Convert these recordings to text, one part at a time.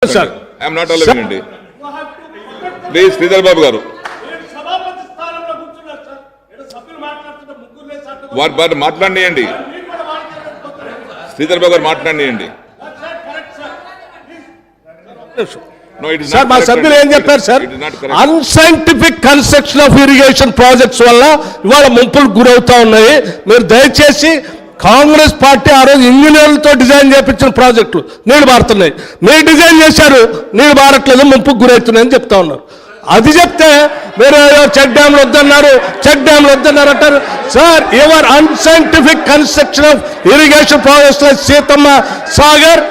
Sir, I am not allowing. Please, Sridhar Babu garu. What మాట్లాడండి శ్రీధర్ బాబు గారు మాట్లాడండి. Sir మా సభ్యులు ఏం చెప్పారు sir, unscientific construction of irrigation projects వల్ల ఇవాళ ముంపులు గురవుతా ఉన్నాయి. మీరు దయచేసి కాంగ్రెస్ పార్టీ ఆ రోజు ఇంజనీర్లతో డిజైన్ చేయించిన ప్రాజెక్టులు నీళ్లు బారుతున్నాయి, మీరు డిజైన్ చేశారు నీళ్లు బారట్లేదు, ముంపుకు గురవుతున్నాయని చెప్తా ఉన్నారు. అది చెప్తే మీరు చెక్ డ్యామ్లు వద్దన్నారు, చెక్ డ్యామ్లు వద్దన్నారు అంటారు. Sir your unscientific construction of irrigation projects Seethamma Sagar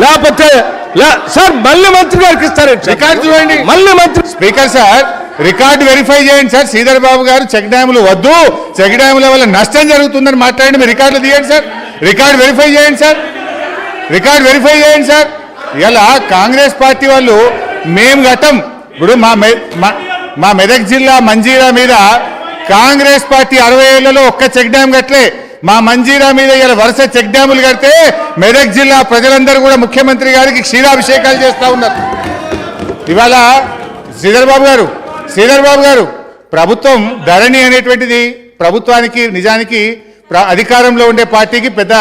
లేకపోతే సార్ మళ్ళీ మంత్రి గారికి ఇస్తారండి రికార్డు చూడండి. మళ్ళీ మంత్రి స్పీకర్ సార్ రికార్డు వెరిఫై చేయండి సార్. శ్రీధర్ బాబు గారు చెక్ డ్యాములు వద్దు, చెక్ డ్యాముల వల్ల నష్టం జరుగుతుందని మాట్లాడండి. మీరు రికార్డులు తీయండి సార్, రికార్డు వెరిఫై చేయండి సార్, రికార్డు వెరిఫై చేయండి సార్. ఇలా కాంగ్రెస్ పార్టీ వాళ్ళు మేము గతం ఇప్పుడు మా మెదక్ జిల్లా మంజీరా మీద కాంగ్రెస్ పార్టీ 60 ఏళ్లలో ఒక్క చెక్ డ్యామ్ కట్టలే. మా మంజీరా మీద ఇలా వరుస చెక్ డ్యాములు కడితే మెదక్ జిల్లా ప్రజలందరూ కూడా ముఖ్యమంత్రి గారికి క్షీరాభిషేకాలు చేస్తూ ఉన్నారు. ఇవాళ శ్రీధర్ బాబు గారు ప్రభుత్వం ధరణి అనేటువంటిది ప్రభుత్వానికి నిజానికి అధికారంలో ఉండే పార్టీకి పెద్ద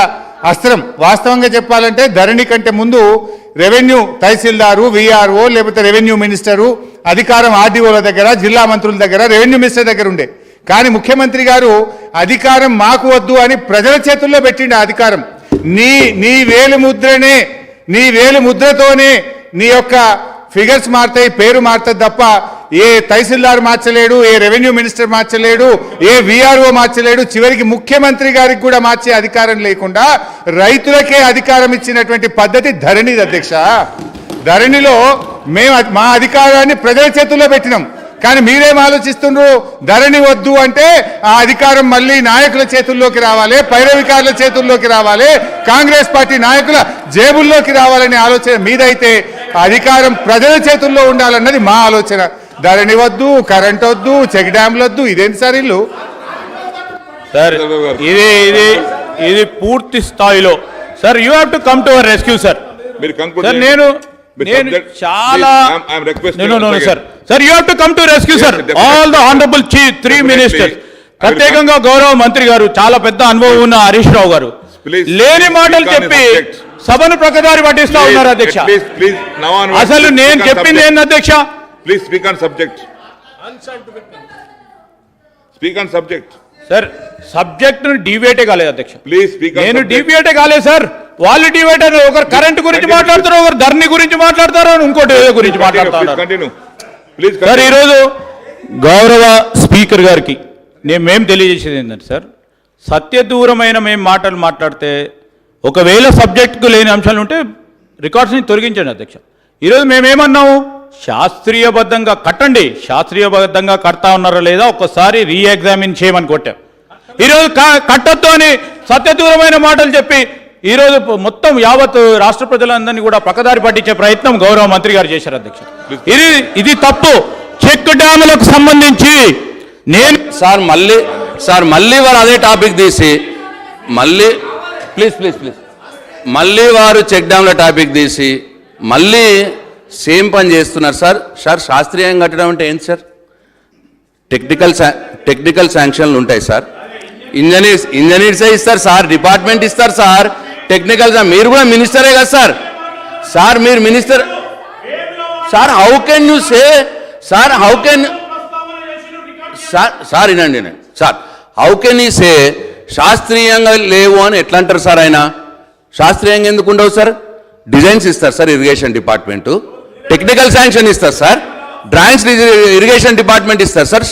అస్త్రం. వాస్తవంగా చెప్పాలంటే ధరణి కంటే ముందు రెవెన్యూ తహసీల్దారు, విఆర్ఓ లేకపోతే రెవెన్యూ మినిస్టరు అధికారం ఆర్డీఓల దగ్గర, జిల్లా మంత్రుల దగ్గర, రెవెన్యూ మినిస్టర్ దగ్గర ఉండే. కానీ ముఖ్యమంత్రి గారు అధికారం మాకు వద్దు అని ప్రజల చేతుల్లో పెట్టిండు అధికారం. నీ వేలు ముద్రతోనే నీ యొక్క ఫిగర్స్ మారుతాయి, పేరు మారుతుంది తప్ప ఏ తహసీల్దార్ మార్చలేడు, ఏ రెవెన్యూ మినిస్టర్ మార్చలేడు, ఏ విఆర్ఓ మార్చలేడు. చివరికి ముఖ్యమంత్రి గారికి కూడా మార్చే అధికారం లేకుండా రైతులకే అధికారం ఇచ్చినటువంటి పద్ధతి ధరణి అధ్యక్ష. ధరణిలో మేము మా అధికారాన్ని ప్రజల చేతుల్లో పెట్టినాం. కానీ మీరేం ఆలోచిస్తున్నారు, ధరణి వద్దు అంటే ఆ అధికారం మళ్ళీ నాయకుల చేతుల్లోకి రావాలి, పైరవికారుల చేతుల్లోకి రావాలి, కాంగ్రెస్ పార్టీ నాయకుల జేబుల్లోకి రావాలనే ఆలోచన మీదైతే అధికారం ప్రజల చేతుల్లో ఉండాలన్నది మా ఆలోచన. ధరణి వద్దు, కరెంట్ వద్దు, చెక్ డ్యామ్లు వద్దు, ఇదేంటి సార్ ఇల్లు సార్? ఇది పూర్తి స్థాయిలో sir you have to come to our rescue sir. Sir నేను చాలా sir you have to come to rescue sir. All the honourable chief 3 ministers, ప్రత్యేకంగా గౌరవ మంత్రి గారు, చాలా పెద్ద అనుభవం ఉన్న హరీష్ రావు గారు లేని మాటలు చెప్పి సభను ప్రకదారి పట్టిస్తా ఉన్నారు అధ్యక్ష. అసలు నేను చెప్పింది ఏంది అధ్యక్ష? Please speak on subject. Speak on subject. Sir subject డివేటే కాలేదు అధ్యక్ష. Please speak. నేను డివేటే కాలేదు సార్, వాళ్ళు డివేట్ అని ఒకరు కరెంట్ గురించి మాట్లాడతారు, ఒకరు ధరణి గురించి మాట్లాడతారు, ఇంకోటి ఏదో గురించి మాట్లాడతారు. సార్ ఈరోజు గౌరవ స్పీకర్ గారికి మేము తెలియజేసేది ఏంటంటే సార్, సత్యదూరమైన మేము మాటలు మాట్లాడితే ఒకవేళ సబ్జెక్టుకు లేని అంశాలు ఉంటే రికార్డ్స్ని తొలగించండి అధ్యక్ష. ఈరోజు మేమేమన్నాము, శాస్త్రీయబద్ధంగా కట్టండి, శాస్త్రీయబద్ధంగా కడతా ఉన్నారా లేదా ఒక్కసారి రీఎగ్జామిన్ చేయమని కొట్టాం. ఈరోజు కట్టొద్దు అని సత్యదూరమైన మాటలు చెప్పి ఈరోజు మొత్తం యావత్ రాష్ట్ర ప్రజలందరినీ కూడా పక్కదారి పట్టించే ప్రయత్నం గౌరవ మంత్రి గారు చేశారు అధ్యక్ష. ఇది తప్పు. చెక్ డ్యాములకు సంబంధించి నేను మళ్ళీ వారు అదే టాపిక్ తీసి మళ్ళీ వారు చెక్ డ్యామ్ల టాపిక్ తీసి మళ్ళీ సేమ్ పని చేస్తున్నారు సార్. శాస్త్రీయంగా కట్టడం అంటే ఏంటి సార్? టెక్నికల్ శాంక్షన్లు ఉంటాయి సార్, ఇంజనీర్సే ఇస్తారు సార్, డిపార్ట్మెంట్ ఇస్తారు సార్. టెక్నికల్ మీరు కూడా మినిస్టరే కదా సార్ మీరు minister sir. How can you say sir, sir వినండి sir, how can you say శాస్త్రీయంగా లేవు అని ఎట్లా అంటారు సార్? ఆయన శాస్త్రీయంగా ఎందుకు ఉండవు సార్? డిజైన్స్ ఇస్తారు sir irrigation department, technical sanction ఇస్తారు సార్, డ్రాయింగ్స్ ఇరిగేషన్ డిపార్ట్మెంట్ ఇస్తారు సార్.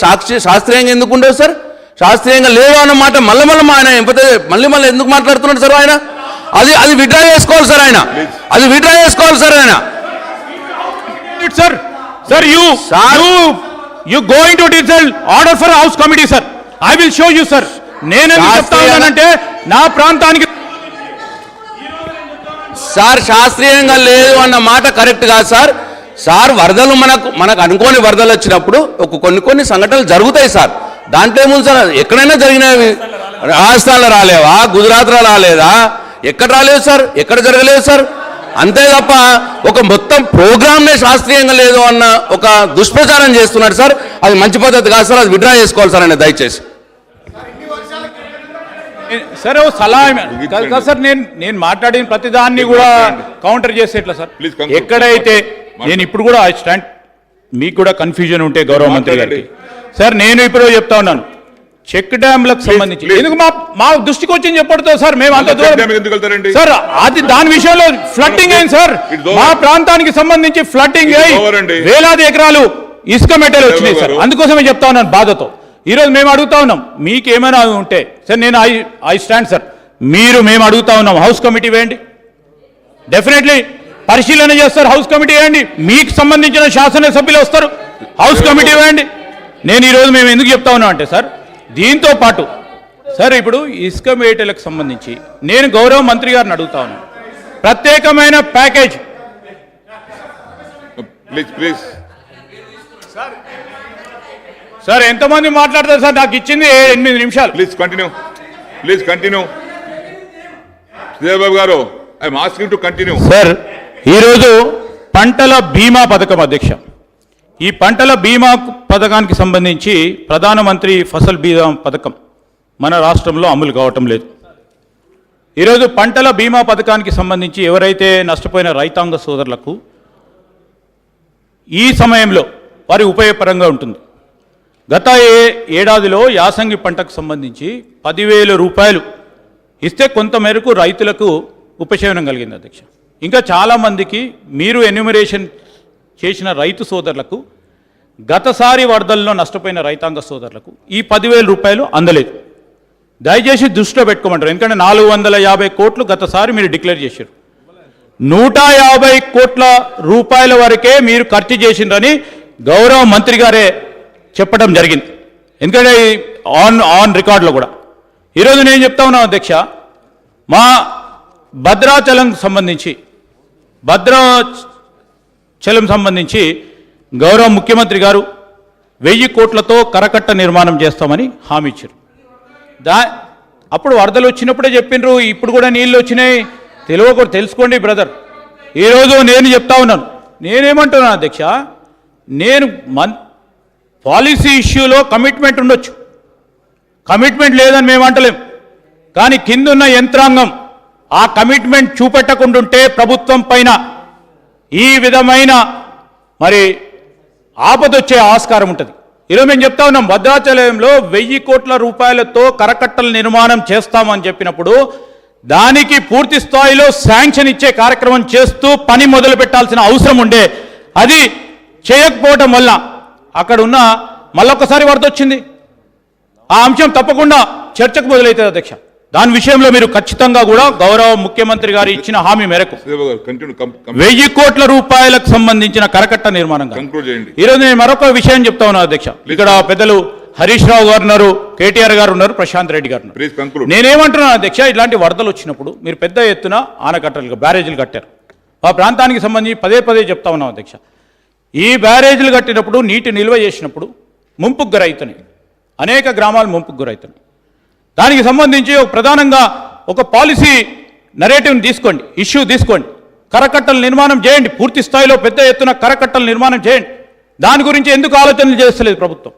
శాస్త్రీయంగా ఎందుకు ఉండవు సార్? శాస్త్రీయంగా లేవు అన్నమాట మళ్ళీ ఆయన మళ్ళీ ఎందుకు మాట్లాడుతున్నాడు సార్ ఆయన? అది విడ్రా చేసుకోవాలి సార్ ఆయన, అది విడ్రా చేసుకోవాలి సార్ ఆయన. Sir you going to decide order for house committee sir. I will show you sir. నేను చెప్తా ఉన్నానంటే నా ప్రాంతానికి సార్ శాస్త్రీయంగా లేదు అన్న మాట కరెక్ట్ కాదు సార్. వరదలు మనకు అనుకోని వరదలు వచ్చినప్పుడు కొన్ని సంఘటనలు జరుగుతాయి సార్. దాంట్లో ఏముంది సార్? ఎక్కడైనా జరిగినవి. రాజస్థాన్లో రాలేవా, గుజరాత్లో రాలేదా, ఎక్కడ రాలేదు సార్, ఎక్కడ జరగలేదు సార్. అంతే తప్ప ఒక మొత్తం ప్రోగ్రామ్నే శాస్త్రీయంగా లేదు అన్న ఒక దుష్ప్రచారం చేస్తున్నాడు సార్. అది మంచి పద్ధతి కాదు సార్, అది విడ్రా చేసుకోవాలి సార్ అనేది దయచేసి. సరే ఓ సలహా సార్, నేను మాట్లాడిన ప్రతిదాన్ని కూడా కౌంటర్ చేస్తే ఎట్లా సార్? ఎక్కడైతే నేను ఇప్పుడు కూడా ఐ స్టాండ్, మీకు కూడా కన్ఫ్యూజన్ ఉంటే గౌరవ మంత్రి గారికి సార్, నేను ఇప్పుడు చెప్తా ఉన్నాను చెక్ డ్యామ్లకు సంబంధించి ఎందుకు మా దృష్టికి వచ్చింది చెప్పడుతో సార్, మేము అంత దూరం సార్, అది దాని విషయంలో ఫ్లడ్డింగ్ అయింది సార్, మా ప్రాంతానికి సంబంధించి ఫ్లడ్డింగ్ అయ్యి వేలాది ఎకరాలు ఇసుక మెట్టలు వచ్చినాయి సార్, అందుకోసమే చెప్తా ఉన్నాను బాధతో. ఈరోజు మేము అడుగుతా ఉన్నాం మీకు ఏమైనా ఉంటే సార్, నేను ఐ స్టాండ్ సార్, మేము అడుగుతా ఉన్నాం హౌస్ కమిటీ వేయండి, డెఫినెట్లీ పరిశీలన చేస్తారు, హౌస్ కమిటీ వేయండి, మీకు సంబంధించిన శాసనసభ్యులు వస్తారు, హౌస్ కమిటీ వేయండి. నేను ఈరోజు మేము ఎందుకు చెప్తా ఉన్నాం అంటే సార్, దీంతో పాటు సార్ ఇప్పుడు ఇసుక మేటలకు సంబంధించి నేను గౌరవ మంత్రి గారిని అడుగుతా ఉన్నాను, ప్రత్యేకమైన ప్యాకేజ్ ప్లీజ్ సార్, ఎంతమంది మాట్లాడతారు సార్? నాకు ఇచ్చింది 8 నిమిషాలు. ప్లీజ్ కంటిన్యూ శ్రీధర్ బాబు గారు, I'm asking to continue. Sir, ఈరోజు పంటల బీమా పథకం అధ్యక్ష, ఈ పంటల బీమా పథకానికి సంబంధించి ప్రధానమంత్రి ఫసల్ బీమా పథకం మన రాష్ట్రంలో అమలు కావటం లేదు. ఈరోజు పంటల బీమా పథకానికి సంబంధించి ఎవరైతే నష్టపోయిన రైతాంగ సోదరులకు ఈ సమయంలో వారి ఉపయోగపరంగా ఉంటుంది. గత ఏడాదిలో యాసంగి పంటకు సంబంధించి 10,000 రూపాయలు ఇస్తే కొంత మేరకు రైతులకు ఉపశమనం కలిగింది అధ్యక్ష. ఇంకా చాలామందికి మీరు ఎన్యూమరేషన్ చేసిన రైతు సోదరులకు గతసారి వరదల్లో నష్టపోయిన రైతాంగ సోదరులకు ఈ 10,000 రూపాయలు అందలేదు. దయచేసి దృష్టిలో పెట్టుకోమంటారు, ఎందుకంటే 450 కోట్లు గతసారి మీరు డిక్లేర్ చేశారు, 150 కోట్ల రూపాయల వరకే మీరు ఖర్చు చేసిండ్రని గౌరవ మంత్రి గారే చెప్పడం జరిగింది, ఎందుకంటే ఆన్ రికార్డులో కూడా. ఈరోజు నేను చెప్తా ఉన్నాను అధ్యక్ష, మా భద్రాచలం సంబంధించి గౌరవ ముఖ్యమంత్రి గారు 1000 కోట్లతో కరకట్ట నిర్మాణం చేస్తామని హామీ ఇచ్చారు. అప్పుడు వరదలు వచ్చినప్పుడే చెప్పిండ్రు, ఇప్పుడు కూడా నీళ్ళు వచ్చినాయి, తెలుసుకోండి బ్రదర్. ఈరోజు నేను చెప్తా ఉన్నాను, నేనేమంటున్నాను అధ్యక్ష, నేను పాలసీ ఇష్యూలో కమిట్మెంట్ ఉండొచ్చు, కమిట్మెంట్ లేదని మేము అంటలేం, కానీ కిందున్న యంత్రాంగం ఆ కమిట్మెంట్ చూపెట్టకుంటుంటే ప్రభుత్వం పైన ఈ విధమైన మరి ఆపదొచ్చే ఆస్కారం ఉంటుంది. ఈరోజు మేము చెప్తా ఉన్నాం, భద్రాచలంలో 1000 కోట్ల రూపాయలతో కరకట్టల నిర్మాణం చేస్తామని చెప్పినప్పుడు దానికి పూర్తి స్థాయిలో శాంక్షన్ ఇచ్చే కార్యక్రమం చేస్తూ పని మొదలు పెట్టాల్సిన అవసరం ఉండే, అది చేయకపోవడం వల్ల అక్కడ ఉన్న మళ్ళొక్కసారి వరద వచ్చింది. ఆ అంశం తప్పకుండా చర్చకు మొదలవుతుంది అధ్యక్ష. దాని విషయంలో మీరు ఖచ్చితంగా కూడా గౌరవ ముఖ్యమంత్రి గారు ఇచ్చిన హామీ మేరకు 1000 కోట్ల రూపాయలకు సంబంధించిన కరకట్ట నిర్మాణం. ఈరోజు నేను మరొక విషయం చెప్తా ఉన్నాను అధ్యక్ష, ఇక్కడ పెద్దలు హరీష్ రావు గారు ఉన్నారు, కేటీఆర్ గారు ఉన్నారు, ప్రశాంత్ రెడ్డి గారు ఉన్నారు. నేనేమంటున్నాను అధ్యక్ష, ఇలాంటి వరదలు వచ్చినప్పుడు మీరు పెద్ద ఎత్తున ఆనకట్టలు బ్యారేజీలు కట్టారు, మా ప్రాంతానికి సంబంధించి పదే చెప్తా ఉన్నాం అధ్యక్ష. ఈ బ్యారేజీలు కట్టినప్పుడు నీటి నిల్వ చేసినప్పుడు ముంపుకు గురవుతున్నాయి, అనేక గ్రామాలు ముంపుకు గురవుతున్నాయి. దానికి సంబంధించి ప్రధానంగా ఒక పాలసీ నరేటివ్ని తీసుకోండి, ఇష్యూ తీసుకోండి, కరకట్టల నిర్మాణం చేయండి, పూర్తి స్థాయిలో పెద్ద ఎత్తున కరకట్టల నిర్మాణం చేయండి. దాని గురించి ఎందుకు ఆలోచనలు చేస్తలేదు ప్రభుత్వం?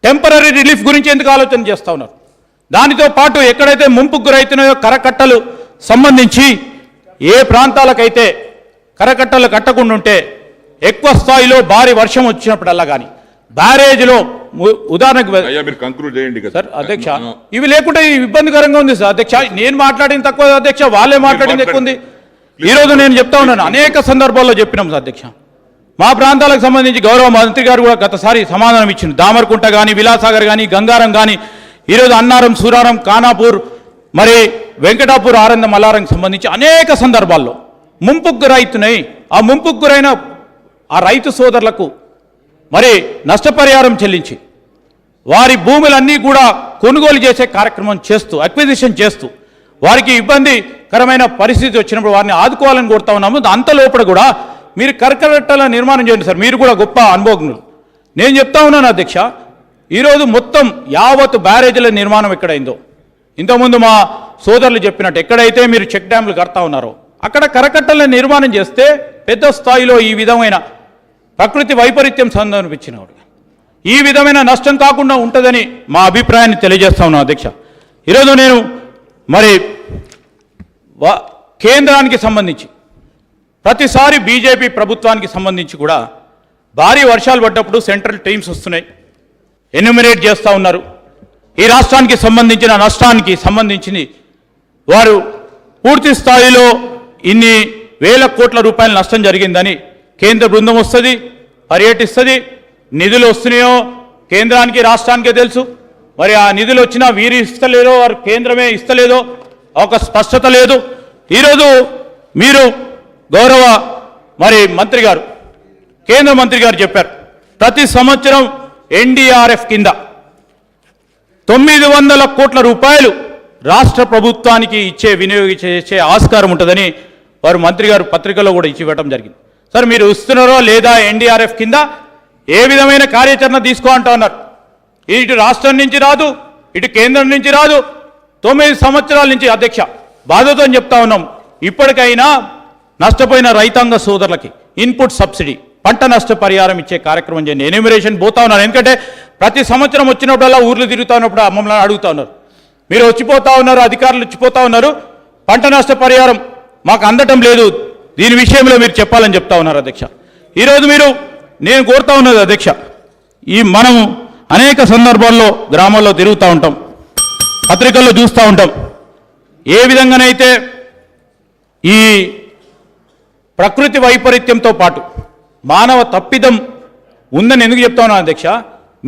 టెంపరీ రిలీఫ్ గురించి ఎందుకు ఆలోచన చేస్తూ ఉన్నారు? దానితో పాటు ఎక్కడైతే ముంపుకు గురవుతున్నాయో కరకట్టలు సంబంధించి ఏ ప్రాంతాలకైతే కరకట్టలు కట్టకుండా ఉంటే ఎక్కువ స్థాయిలో భారీ వర్షం వచ్చినప్పుడల్లా కానీ బ్యారేజ్లో ఉదాహరణకు సార్ అధ్యక్ష, ఇవి లేకుంటే ఇబ్బందికరంగా ఉంది సార్ అధ్యక్ష. నేను మాట్లాడింది తక్కువ అధ్యక్ష, వాళ్ళే మాట్లాడింది ఎక్కువ ఉంది. ఈరోజు నేను చెప్తా ఉన్నాను, అనేక సందర్భాల్లో చెప్పినాం సార్ అధ్యక్ష, మా ప్రాంతాలకు సంబంధించి గౌరవ మంత్రి గారు కూడా గతసారి సమాధానం ఇచ్చింది. దామరకుంట కానీ, విలాసాగర్ కానీ, గంగారం కానీ, ఈరోజు అన్నారం, సూరారం, ఖానాపూర్, మరి వెంకటాపూర్, ఆరందం, మల్లారంకి సంబంధించి అనేక సందర్భాల్లో ముంపుకు గురవుతున్నాయి. ఆ ముంపుకు గురైన ఆ రైతు సోదరులకు మరి నష్టపరిహారం చెల్లించి వారి భూములన్నీ కూడా కొనుగోలు చేసే కార్యక్రమం చేస్తూ, అక్విజిషన్ చేస్తూ, వారికి ఇబ్బందికరమైన పరిస్థితి వచ్చినప్పుడు వారిని ఆదుకోవాలని కోరుతా ఉన్నాము. అంత లోపల కూడా మీరు కరకట్టల నిర్మాణం చేయండి సార్, మీరు కూడా గొప్ప అనుభవజ్ఞులు. నేను చెప్తా ఉన్నాను అధ్యక్ష, ఈరోజు మొత్తం యావత్ బ్యారేజీల నిర్మాణం ఎక్కడైందో, ఇంతకుముందు మా సోదరులు చెప్పినట్టు ఎక్కడైతే మీరు చెక్ డ్యామ్లు కడతా ఉన్నారో అక్కడ కరకట్టలను నిర్మాణం చేస్తే పెద్ద స్థాయిలో ఈ విధమైన ప్రకృతి వైపరీత్యం సందర్భించినవాడు ఈ విధమైన నష్టం కాకుండా ఉంటుందని మా అభిప్రాయాన్ని తెలియజేస్తా ఉన్నాను అధ్యక్ష. ఈరోజు నేను మరి కేంద్రానికి సంబంధించి ప్రతిసారి బీజేపీ ప్రభుత్వానికి సంబంధించి కూడా భారీ వర్షాలు పడ్డప్పుడు సెంట్రల్ టీమ్స్ వస్తున్నాయి, ఎన్యూమినేట్ చేస్తూ ఉన్నారు. ఈ రాష్ట్రానికి సంబంధించిన నష్టానికి సంబంధించి వారు పూర్తి స్థాయిలో ఇన్ని వేల కోట్ల రూపాయల నష్టం జరిగిందని కేంద్ర బృందం వస్తుంది, పర్యటిస్తుంది. నిధులు వస్తున్నాయో కేంద్రానికి రాష్ట్రానికే తెలుసు. మరి ఆ నిధులు వచ్చినా వీరు ఇస్తలేదో వారు కేంద్రమే ఇస్తలేదో ఒక స్పష్టత లేదు. ఈరోజు మీరు గౌరవ మరి మంత్రి గారు, కేంద్ర మంత్రి గారు చెప్పారు ప్రతి సంవత్సరం ఎన్డీఆర్ఎఫ్ కింద 900 కోట్ల రూపాయలు రాష్ట్ర ప్రభుత్వానికి వినియోగించే ఆస్కారం ఉంటుందని వారు మంత్రి గారు పత్రికలో కూడా ఇవ్వడం జరిగింది. సార్ మీరు ఇస్తున్నారో లేదా ఎన్డీఆర్ఎఫ్ కింద ఏ విధమైన కార్యాచరణ తీసుకో అంటూ ఉన్నారు. ఇటు రాష్ట్రం నుంచి రాదు, ఇటు కేంద్రం నుంచి రాదు. 9 సంవత్సరాల నుంచి అధ్యక్ష బాధతో చెప్తా ఉన్నాం. ఇప్పటికైనా నష్టపోయిన రైతాంగ సోదరులకి ఇన్పుట్ సబ్సిడీ, పంట నష్ట పరిహారం ఇచ్చే కార్యక్రమం చేయండి. ఎన్యూమరేషన్ పోతా ఉన్నారు. ఎందుకంటే ప్రతి సంవత్సరం వచ్చినప్పుడల్లా ఊర్లు తిరుగుతూ ఉన్నప్పుడు మమ్మల్ని అడుగుతూ ఉన్నారు, మీరు వచ్చిపోతా ఉన్నారు, అధికారులు వచ్చిపోతా ఉన్నారు, పంట నష్ట పరిహారం మాకు అందటం లేదు, దీని విషయంలో మీరు చెప్పాలని చెప్తా ఉన్నారు అధ్యక్ష. ఈరోజు నేను కోరుతా ఉన్నది అధ్యక్ష, మనం అనేక సందర్భాల్లో గ్రామాల్లో తిరుగుతూ ఉంటాం, పత్రికల్లో చూస్తూ ఉంటాం. ఏ విధంగానైతే ఈ ప్రకృతి వైపరీత్యంతో పాటు మానవ తప్పిదం ఉందని ఎందుకు చెప్తా ఉన్నాను అధ్యక్ష,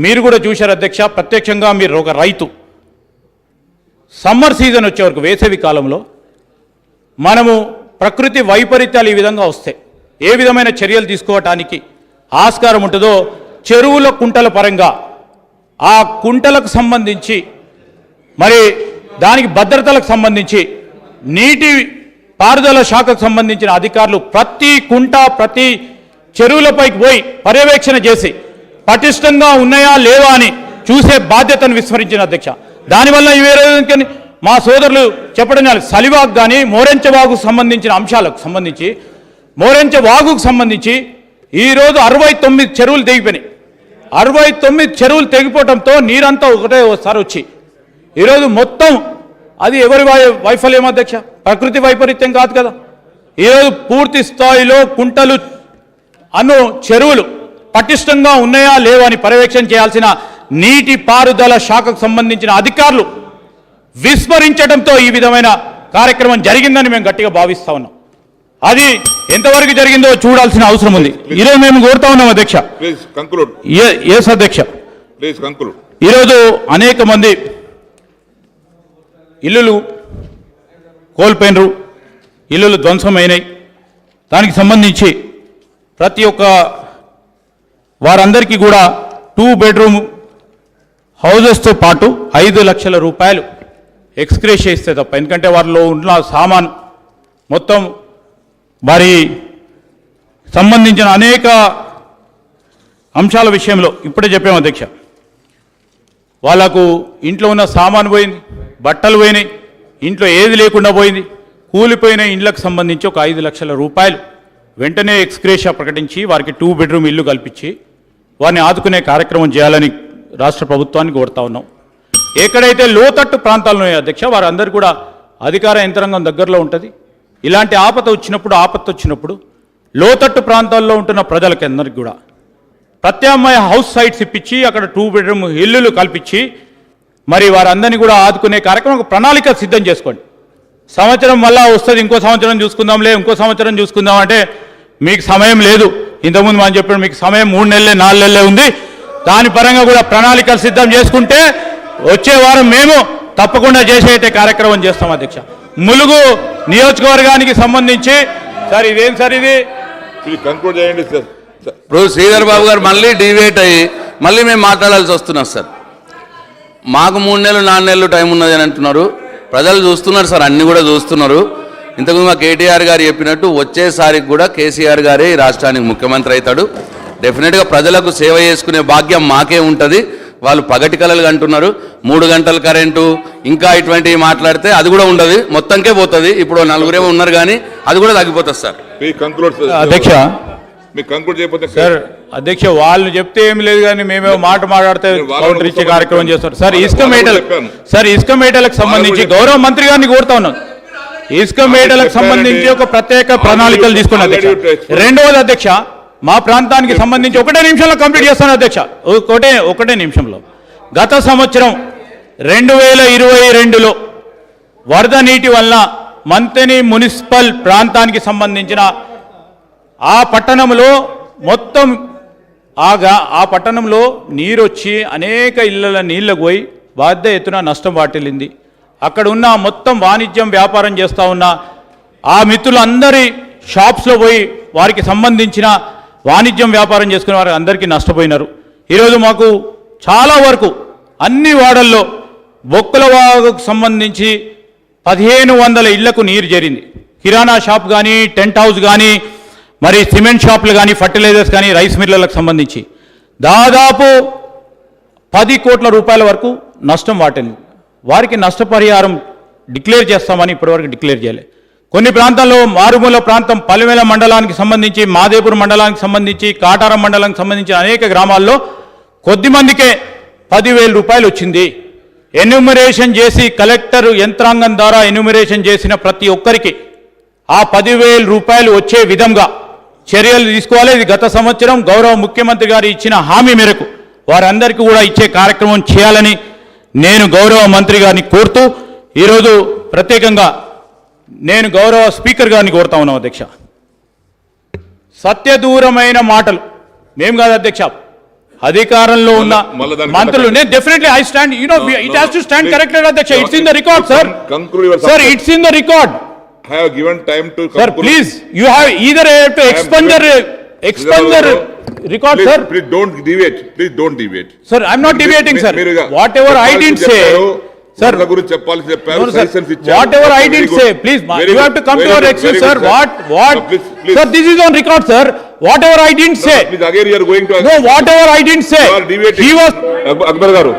మీరు కూడా చూశారు అధ్యక్ష, ప్రత్యక్షంగా మీరు ఒక రైతు. సమ్మర్ సీజన్ వచ్చే వరకు వేసవి కాలంలో మనము ప్రకృతి వైపరీత్యాలు ఈ విధంగా వస్తాయి, ఏ విధమైన చర్యలు తీసుకోవటానికి ఆస్కారం ఉంటుందో చెరువుల కుంటల పరంగా ఆ కుంటలకు సంబంధించి మరి దానికి భద్రతలకు సంబంధించి నీటి పారుదల శాఖకు సంబంధించిన అధికారులు ప్రతి కుంట ప్రతి చెరువులపైకి పోయి పర్యవేక్షణ చేసి పటిష్టంగా ఉన్నాయా లేవా అని చూసే బాధ్యతను విస్మరించిన అధ్యక్ష. దానివల్ల ఇవేరే మా సోదరులు చెప్పడం సలివాగు కానీ మోరెంచవాగుకు సంబంధించిన అంశాలకు సంబంధించి మోరెంచవాగుకు సంబంధించి ఈరోజు 69 చెరువులు తెగిపోయినాయి. 69 చెరువులు తెగిపోవడంతో నీరంతా ఒకటేసారి వచ్చి ఈరోజు మొత్తం అది ఎవరి వైఫల్యం అధ్యక్ష, ప్రకృతి వైపరీత్యం కాదు కదా. ఈరోజు పూర్తి స్థాయిలో కుంటలు చెరువులు పటిష్టంగా ఉన్నాయా లేవా అని పర్యవేక్షణ చేయాల్సిన నీటి పారుదల శాఖకు సంబంధించిన అధికారులు విస్మరించడంతో ఈ విధమైన కార్యక్రమం జరిగిందని మేము గట్టిగా భావిస్తా ఉన్నాం. అది ఎంతవరకు జరిగిందో చూడాల్సిన అవసరం ఉంది. ఈరోజు మేము కోరుతా ఉన్నాం అధ్యక్ష. ఎస్ అధ్యక్ష. ఈరోజు అనేక మంది ఇల్లులు కోల్పోయినరు, ఇల్లులు ధ్వంసమైనాయి. దానికి సంబంధించి ప్రతి ఒక్క వారందరికీ కూడా 2 బెడ్రూమ్ హౌజెస్తో పాటు 5 లక్షల రూపాయలు ఎక్స్గ్రేషియా ఇస్తే తప్ప, ఎందుకంటే వారిలో ఉన్న సామాను మొత్తం వారి సంబంధించిన అనేక అంశాల విషయంలో ఇప్పుడే చెప్పాము అధ్యక్ష. వాళ్ళకు ఇంట్లో ఉన్న సామాను పోయింది, బట్టలు పోయినాయి, ఇంట్లో ఏది లేకుండా పోయింది. కూలిపోయిన ఇండ్లకు సంబంధించి ఒక 5 లక్షల రూపాయలు వెంటనే ఎక్స్గ్రేషియా ప్రకటించి వారికి 2 బెడ్రూమ్ ఇల్లు కల్పించి వారిని ఆదుకునే కార్యక్రమం చేయాలని రాష్ట్ర ప్రభుత్వాన్ని కోరుతా ఉన్నాం. ఎక్కడైతే లోతట్టు ప్రాంతాలు ఉన్నాయో అధ్యక్ష, వారందరూ కూడా అధికార యంత్రాంగం దగ్గరలో ఉంటుంది. ఇలాంటి ఆపత్తి వచ్చినప్పుడు లోతట్టు ప్రాంతాల్లో ఉంటున్న ప్రజలకి అందరికీ కూడా ప్రత్యామ్నాయ హౌస్ సైట్స్ ఇప్పించి అక్కడ 2 బెడ్రూమ్ ఇల్లులు కల్పించి మరి వారందరినీ కూడా ఆదుకునే కార్యక్రమం ప్రణాళిక సిద్ధం చేసుకోండి. సంవత్సరం మళ్ళా వస్తుంది, ఇంకో సంవత్సరం చూసుకుందాంలే, ఇంకో సంవత్సరం చూసుకుందాం అంటే మీకు సమయం లేదు. ఇంతకుముందు మనం చెప్పాడు మీకు సమయం 3 నెలలే 4 నెలలే ఉంది. దాని పరంగా కూడా ప్రణాళికలు సిద్ధం చేసుకుంటే వచ్చే వారం మేము తప్పకుండా చేసే కార్యక్రమం చేస్తాం అధ్యక్ష. ములుగు నియోజకవర్గానికి సంబంధించి సార్ ఇదేం సార్ ఇది కంక్లూడ్ చేయండి సార్. ఇప్పుడు శ్రీధర్ బాబు గారు మళ్ళీ డివేట్ అయ్యి మళ్ళీ మేము మాట్లాడాల్సి వస్తున్నాం సార్. మాకు 3 నెలలు 4 నెలలు టైం ఉన్నది అని అంటున్నారు. ప్రజలు చూస్తున్నారు సార్, అన్ని కూడా చూస్తున్నారు. ఇంతకుముందు మా కేటీఆర్ గారు చెప్పినట్టు వచ్చేసారికి కూడా కేసీఆర్ గారే ఈ రాష్ట్రానికి ముఖ్యమంత్రి అవుతాడు. డెఫినెట్గా ప్రజలకు సేవ చేసుకునే భాగ్యం మాకే ఉంటుంది. వాళ్ళు పగటి కలలు అంటున్నారు. 3 గంటల కరెంటు ఇంకా ఇటువంటివి మాట్లాడితే అది కూడా ఉండదు, మొత్తంకే పోతుంది. ఇప్పుడు 4 ఉన్నారు కానీ అది కూడా తగ్గిపోతుంది సార్. అధ్యక్ష మీరు కంక్లూడ్ చేయకపోతే సార్, అధ్యక్ష వాళ్ళు చెప్తే ఏం లేదు కానీ మేమేమో మాట మాట్లాడితే కౌంటర్ ఇచ్చే కార్యక్రమం చేస్తారు సార్. ఇసుక మేటలకు సంబంధించి గౌరవ మంత్రి గారిని కోరుతా ఉన్నాను. ఇసుక మేటలకు సంబంధించి ఒక ప్రత్యేక ప్రణాళికలు తీసుకున్న అధ్యక్ష. రెండవది అధ్యక్ష, మా ప్రాంతానికి సంబంధించి 1 నిమిషంలో కంప్లీట్ చేస్తాను అధ్యక్ష. ఒకటే నిమిషంలో. గత సంవత్సరం 2022లో వరద నీటి వల్ల మంతెని మున్సిపల్ ప్రాంతానికి సంబంధించిన ఆ పట్టణంలో మొత్తం ఆ పట్టణంలో నీరు వచ్చి అనేక ఇళ్ల నీళ్ళకు పోయి బాధ్య ఎత్తున నష్టం వాటిల్లింది. అక్కడ ఉన్న మొత్తం వాణిజ్యం వ్యాపారం చేస్తూ ఉన్న ఆ మిత్రులందరి షాప్స్లో పోయి వారికి సంబంధించిన వాణిజ్యం వ్యాపారం చేసుకునే వారు అందరికీ నష్టపోయినారు. ఈరోజు మాకు చాలా వరకు అన్ని వాడల్లో బొక్కల వాగుకు సంబంధించి 1500 ఇళ్లకు నీరు చేరింది. కిరాణా షాప్ కానీ, టెంట్ హౌస్ కానీ, మరి సిమెంట్ షాపులు కానీ, ఫర్టిలైజర్స్ కానీ, రైస్ మిల్లర్లకు సంబంధించి దాదాపు 10 కోట్ల రూపాయల వరకు నష్టం వాటిల్లింది. వారికి నష్టపరిహారం డిక్లేర్ చేస్తామని ఇప్పటివరకు డిక్లేర్ చేయలేదు. కొన్ని ప్రాంతాల్లో మారుమూల ప్రాంతం పల్లెమేల మండలానికి సంబంధించి, మాదేపూర్ మండలానికి సంబంధించి, కాటారం మండలానికి సంబంధించి అనేక గ్రామాల్లో కొద్ది మందికే 10,000 రూపాయలు వచ్చింది. ఎన్యూమరేషన్ చేసి కలెక్టర్ యంత్రాంగం ద్వారా ఎన్యూమరేషన్ చేసిన ప్రతి ఒక్కరికి ఆ 10,000 రూపాయలు వచ్చే విధంగా చర్యలు తీసుకోవాలి. ఇది గత సంవత్సరం గౌరవ ముఖ్యమంత్రి గారు ఇచ్చిన హామీ మేరకు వారందరికీ కూడా ఇచ్చే కార్యక్రమం చేయాలని నేను గౌరవ మంత్రి గారిని కోరుతూ ఈరోజు ప్రత్యేకంగా నేను గౌరవ స్పీకర్ గారిని కోరుతా ఉన్నాం అధ్యక్ష. సత్యదూరమైన మాటలు మేము కాదు అధ్యక్ష, అధికారంలో ఉన్న మంత్రులు. నేను definitely I stand, it has to stand corrected అధ్యక్ష. It's in the record sir. Sir, it's in the record. I have given time to sir, please, you have either to expunge record, please, sir. Please don't deviate. Please don't deviate. Sir, I'm not deviating, sir. Whatever I didn't say, sir. Whatever I didn't say, please, you have to come to your excuse, sir. What? Please. Sir, this is on record, sir. Whatever I didn't say. Please, again you are going to. No, whatever I didn't say. You are deviating. He was. Akbar garu.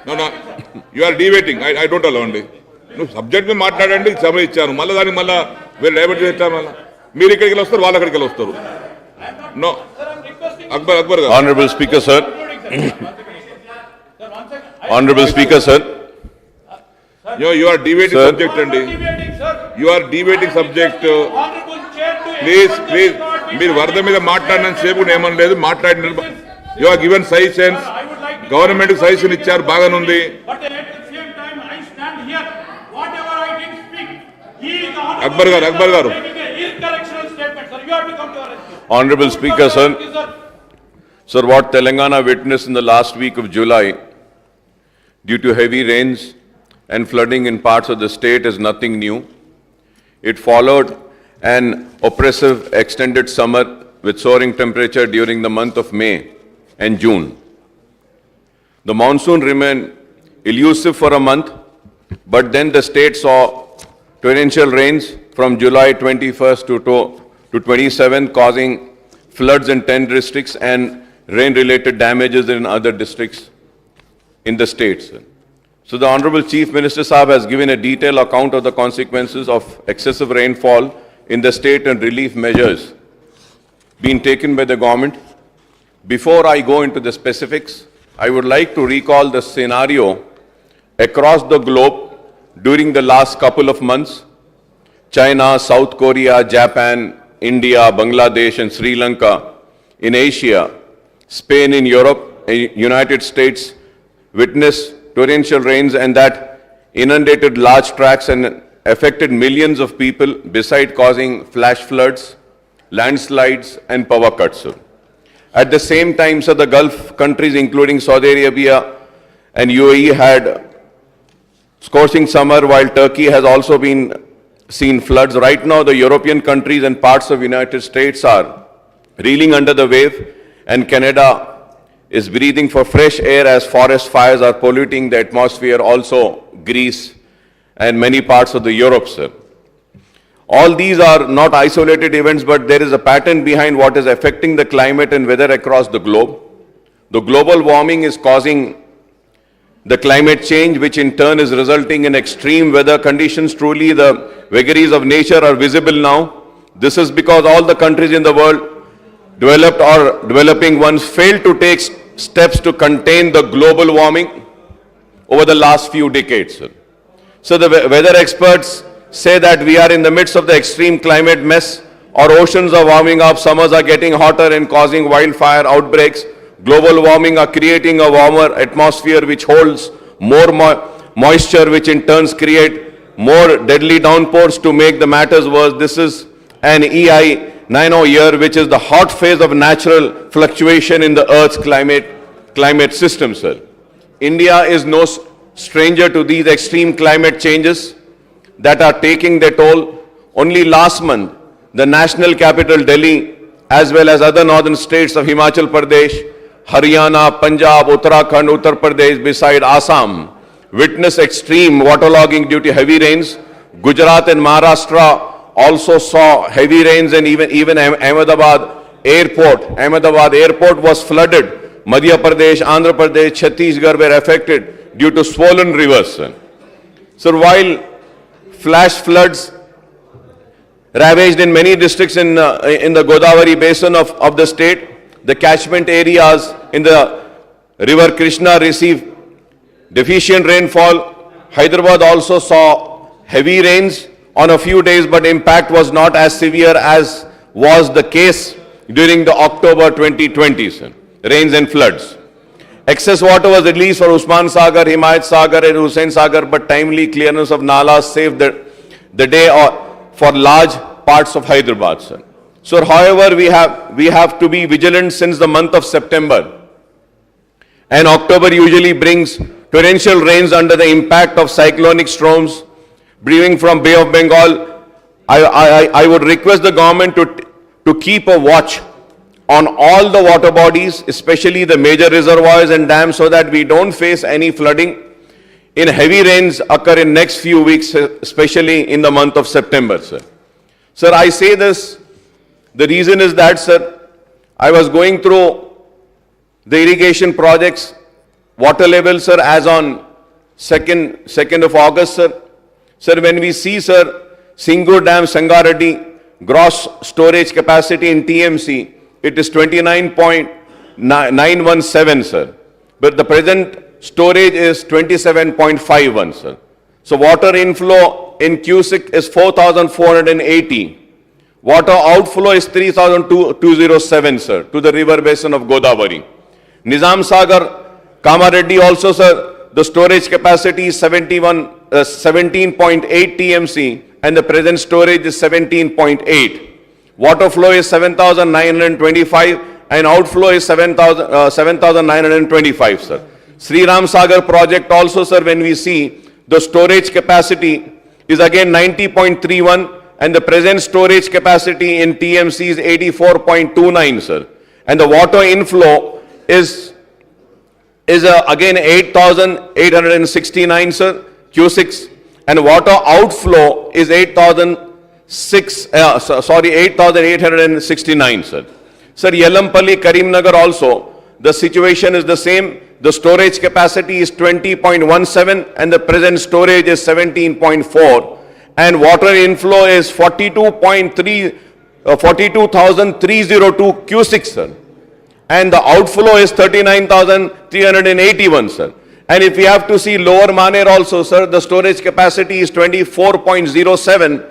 No, you are deviating. I don't allow అండి. నువ్వు subject మీద మాట్లాడండి, సమయం ఇచ్చాను. మళ్ళీ దాన్ని మళ్ళీ మీరు డైవర్ట్ చేస్తాను. మళ్ళీ మీరు ఇక్కడికి వస్తారు, వాళ్ళు అక్కడికి వస్తారు. నో, అక్బర్ గారు. Honorable Speaker, sir. Honorable Speaker, sir. You are deviating subject అండి. You are deviating subject. Please. మీరు వరద మీద మాట్లాడినంత సేపు ఏమని లేదు, మాట్లాడిన. You are given suggestions. Government suggestion ఇచ్చారు, బాగానుంది. అక్బర్ గారు. Honorable Speaker, sir. Sir, what Telangana witnessed in the last week of July due to heavy rains and flooding in parts of the state is nothing new. It followed an oppressive extended summer with soaring temperature during the month of May and June. The monsoon remained elusive for a month, but then the state saw torrential rains from July 21st to 27th, causing floods in 10 districts and rain-related damages in other districts in the states. So the Honorable Chief Minister Saab has given a detailed account of the consequences of excessive rainfall in the state and relief measures being taken by the government. Before I go into the specifics, I would like to recall the scenario across the globe during the last couple of months. China, South Korea, Japan, India, Bangladesh and Sri Lanka in Asia, Spain in Europe, United States witnessed torrential rains and that inundated large tracts and affected millions of people, besides causing flash floods, landslides and power cuts. At the same time, sir, the Gulf countries, including Saudi Arabia and UAE, had scorching summer, while Turkey has also been seen floods. Right now, the European countries and parts of United States are reeling under the wave, and Canada is breathing for fresh air as forest fires are polluting the atmosphere, also Greece and many parts of the Europe, sir. All these are not isolated events, but there is a pattern behind what is affecting the climate and weather across the globe. The global warming is causing the climate change, which in turn is resulting in extreme weather conditions. Truly, the vagaries of nature are visible now. This is because all the countries in the world, developed or developing ones, failed to take steps to contain the global warming over the last few decades. So the weather experts say that we are in the midst of the extreme climate mess. Our oceans are warming up, summers are getting hotter and causing wildfire outbreaks. Global warming are creating a warmer atmosphere which holds more moisture, which in turns create more deadly downpours. To make the matters worse, this is an EI90 year, which is the hot phase of natural fluctuation in the Earth's climate system, sir. India is no stranger to these extreme climate changes that are taking their toll. Only last month, the national capital Delhi, as well as other northern states of Himachal Pradesh, Haryana, Punjab, Uttarakhand, Uttar Pradesh, beside Assam, witnessed extreme waterlogging due to heavy rains. Gujarat and Maharashtra also saw heavy rains, and even Ahmedabad airport was flooded. Madhya Pradesh, Andhra Pradesh, Chhattisgarh were affected due to swollen rivers. So while flash floods ravaged in many districts in the Godavari basin of the state, the catchment areas in the river Krishna received deficient rainfall. Hyderabad also saw heavy rains on a few days, but impact was not as severe as was the case during the October 2020 rains and floods. Excess water was released for Usman Sagar, Himayat Sagar and Hussain Sagar, but timely clearance of nalas saved the day for large parts of Hyderabad, sir. So, however, we have to be vigilant since the month of September. And October usually brings torrential rains under the impact of cyclonic storms brewing from Bay of Bengal. I would request the government to keep a watch on all the water bodies, especially the major reservoirs and dams, so that we don't face any flooding in heavy rains occur in next few weeks, especially in the month of September, sir. Sir, I say this. The reason is that, sir, I was going through the irrigation projects, water level, sir, as on 2nd of August, sir. Sir, when we see, sir, Singur Dam, Sangareddy, gross storage capacity in TMC, it is 29.917, sir. But the present storage is 27.51, sir. So water inflow in cubic is 4,480. Water outflow is 3,207, sir, to the river basin of Godavari. Nizam Sagar, Kamareddy also, sir, the storage capacity is 17.8 TMC and the present storage is 17.8. Water flow is 7,925 and outflow is 7,925, sir. Sri Ram Sagar project also, sir, when we see the storage capacity is again 90.31 and the present storage capacity in TMC is 84.29, sir. And the water inflow is again 8,869, sir, cubics, and water outflow is 8,869, sir. Sir, Yelampalli, Karimnagar also, the situation is the same. The storage capacity is 20.17 and the present storage is 17.4. And water inflow is 42,302 cubics, sir. And the outflow is 39,381, sir. And if we have to see Lower Maner also, sir, the storage capacity is 24.07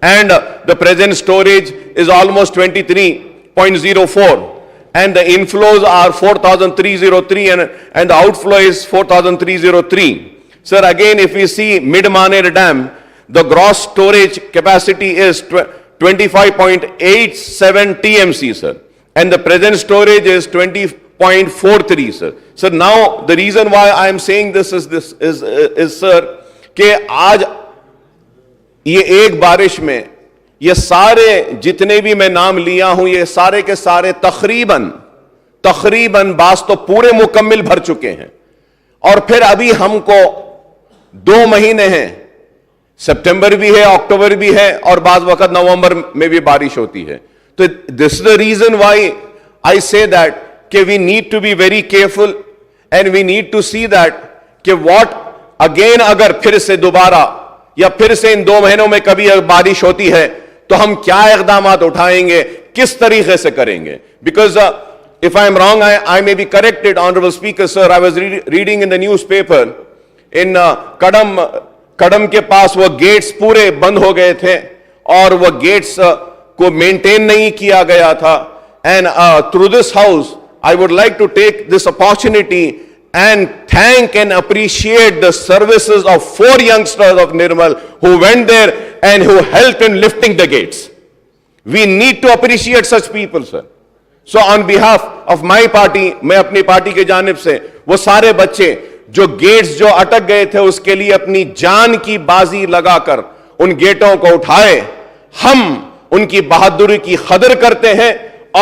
and the present storage is almost 23.04. And the inflows are 4,303 and the outflow is 4,303. Sir, again, if we see Mid-Maner Dam, the gross storage capacity is 25.87 TMC, sir. And the present storage is 20.43, sir. So now the reason why I am saying this is sir, कि आज ये एक बारिश में ये सारे जितने भी मैं नाम लिया हूं ये सारे के सारे तकरीबन बास तो पूरे मुकम्मिल भर चुके हैं और फिर अभी हमको 2 महीने हैं सितंबर भी है, अक्टूबर भी है, और बाज वक्त नवंबर में भी बारिश होती है. तो this is the reason why I say that कि we need to be very careful and we need to see that कि व्हाट अगेन अगर फिर से दोबारा या फिर से इन 2 महीनों में कभी बारिश होती है तो हम क्या इकदाम उठाएंगे, किस तरीके से करेंगे. Because if I am wrong, I may be corrected, Honorable Speaker, sir. I was reading in the newspaper in Kadam के पास वो गेट्स पूरे बंद हो गए थे और वो गेट्स को मेंटेन नहीं किया गया था. And through this house, I would like to take this opportunity and thank and appreciate the services of 4 youngsters of Nirmal who went there and who helped in lifting the gates. We need to appreciate such people, sir. So on behalf of my party, मैं अपनी party के जानिब से वो सारे बच्चे जो gets जो अटक गए थे उसके लिए अपनी जान की बाजी लगाकर उन गेटों को उठाए, हम उनकी बहादुरी की कदर करते हैं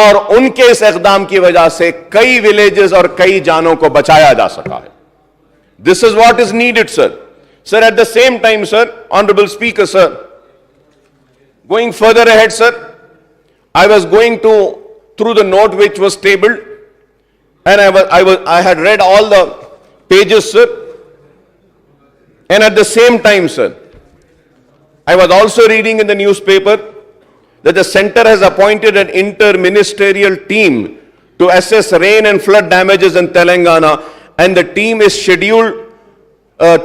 और उनके इस इक़दाम की वजह से कई विलेजेस और कई जानों को बचाया जा सका है. This is what is needed, sir. Sir, at the same time, sir, honourable speaker, sir, going further ahead, sir, I was going through the note which was tabled, and I had read all the pages, sir, and at the same time, sir, I was also reading in the newspaper that the center has appointed an inter-ministerial team to assess rain and flood damages in Telangana, and the team is scheduled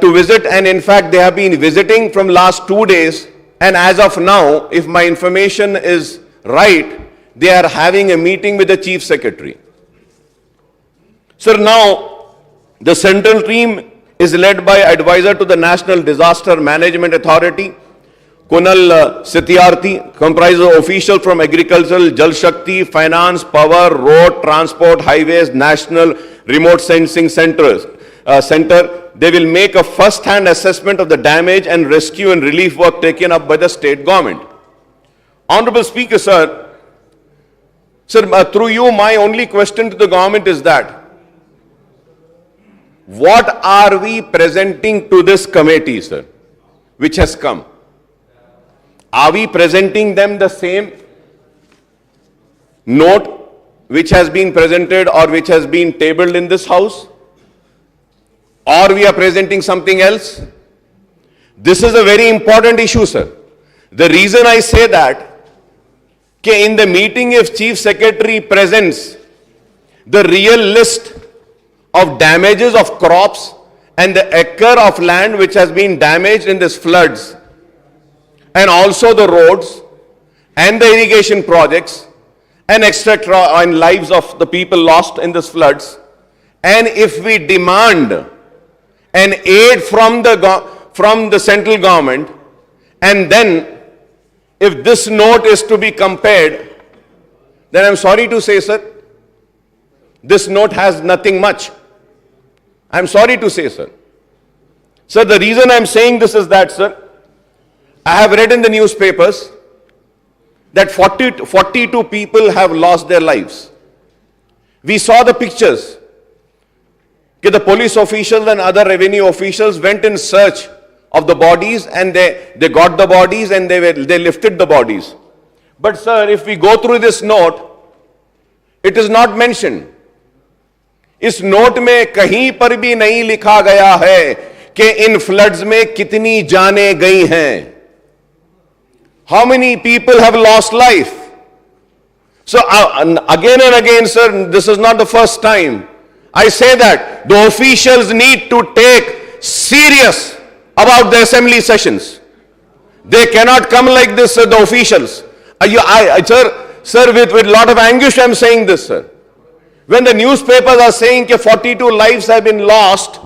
to visit, and in fact they have been visiting from last 2 days, and as of now, if my information is right, they are having a meeting with the chief secretary. Sir, now the central team is led by advisor to the National Disaster Management Authority, Kunal Satyarthi, comprises of officials from agricultural, Jal Shakti, finance, power, road, transport, highways, national remote sensing center. They will make a first-hand assessment of the damage and rescue and relief work taken up by the state government. Honorable Speaker, sir, through you, my only question to the government is that, what are we presenting to this committee, sir, which has come? Are we presenting them the same note which has been presented or which has been tabled in this house? Or we are presenting something else? This is a very important issue, sir. The reason I say that, in the meeting, if Chief Secretary presents the real list of damages of crops and the acre of land which has been damaged in this floods, and also the roads and the irrigation projects and etc. and lives of the people lost in this floods, and if we demand an aid from the central government, and then if this note is to be compared, then I'm sorry to say, sir, this note has nothing much. I'm sorry to say, sir. Sir, the reason I'm saying this is that, sir, I have read in the newspapers that 42 people have lost their lives. We saw the pictures. The police officials and other revenue officials went in search of the bodies, and they got the bodies and they lifted the bodies. But sir, if we go through this note, it is not mentioned. इस note में कहीं पर भी नहीं लिखा गया है कि इन फ्लड्स में कितनी जानें गई हैं. How many people have lost life? So again and again, sir, this is not the first time I say that the officials need to take serious about the assembly sessions. They cannot come like this, the officials. Sir, with a lot of anguish I'm saying this, sir. When the newspapers are saying that 42 lives have been lost,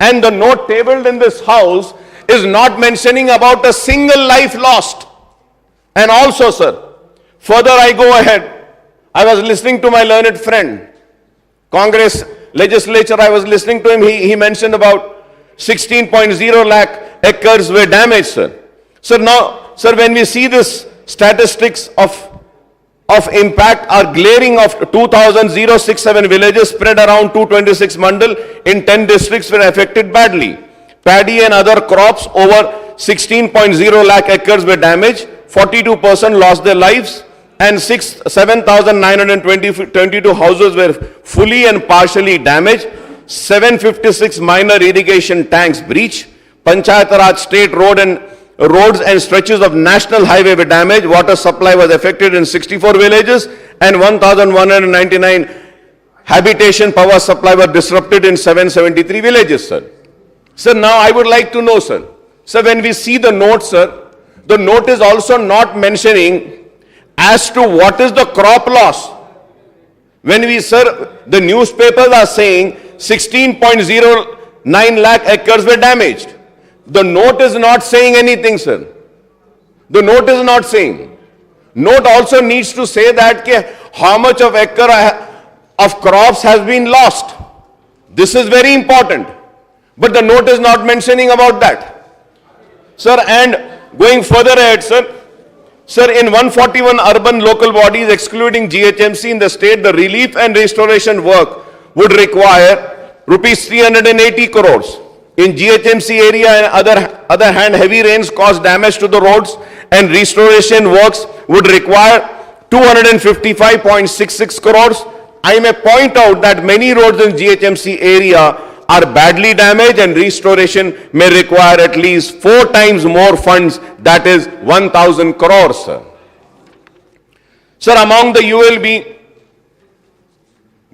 and the note tabled in this house is not mentioning about a single life lost. And also, sir, further I go ahead, I was listening to my learned friend, Congress legislature, I was listening to him, he mentioned about 16.0 lakh acres were damaged, sir. So now, sir, when we see this statistics of impact are glaring, of 2,067 villages spread around 226 mandal in 10 districts were affected badly. Paddy and other crops over 16.0 lakh acres were damaged, 42% lost their lives, and 7,922 houses were fully and partially damaged. 756 minor irrigation tanks breached. Panchayat Raj state roads and stretches of national highway were damaged. Water supply was affected in 64 villages, and 1,199 habitation power supply was disrupted in 773 villages, sir. Sir, now I would like to know, sir. Sir, when we see the note, sir, the note is also not mentioning as to what is the crop loss. When we, sir, the newspapers are saying 16.09 lakh acres were damaged. The note is not saying anything, sir. The note is not saying. Note also needs to say that how much of acre of crops has been lost. This is very important. But the note is not mentioning about that. Sir, and going further ahead, sir, in 141 urban local bodies excluding GHMC in the state, the relief and restoration work would require rupees 380 crores. In GHMC area and other hand, heavy rains caused damage to the roads and restoration works would require 255.66 crores. I may point out that many roads in GHMC area are badly damaged and restoration may require at least 4 times more funds, that is 1,000 crores, sir. Sir, among the ULB,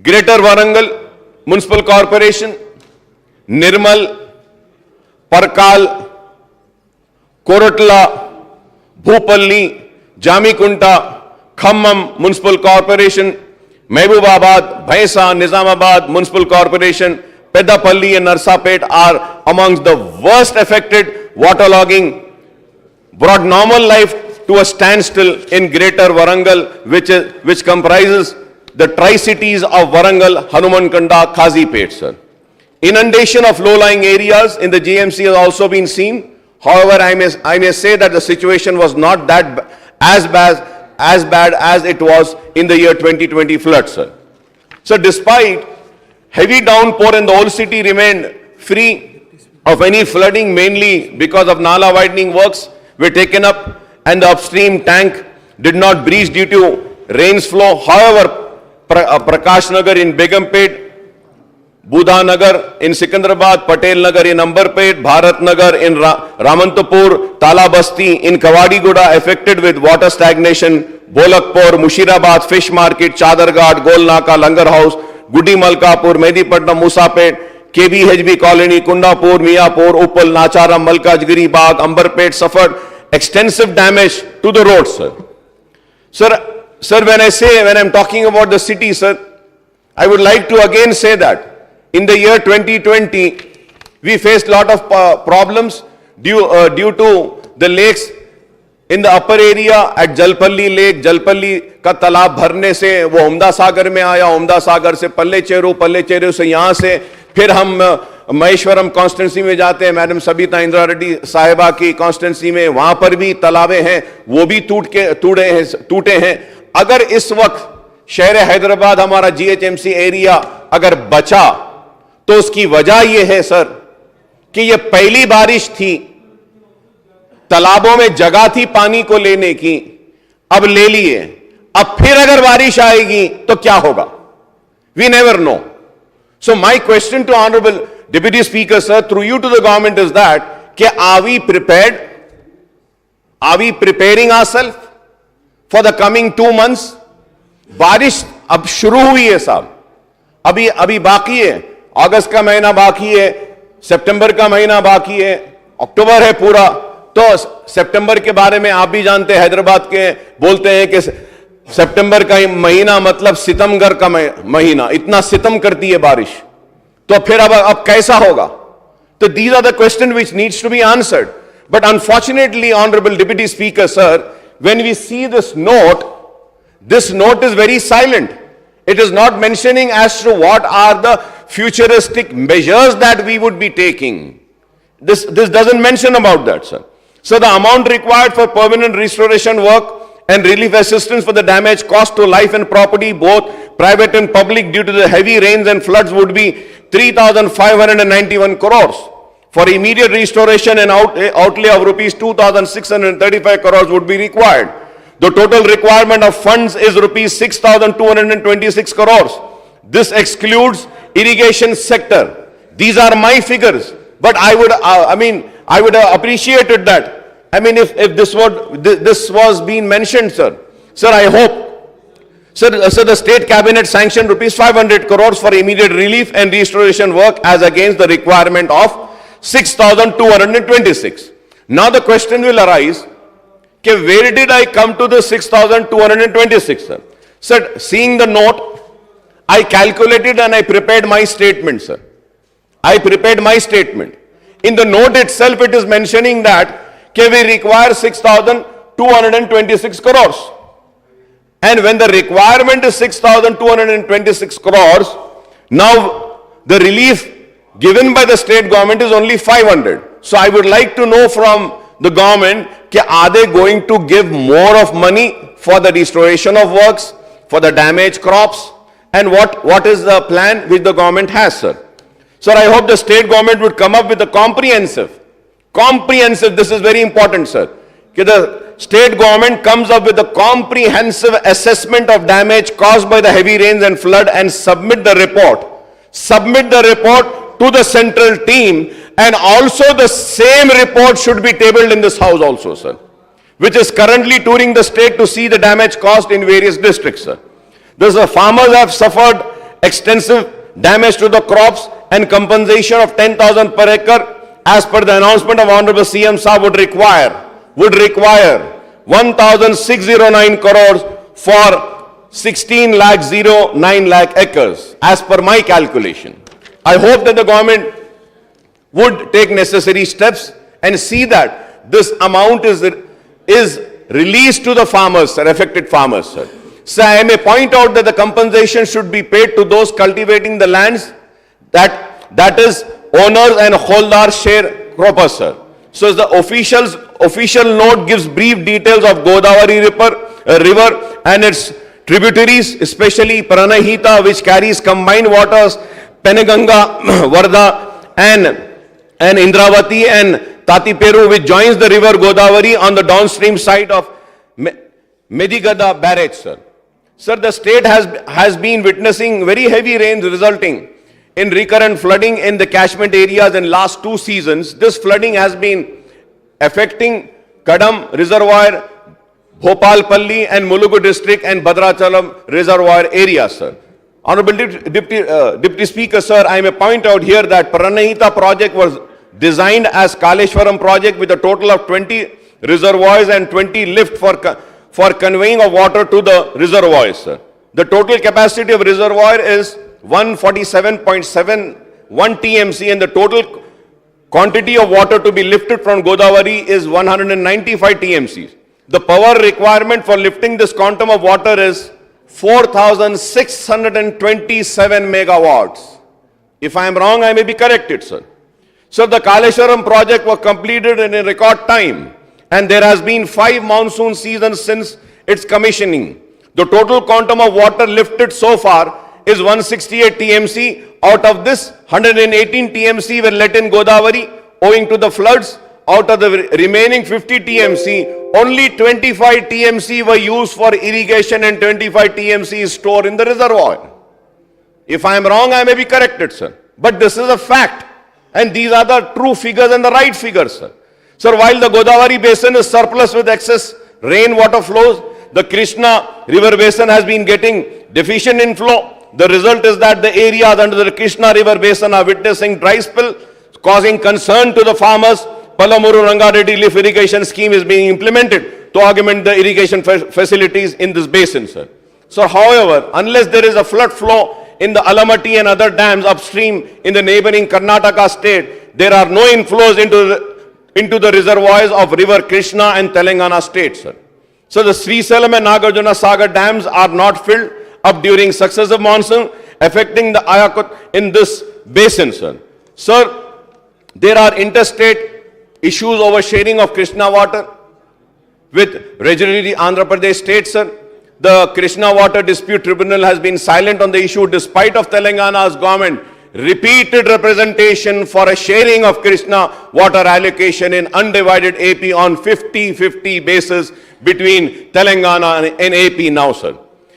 Greater Warangal Municipal Corporation, Nirmal, Parkal, Koratla, Bhupalli, Jamikunta, Khammam Municipal Corporation, Mehbubabad, Bhaisa, Nizamabad Municipal Corporation, Pedapalli and Narsapet are amongst the worst affected. Waterlogging brought normal life to a standstill in Greater Warangal, which comprises the Tri-Cities of Warangal, Hanumankanda, Kazipet, sir. Inundation of low-lying areas in the GMC has also been seen. However, I may say that the situation was not that as bad as it was in the year 2020 flood, sir. So despite heavy downpour and the whole city remained free of any flooding, mainly because of Nala widening works were taken up and the upstream tank did not breach due to rains flow. However, Prakash Nagar in Begumpet, Budha Nagar in Sikandrabad, Patel Nagar in Ambarpet, Bharat Nagar in Ramantapur, Talabasti in Kawadiguda affected with water stagnation, Bolakpur, Mushirabad, Fish Market, Chadarghat, Golnaka, Langar House, Gudi Malkapur, Medipatnam, Musapet, KBHB Colony, Kundapur, Miyapur, Uppal, Nacharam, Malkajgiri, Bagh, Ambarpet suffered extensive damage to the roads, sir. Sir, when I'm talking about the city, sir, I would like to again say that in the year 2020, we faced a lot of problems due to the lakes in the upper area at Jalpalli Lake. Jalpalli का तालाब भरने से वो उम्दा सागर में आया, उम्दा सागर से पल्ले चेरू से यहाँ से फिर हम महेश्वरम कॉन्स्टिट्यूंसी में जाते हैं, मैडम सबिता इंदिरा रेड्डी साहिबा की कॉन्स्टिट्यूंसी में, वहां पर भी तालाबें हैं, वो भी टूटे हैं। अगर इस वक्त शहर हैदराबाद हमारा GHMC एरिया अगर बचा तो उसकी वजह यह है सर कि यह पहली बारिश थी, तालाबों में जगह थी पानी को लेने की, अब ले लिए, अब फिर अगर बारिश आएगी तो क्या होगा? We never know. So my question to Honorable Deputy Speaker, sir, through you to the government is that, are we prepared? Are we preparing ourselves for the coming 2 months? बारिश अब शुरू हुई है साहब, अभी बाकी है, अगस्त का महीना बाकी है, सितंबर का महीना बाकी है, अक्टूबर है पूरा, तो सितंबर के बारे में आप भी जानते हैं, हैदराबाद के बोलते हैं कि सितंबर का महीना मतलब सितमगर का महीना, इतना सितम करती है बारिश, तो फिर अब कैसा होगा? तो these are the questions which needs to be answered. But unfortunately, Honorable Deputy Speaker, sir, when we see this note is very silent. It is not mentioning as to what are the futuristic measures that we would be taking. This doesn't mention about that, sir. So the amount required for permanent restoration work and relief assistance for the damage caused to life and property, both private and public, due to the heavy rains and floods would be 3,591 crores. for immediate restoration and outlay of rupees 2,635 crores would be required. The total requirement of funds is rupees 6,226 crores. This excludes irrigation sector. These are my figures, but I would have appreciated that. I mean, if this was being mentioned, sir. Sir, I hope. Sir, the state cabinet sanctioned rupees 500 crores for immediate relief and restoration work as against the requirement of 6,226. Now the question will arise, okay, where did I come to the 6,226, sir? Sir, seeing the note, I calculated and I prepared my statement, sir. I prepared my statement. In the note itself, it is mentioning that okay, we require 6,226 crores. And when the requirement is 6,226 crores, now the relief given by the state government is only 500. So I would like to know from the government, are they going to give more of money for the restoration of works, for the damaged crops, and what is the plan which the government has, sir? Sir, I hope the state government would come up with a comprehensive, this is very important, sir. The state government comes up with a comprehensive assessment of damage caused by the heavy rains and flood and submit the report. Submit the report to the central team, and also the same report should be tabled in this house also, sir, which is currently touring the state to see the damage caused in various districts, sir. The farmers have suffered extensive damage to the crops, and compensation of 10,000 per acre as per the announcement of Honorable CM Saab would require 1,609 crores for 16,09 lakh acres as per my calculation. I hope that the government would take necessary steps and see that this amount is released to the farmers, sir, affected farmers, sir. So I may point out that the compensation should be paid to those cultivating the lands that is owners and holders share croppers, sir. So the official note gives brief details of Godavari river and its tributaries, especially Pranahita, which carries combined waters, Peneganga, Varda, and Indravati, and Tatiperu, which joins the river Godavari on the downstream side of Medigada barrage, sir. Sir, the state has been witnessing very heavy rains resulting in recurrent flooding in the catchment areas in last 2 seasons. This flooding has been affecting Kadam Reservoir, Bhopalpalli and Mulugu district and Bhadrachalam Reservoir areas, sir. Honorable Deputy Speaker, sir, I may point out here that Pranahita project was designed as Kaleshwaram project with a total of 20 reservoirs and 20 lift for conveying of water to the reservoirs, sir. The total capacity of reservoir is 147.71 TMC, and the total quantity of water to be lifted from Godavari is 195 TMC. The power requirement for lifting this quantum of water is 4,627 megawatts. If I am wrong, I may be corrected, sir. So the Kaleshwaram project was completed in a record time, and there has been 5 monsoon seasons since its commissioning. The total quantum of water lifted so far is 168 TMC. Out of this, 118 TMC were let in Godavari owing to the floods. Out of the remaining 50 TMC, only 25 TMC were used for irrigation and 25 TMC is stored in the reservoir. If I am wrong, I may be corrected, sir. But this is a fact, and these are the true figures and the right figures, sir. Sir, while the Godavari basin is surplus with excess rainwater flows, the Krishna river basin has been getting deficient inflow. The result is that the areas under the Krishna river basin are witnessing dry spell, causing concern to the farmers. Palamuru Rangareddy lift irrigation scheme is being implemented to augment the irrigation facilities in this basin, sir. So, however, unless there is a flood flow in the Alamati and other dams upstream in the neighboring Karnataka state, there are no inflows into the reservoirs of river Krishna and Telangana state, sir. So the Srisalam and Nagarjuna Sagar dams are not filled up during successive monsoon, affecting the Ayakut in this basin, sir. Sir, there are interstate issues over sharing of Krishna water with regularly Andhra Pradesh state, sir. The Krishna Water Dispute Tribunal has been silent on the issue despite of Telangana's government repeated representation for a sharing of Krishna water allocation in undivided AP on 50-50 basis between Telangana and AP now, sir.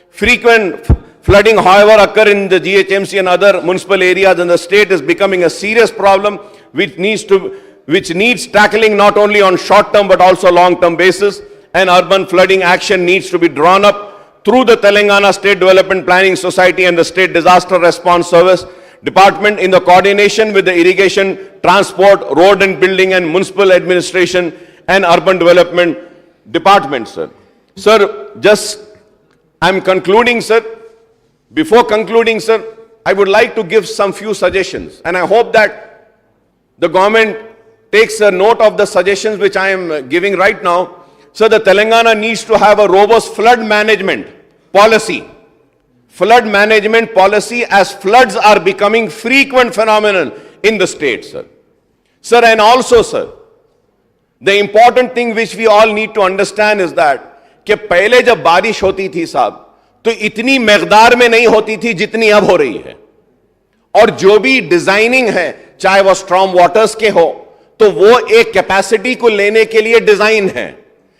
Frequent flooding, however, occur in the GHMC and other municipal areas, and the state is becoming a serious problem which needs tackling not only on short-term but also long-term basis. And urban flooding action needs to be drawn up through the Telangana State Development Planning Society and the State Disaster Response Service Department in the coordination with the Irrigation, Transport, Road and Building and Municipal Administration and Urban Development Department, sir. Sir, I'm concluding, sir. Before concluding, sir, I would like to give some few suggestions, and I hope that the government takes a note of the suggestions which I am giving right now. So the Telangana needs to have a robust flood management policy. Flood management policy, as floods are becoming frequent phenomenon in the state, sir. Sir, and also, sir, the important thing which we all need to understand is that कि पहले जब बारिश होती थी साहब तो इतनी मकदार में नहीं होती थी जितनी अब हो रही है, और जो भी डिजाइनिंग है चाहे वो स्ट्रॉम वाटर्स के हो तो वो एक कैपेसिटी को लेने के लिए डिजाइन है,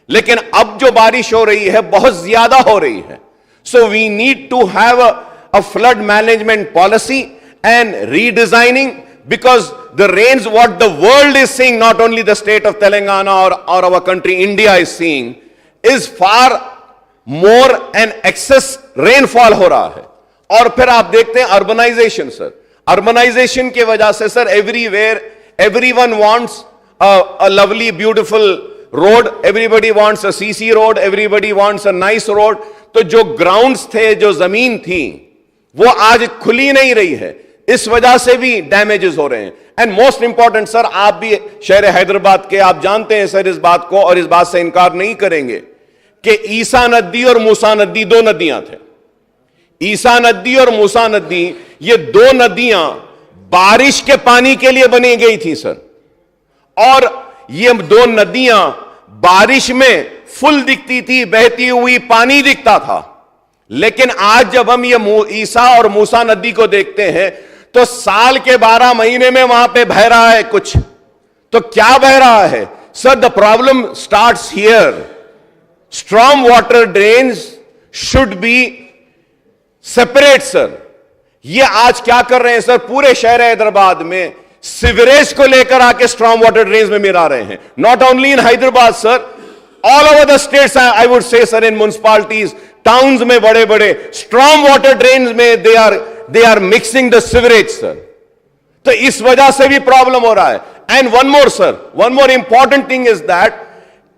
लेकिन अब जो बारिश हो रही है बहुत ज्यादा हो रही है. So we need to have a flood management policy and redesigning, because the rains what the world is seeing, not only the state of Telangana or our country India is seeing, is far more and excess rainfall हो रहा है. और फिर आप देखते हैं urbanisation, sir. Urbanisation की वजह से sir everywhere everyone wants a lovely beautiful road, everybody wants a CC road, everybody wants a nice road. तो जो ग्राउंड्स थे, जो जमीन थी, वो आज खुली नहीं रही है. इस वजह से भी डैमेजेस हो रहे हैं. एंड मोस्ट इंपॉर्टेंट सर, आप भी शहर हैदराबाद के, आप जानते हैं सर इस बात को, और इस बात से इनकार नहीं करेंगे कि ईसा नदी और मूसा नदी दो नदियां थे. ईसा नदी और मूसा नदी, ये दो नदियां बारिश के पानी के लिए बनी गई थी सर, और ये दो नदियां बारिश में फुल दिखती थी, बहती हुई पानी दिखता था. लेकिन आज जब हम ये ईसा और मूसा नदी को देखते हैं तो साल के 12 महीने में वहां पे बह रहा है कुछ. तो क्या बह रहा है sir? The problem starts here. Storm water drains should be separate sir. ये आज क्या कर रहे हैं सर, पूरे शहर हैदराबाद में सीवरेज को लेकर आके स्ट्रॉम वाटर ड्रेन्स में मिला रहे हैं. Not only in Hyderabad sir, all over the states I would say sir, in municipalities, towns में बड़े बड़े स्ट्रॉम वाटर ड्रेन्स में they are mixing the sewerage sir. तो इस वजह से भी प्रॉब्लम हो रहा है. And one more sir, one more important thing is that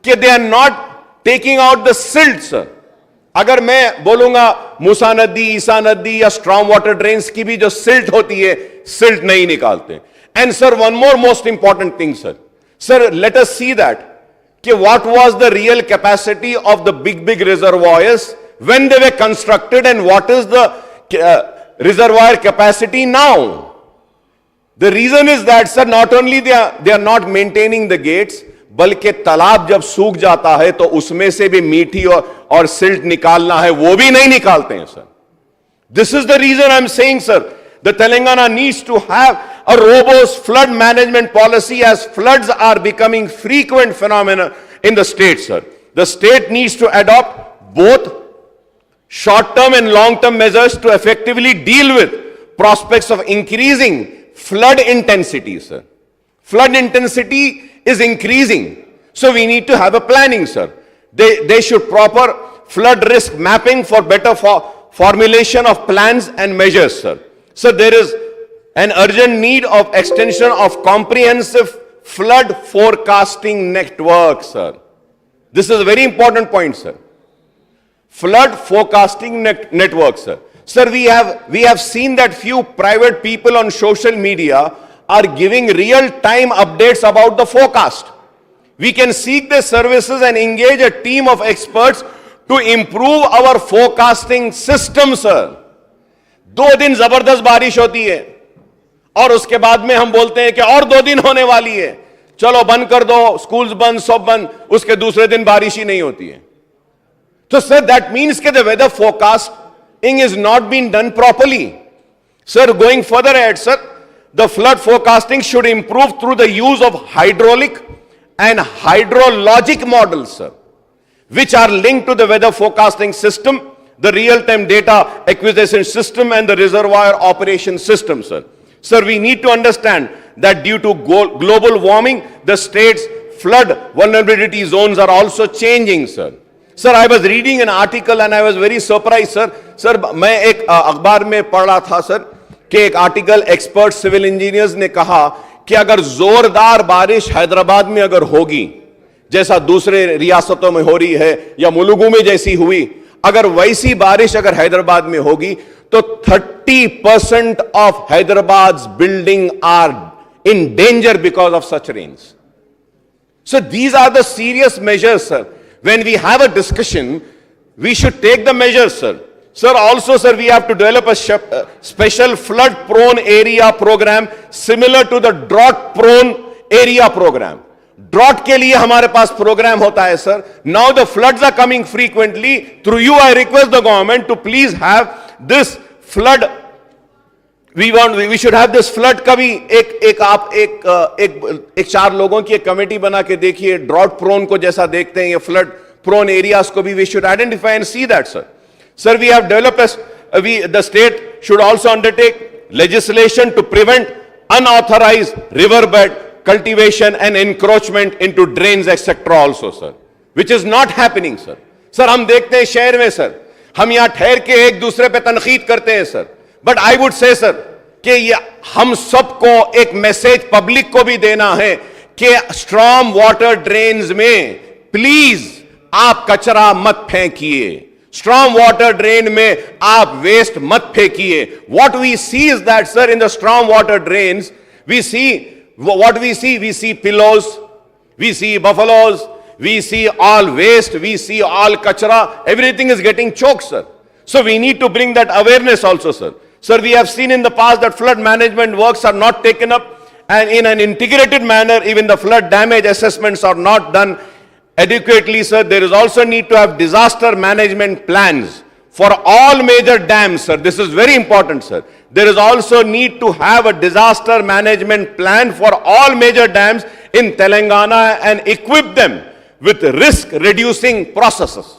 कि they are not taking out the silt sir. अगर मैं बोलूंगा मूसा नदी, ईसा नदी या स्ट्रॉम वाटर ड्रेन्स की भी जो सिल्ट होती है, सिल्ट नहीं निकालते. And sir one more most important thing sir, let us see that कि what was the real capacity of the big reservoirs when they were constructed and what is the reservoir capacity now. The reason is that sir, not only they are not maintaining the gates, बल्कि तालाब जब सूख जाता है तो उसमें से भी मीठी और सिल्ट निकालना है, वो भी नहीं निकालते हैं sir. This is the reason I'm saying sir, the Telangana needs to have a robust flood management policy, as floods are becoming frequent phenomena in the state sir. The state needs to adopt both short-term and long-term measures to effectively deal with prospects of increasing flood intensity, sir. Flood intensity is increasing, so we need to have a planning, sir. They should proper flood risk mapping for better formulation of plans and measures, sir. So there is an urgent need of extension of comprehensive flood forecasting network, sir. This is a very important point, sir. Flood forecasting network, sir. Sir, we have seen that few private people on social media are giving real-time updates about the forecast. We can seek their services and engage a team of experts to improve our forecasting system, sir. 2 दिन जबरदस्त बारिश होती है और उसके बाद में हम बोलते हैं कि और 2 दिन होने वाली है, चलो बंद कर दो, स्कूल्स बंद, सब बंद. उसके दूसरे दिन बारिश ही नहीं होती है. So sir, that means that the weather forecasting is not being done properly. Sir, going further ahead, sir, the flood forecasting should improve through the use of hydraulic and hydrologic models, sir, which are linked to the weather forecasting system, the real-time data acquisition system, and the reservoir operation system, sir. Sir, we need to understand that due to global warming, the state's flood vulnerability zones are also changing, sir. Sir, I was reading an article and I was very surprised, sir. Sir, मैं एक अखबार में पढ़ रहा था, sir, कि एक article expert civil engineers ने कहा कि अगर जोरदार बारिश हैदराबाद में अगर होगी, जैसा दूसरे रियासतों में हो रही है या मुलुगु में जैसी हुई, अगर वैसी बारिश अगर हैदराबाद में होगी तो 30% of Hyderabad building are in danger because of such rains. So these are the serious measures, sir. When we have a discussion, we should take the measures, sir. Sir, also, sir, we have to develop a special flood-prone area program similar to the drought-prone area program. Drought के लिए हमारे पास program होता है, sir. Now the floods are coming frequently. Through you, I request the government to please have this flood. We should have this flood का भी एक 4 लोगों की एक कमेटी बना के देखिए. Drought prone को जैसा देखते हैं, ये flood prone areas को भी we should identify and see that, sir. Sir, we have developed the state should also undertake legislation to prevent unauthorized riverbed cultivation and encroachment into drains etc. also, sir, which is not happening, sir. Sir, हम देखते हैं शहर में, sir, हम यहाँ ठहर के एक दूसरे पे तनकीद करते हैं, sir. But I would say, sir, कि ये हम सबको एक मैसेज पब्लिक को भी देना है कि स्ट्रॉम वाटर ड्रेन्स में प्लीज आप कचरा मत फेंकिए. स्ट्रॉम वाटर ड्रेन में आप वेस्ट मत फेंकिए. What we see is that, sir, in the storm water drains we see what we see pillows, we see buffaloes, we see all waste, we see all kachra, everything is getting choked, sir. So we need to bring that awareness also, sir. Sir, we have seen in the past that flood management works are not taken up and in an integrated manner. Even the flood damage assessments are not done adequately, sir. There is also need to have disaster management plans for all major dams, sir. This is very important, sir. There is also need to have a disaster management plan for all major dams in Telangana and equip them with risk reducing processes.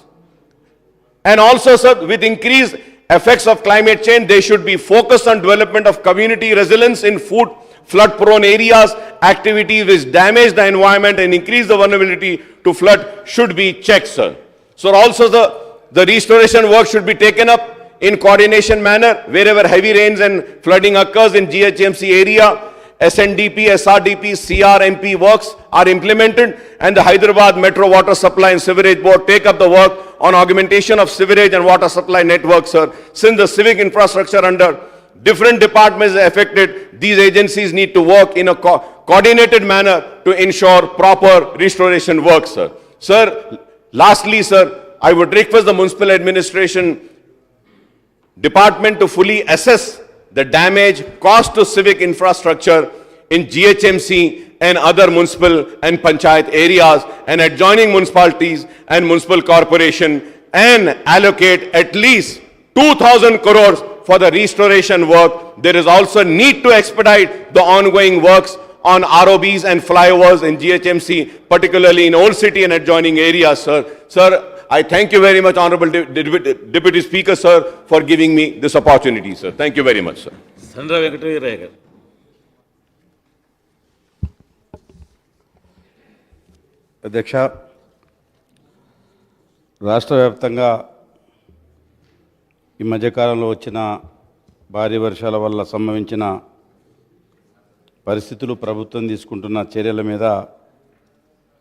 And also, sir, with increased effects of climate change, they should be focused on development of community resilience in flood prone areas. Activities which damage the environment and increase the vulnerability to flood should be checked, sir. So also the restoration work should be taken up in coordination manner wherever heavy rains and flooding occurs in GHMC area. SNDP, SRDP, CRMP works are implemented and the Hyderabad Metro Water Supply and Sewerage Board take up the work on augmentation of sewerage and water supply networks, sir. Since the civic infrastructure under different departments is affected, these agencies need to work in a coordinated manner to ensure proper restoration work, sir. Sir, lastly, sir, I would request the municipal administration department to fully assess the damage caused to civic infrastructure in GHMC and other municipal and panchayat areas and adjoining municipalities and municipal corporation and allocate at least 2,000 crores for the restoration work. There is also need to expedite the ongoing works on ROBs and flyovers in GHMC, particularly in Old City and adjoining areas, sir. Sir, I thank you very much, Honorable Deputy Speaker, sir, for giving me this opportunity, sir. Thank you very much, sir. అధ్యక్ష, రాష్ట్ర వ్యాప్తంగా ఈ మధ్యకాలంలో వచ్చిన భారీ వర్షాల వల్ల సంభవించిన పరిస్థితులు, ప్రభుత్వం తీసుకుంటున్న చర్యల మీద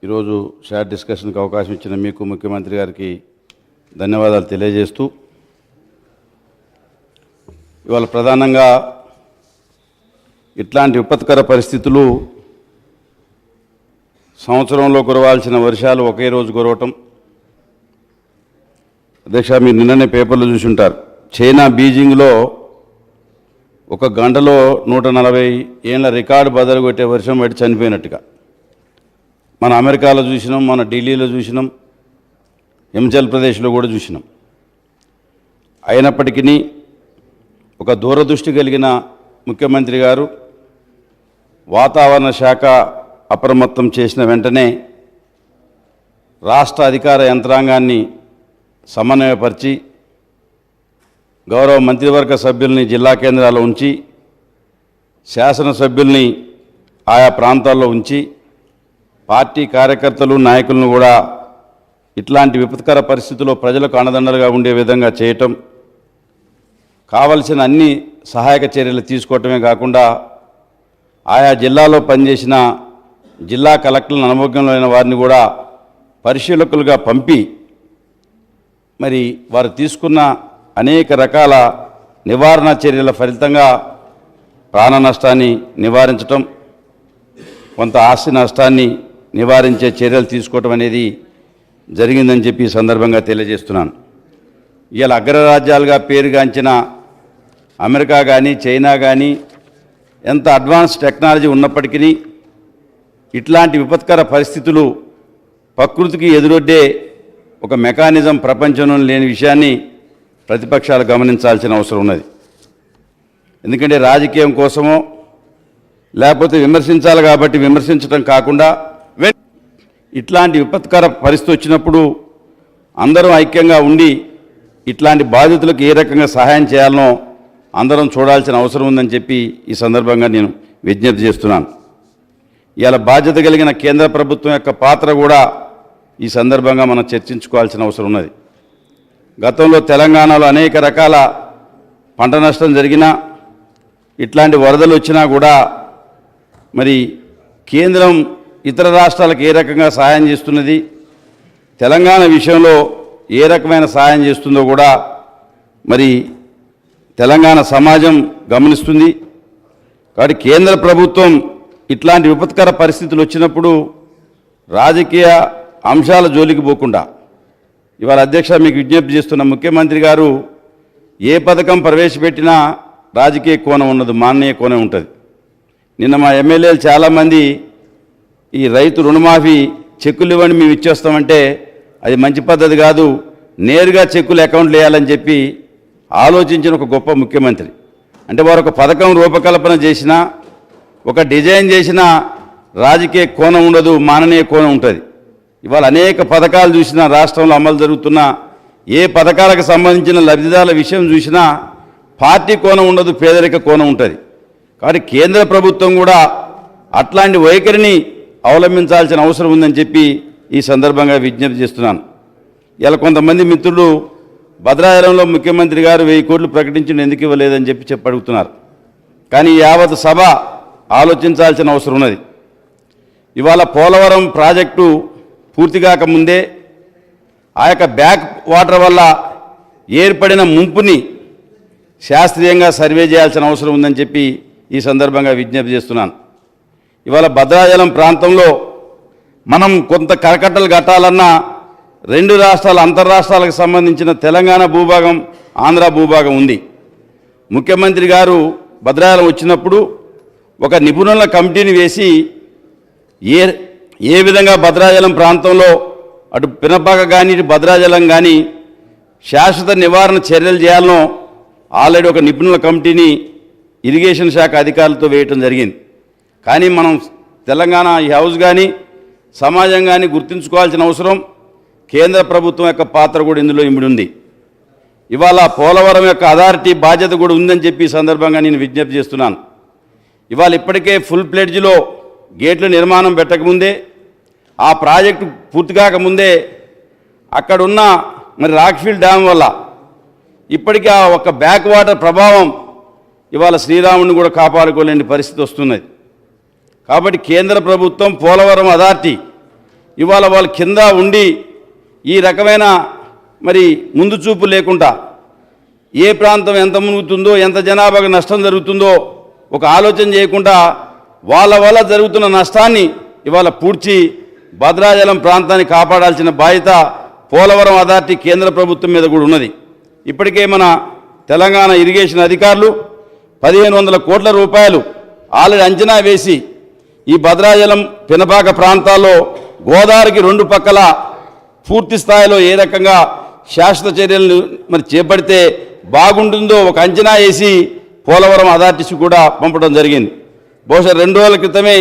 ఈరోజు షార్ట్ డిస్కషన్కి అవకాశం ఇచ్చిన మీకు ముఖ్యమంత్రి గారికి ధన్యవాదాలు తెలియజేస్తూ, ఇవాళ ప్రధానంగా ఇట్లాంటి విపత్కర పరిస్థితులు సంవత్సరంలో కురవాల్సిన వర్షాలు ఒకే రోజు కురవటం. అధ్యక్ష, మీరు నిన్ననే పేపర్లో చూసి ఉంటారు, చైనా బీజింగ్లో ఒక గంటలో 140 ఏళ్ల రికార్డు బదులు కొట్టే వర్షం పడి చనిపోయినట్టుగా మన అమెరికాలో చూసినాం, మన ఢిల్లీలో చూసినాం, హిమాచల్ ప్రదేశ్లో కూడా చూసినాం. అయినప్పటికీ ఒక దూరదృష్టి కలిగిన ముఖ్యమంత్రి గారు వాతావరణ శాఖ అప్రమత్తం చేసిన వెంటనే రాష్ట్ర అధికార యంత్రాంగాన్ని సమన్వయపరిచి గౌరవ మంత్రివర్గ సభ్యుల్ని జిల్లా కేంద్రాల్లో ఉంచి శాసనసభ్యుల్ని ఆయా ప్రాంతాల్లో ఉంచి పార్టీ కార్యకర్తలు నాయకులను కూడా ఇట్లాంటి విపత్కర పరిస్థితుల్లో ప్రజలకు అండదండలుగా ఉండే విధంగా చేయటం, కావలసిన అన్ని సహాయక చర్యలు తీసుకోవటమే కాకుండా ఆయా జిల్లాలో పనిచేసిన జిల్లా కలెక్టర్లను అనుభవంలో వారిని కూడా పరిశీలకులుగా పంపి మరి వారు తీసుకున్న అనేక రకాల నివారణ చర్యల ఫలితంగా ప్రాణ నష్టాన్ని నివారించటం, కొంత ఆస్తి నష్టాన్ని నివారించే చర్యలు తీసుకోవటం అనేది జరిగిందని చెప్పి ఈ సందర్భంగా తెలియజేస్తున్నాను. ఇవాళ అగ్రరాజ్యాలుగా పేరుగాంచిన అమెరికా కానీ చైనా కానీ ఎంత అడ్వాన్స్ టెక్నాలజీ ఉన్నప్పటికీ ఇట్లాంటి విపత్కర పరిస్థితులు ప్రకృతికి ఎదురొడ్డే ఒక మెకానిజం ప్రపంచంలో లేని విషయాన్ని ప్రతిపక్షాలు గమనించాల్సిన అవసరం ఉన్నది. ఎందుకంటే రాజకీయం కోసమో లేకపోతే విమర్శించాలి కాబట్టి విమర్శించడం కాకుండా ఇట్లాంటి విపత్కర పరిస్థితి వచ్చినప్పుడు అందరం ఐక్యంగా ఉండి ఇట్లాంటి బాధితులకు ఏ రకంగా సహాయం చేయాలనో అందరం చూడాల్సిన అవసరం ఉందని చెప్పి ఈ సందర్భంగా నేను విజ్ఞప్తి చేస్తున్నాను. ఇవాళ బాధ్యత కలిగిన కేంద్ర ప్రభుత్వం యొక్క పాత్ర కూడా ఈ సందర్భంగా మనం చర్చించుకోవాల్సిన అవసరం ఉన్నది. గతంలో తెలంగాణలో అనేక రకాల పంట నష్టం జరిగినా ఇట్లాంటి వరదలు వచ్చినా కూడా మరి కేంద్రం ఇతర రాష్ట్రాలకు ఏ రకంగా సహాయం చేస్తున్నది, తెలంగాణ విషయంలో ఏ రకమైన సహాయం చేస్తుందో కూడా మరి తెలంగాణ సమాజం గమనిస్తుంది. కాబట్టి కేంద్ర ప్రభుత్వం ఇట్లాంటి విపత్కర పరిస్థితులు వచ్చినప్పుడు రాజకీయ అంశాల జోలికి పోకుండా ఇవాళ అధ్యక్ష మీకు విజ్ఞప్తి చేస్తున్న ముఖ్యమంత్రి గారు ఏ పథకం ప్రవేశపెట్టినా రాజకీయ కోణం ఉండదు, మాననీయ కోణం ఉంటుంది. నిన్న మా ఎమ్మెల్యేలు చాలామంది ఈ రైతు రుణమాఫీ చెక్కులు ఇవ్వండి మేము ఇచ్చేస్తామంటే అది మంచి పద్ధతి కాదు, నేరుగా చెక్కులు అకౌంట్లు వేయాలని చెప్పి ఆలోచించిన ఒక గొప్ప ముఖ్యమంత్రి. అంటే వారు ఒక పథకం రూపకల్పన చేసినా ఒక డిజైన్ చేసినా రాజకీయ కోణం ఉండదు, మాననీయ కోణం ఉంటుంది. ఇవాళ అనేక పథకాలు చూసినా రాష్ట్రంలో అమలు జరుగుతున్న ఏ పథకాలకు సంబంధించిన లబ్ధిదారుల విషయం చూసినా పార్టీ కోణం ఉండదు, పేదరిక కోణం ఉంటుంది. కాబట్టి కేంద్ర ప్రభుత్వం కూడా అట్లాంటి వైఖరిని అవలంబించాల్సిన అవసరం ఉందని చెప్పి ఈ సందర్భంగా విజ్ఞప్తి చేస్తున్నాను. ఇలా కొంతమంది మిత్రులు భద్రాచలంలో ముఖ్యమంత్రి గారు 1000 కోట్లు ప్రకటించి ఎందుకు ఇవ్వలేదని చెప్పి అడుగుతున్నారు. కానీ యావత్ సభ ఆలోచించాల్సిన అవసరం ఉన్నది. ఇవాళ పోలవరం ప్రాజెక్టు పూర్తి కాకముందే ఆ యొక్క బ్యాక్ వాటర్ వల్ల ఏర్పడిన ముంపుని శాస్త్రీయంగా సర్వే చేయాల్సిన అవసరం ఉందని చెప్పి ఈ సందర్భంగా విజ్ఞప్తి చేస్తున్నాను. ఇవాళ భద్రాచలం ప్రాంతంలో మనం కొంత కరకట్టలు కట్టాలన్నా 2 రాష్ట్రాల అంతర్రాష్ట్రాలకు సంబంధించిన తెలంగాణ భూభాగం, ఆంధ్ర భూభాగం ఉంది. ముఖ్యమంత్రి గారు భద్రాచలం వచ్చినప్పుడు ఒక నిపుణుల కమిటీని వేసి ఏ విధంగా భద్రాచలం ప్రాంతంలో అటు పినపాక కానీ ఇటు భద్రాచలం కానీ శాశ్వత నివారణ చర్యలు చేయాలనో ఆల్రెడీ ఒక నిపుణుల కమిటీని ఇరిగేషన్ శాఖ అధికారులతో వేయటం జరిగింది. కానీ మనం తెలంగాణ ఈ హౌస్ కానీ సమాజం కానీ గుర్తుంచుకోవాల్సిన అవసరం, కేంద్ర ప్రభుత్వం యొక్క పాత్ర కూడా ఇందులో ఇమిడి ఉంది. ఇవాళ పోలవరం యొక్క అథారిటీ బాధ్యత కూడా ఉందని చెప్పి ఈ సందర్భంగా నేను విజ్ఞప్తి చేస్తున్నాను. ఇవాళ ఇప్పటికే ఫుల్ ప్లెడ్జ్లో గేట్ల నిర్మాణం పెట్టకముందే, ఆ ప్రాజెక్టు పూర్తి కాకముందే అక్కడున్న మరి రాక్ఫీల్డ్ డ్యామ్ వల్ల ఇప్పటికీ ఆ ఒక బ్యాక్ వాటర్ ప్రభావం ఇవాళ శ్రీరాముని కూడా కాపాడుకోలేని పరిస్థితి వస్తున్నది. కాబట్టి కేంద్ర ప్రభుత్వం పోలవరం అథారిటీ ఇవాళ వాళ్ళ కింద ఉండి ఈ రకమైన మరి ముందు చూపు లేకుండా ఏ ప్రాంతం ఎంత మునుగుతుందో, ఎంత జనాభాకు నష్టం జరుగుతుందో ఒక ఆలోచన చేయకుండా వాళ్ళ వల్ల జరుగుతున్న నష్టాన్ని ఇవాళ పూడ్చి భద్రాచలం ప్రాంతాన్ని కాపాడాల్సిన బాధ్యత పోలవరం అథారిటీ కేంద్ర ప్రభుత్వం మీద కూడా ఉన్నది. ఇప్పటికే మన తెలంగాణ ఇరిగేషన్ అధికారులు 1500 కోట్ల రూపాయలు ఆల్రెడీ అంచనా వేసి ఈ భద్రాచలం పినపాక ప్రాంతాల్లో గోదావరికి 2 పక్కల పూర్తి స్థాయిలో ఏ రకంగా శాశ్వత చర్యలను మరి చేపడితే బాగుంటుందో ఒక అంచనా వేసి పోలవరం అథారిటీస్ కూడా పంపడం జరిగింది. బహుశా 2 రోజుల క్రితమే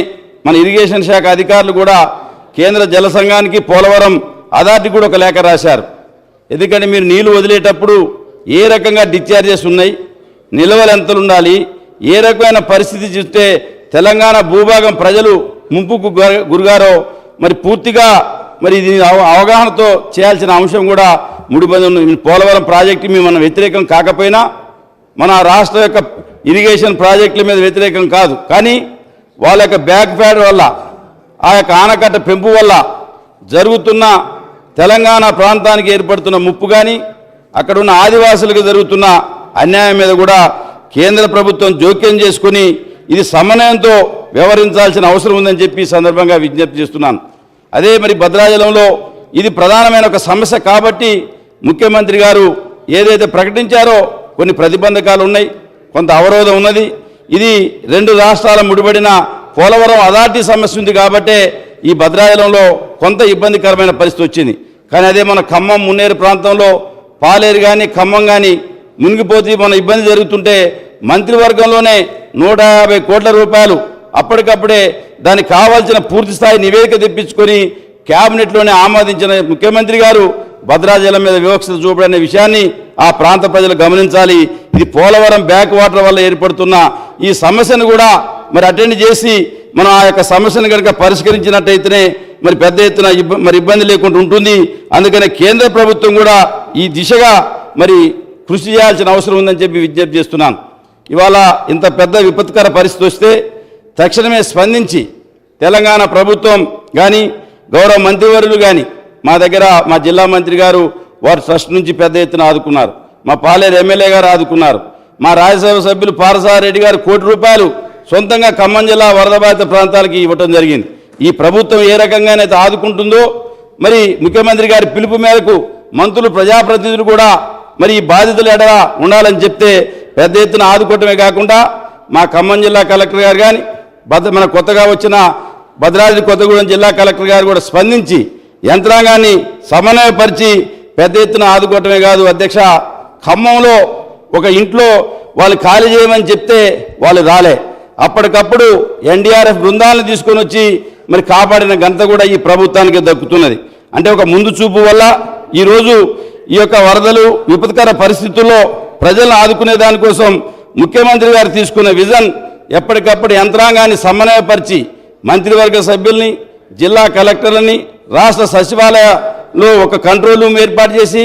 మన ఇరిగేషన్ శాఖ అధికారులు కూడా కేంద్ర జల సంఘానికి పోలవరం అథారిటీ కూడా ఒక లేఖ రాశారు. ఎందుకంటే మీరు నీళ్లు వదిలేటప్పుడు ఏ రకంగా డిశ్చార్జెస్ ఉన్నాయి, నిల్వలు ఎంతలు ఉండాలి, ఏ రకమైన పరిస్థితి చూస్తే తెలంగాణ భూభాగం ప్రజలు ముంపుకు గురిగారో మరి పూర్తిగా మరి ఇది అవగాహనతో చేయాల్సిన అంశం కూడా ముడిపడి ఉంది. పోలవరం ప్రాజెక్టు మేము మన వ్యతిరేకం కాకపోయినా మన రాష్ట్ర యొక్క ఇరిగేషన్ ప్రాజెక్టుల మీద వ్యతిరేకం కాదు, కానీ వాళ్ళ యొక్క బ్యాక్ ఫ్యాడ్ వల్ల ఆ యొక్క ఆనకట్ట పెంపు వల్ల జరుగుతున్న తెలంగాణ ప్రాంతానికి ఏర్పడుతున్న ముప్పు కానీ అక్కడ ఉన్న ఆదివాసులకు జరుగుతున్న అన్యాయం మీద కూడా కేంద్ర ప్రభుత్వం జోక్యం చేసుకుని ఇది సమన్వయంతో వ్యవహరించాల్సిన అవసరం ఉందని చెప్పి సందర్భంగా విజ్ఞప్తి చేస్తున్నాను. అదే మరి భద్రాచలంలో ఇది ప్రధానమైన ఒక సమస్య కాబట్టి ముఖ్యమంత్రి గారు ఏదైతే ప్రకటించారో కొన్ని ప్రతిబంధకాలు ఉన్నాయి, కొంత అవరోధం ఉన్నది. ఇది 2 రాష్ట్రాల ముడిపడిన పోలవరం అథారిటీ సమస్య ఉంది కాబట్టే ఈ భద్రాచలంలో కొంత ఇబ్బందికరమైన పరిస్థితి వచ్చింది. కానీ అదే మన ఖమ్మం మున్నేరు ప్రాంతంలో పాలేరు కానీ ఖమ్మం కానీ మునిగిపోతే మన ఇబ్బంది జరుగుతుంటే మంత్రివర్గంలోనే 150 కోట్ల రూపాయలు అప్పటికప్పుడే దానికి కావాల్సిన పూర్తి స్థాయి నివేదిక తెప్పించుకొని క్యాబినెట్లోనే ఆమోదించిన ముఖ్యమంత్రి గారు భద్రాచలం మీద వివక్షత చూపడనే విషయాన్ని ఆ ప్రాంత ప్రజలు గమనించాలి. ఇది పోలవరం బ్యాక్ వాటర్ వల్ల ఏర్పడుతున్న ఈ సమస్యను కూడా మరి అటెండ్ చేసి మనం ఆ యొక్క సమస్యను కనుక పరిష్కరించినట్టయితేనే మరి పెద్ద ఎత్తున మరి ఇబ్బంది లేకుండా ఉంటుంది. అందుకనే కేంద్ర ప్రభుత్వం కూడా ఈ దిశగా మరి కృషి చేయాల్సిన అవసరం ఉందని చెప్పి విజ్ఞప్తి చేస్తున్నాను. ఇవాళ ఇంత పెద్ద విపత్కర పరిస్థితి వస్తే తక్షణమే స్పందించి తెలంగాణ ప్రభుత్వం కానీ గౌరవ మంత్రివర్యులు కానీ మా దగ్గర మా జిల్లా మంత్రి గారు వారు ట్రస్ట్ నుంచి పెద్ద ఎత్తున ఆదుకున్నారు, మా పాలేరు ఎమ్మెల్యే గారు ఆదుకున్నారు, మా రాజ్యసభ సభ్యులు పారసారెడ్డి గారు ₹1 కోటి సొంతంగా ఖమ్మం జిల్లా వరద బాధిత ప్రాంతాలకి ఇవ్వటం జరిగింది. ఈ ప్రభుత్వం ఏ రకంగానైతే ఆదుకుంటుందో మరి ముఖ్యమంత్రి గారి పిలుపు మేరకు మంత్రులు ప్రజాప్రతినిధులు కూడా మరి ఈ బాధితులు ఎడలా ఉండాలని చెప్తే పెద్ద ఎత్తున ఆదుకోవటమే కాకుండా మా ఖమ్మం జిల్లా కలెక్టర్ గారు కానీ మన కొత్తగా వచ్చిన భద్రాద్రి కొత్తగూడెం జిల్లా కలెక్టర్ గారు కూడా స్పందించి యంత్రాంగాన్ని సమన్వయపరిచి పెద్ద ఎత్తున ఆదుకోవటమే కాదు అధ్యక్ష, ఖమ్మంలో ఒక ఇంట్లో వాళ్ళు ఖాళీ చేయమని చెప్తే వాళ్ళు రాలే, అప్పటికప్పుడు ఎన్డీఆర్ఎఫ్ బృందాలను తీసుకొని వచ్చి మరి కాపాడిన ఘనత కూడా ఈ ప్రభుత్వానికి దక్కుతున్నది. అంటే ఒక ముందు చూపు వల్ల ఈరోజు ఈ యొక్క వరదలు విపత్కర పరిస్థితుల్లో ప్రజలను ఆదుకునే దానికోసం ముఖ్యమంత్రి గారు తీసుకున్న విజన్ ఎప్పటికప్పుడు యంత్రాంగాన్ని సమన్వయపరిచి మంత్రివర్గ సభ్యుల్ని జిల్లా కలెక్టర్లని రాష్ట్ర సచివాలయంలో ఒక కంట్రోల్ రూమ్ ఏర్పాటు చేసి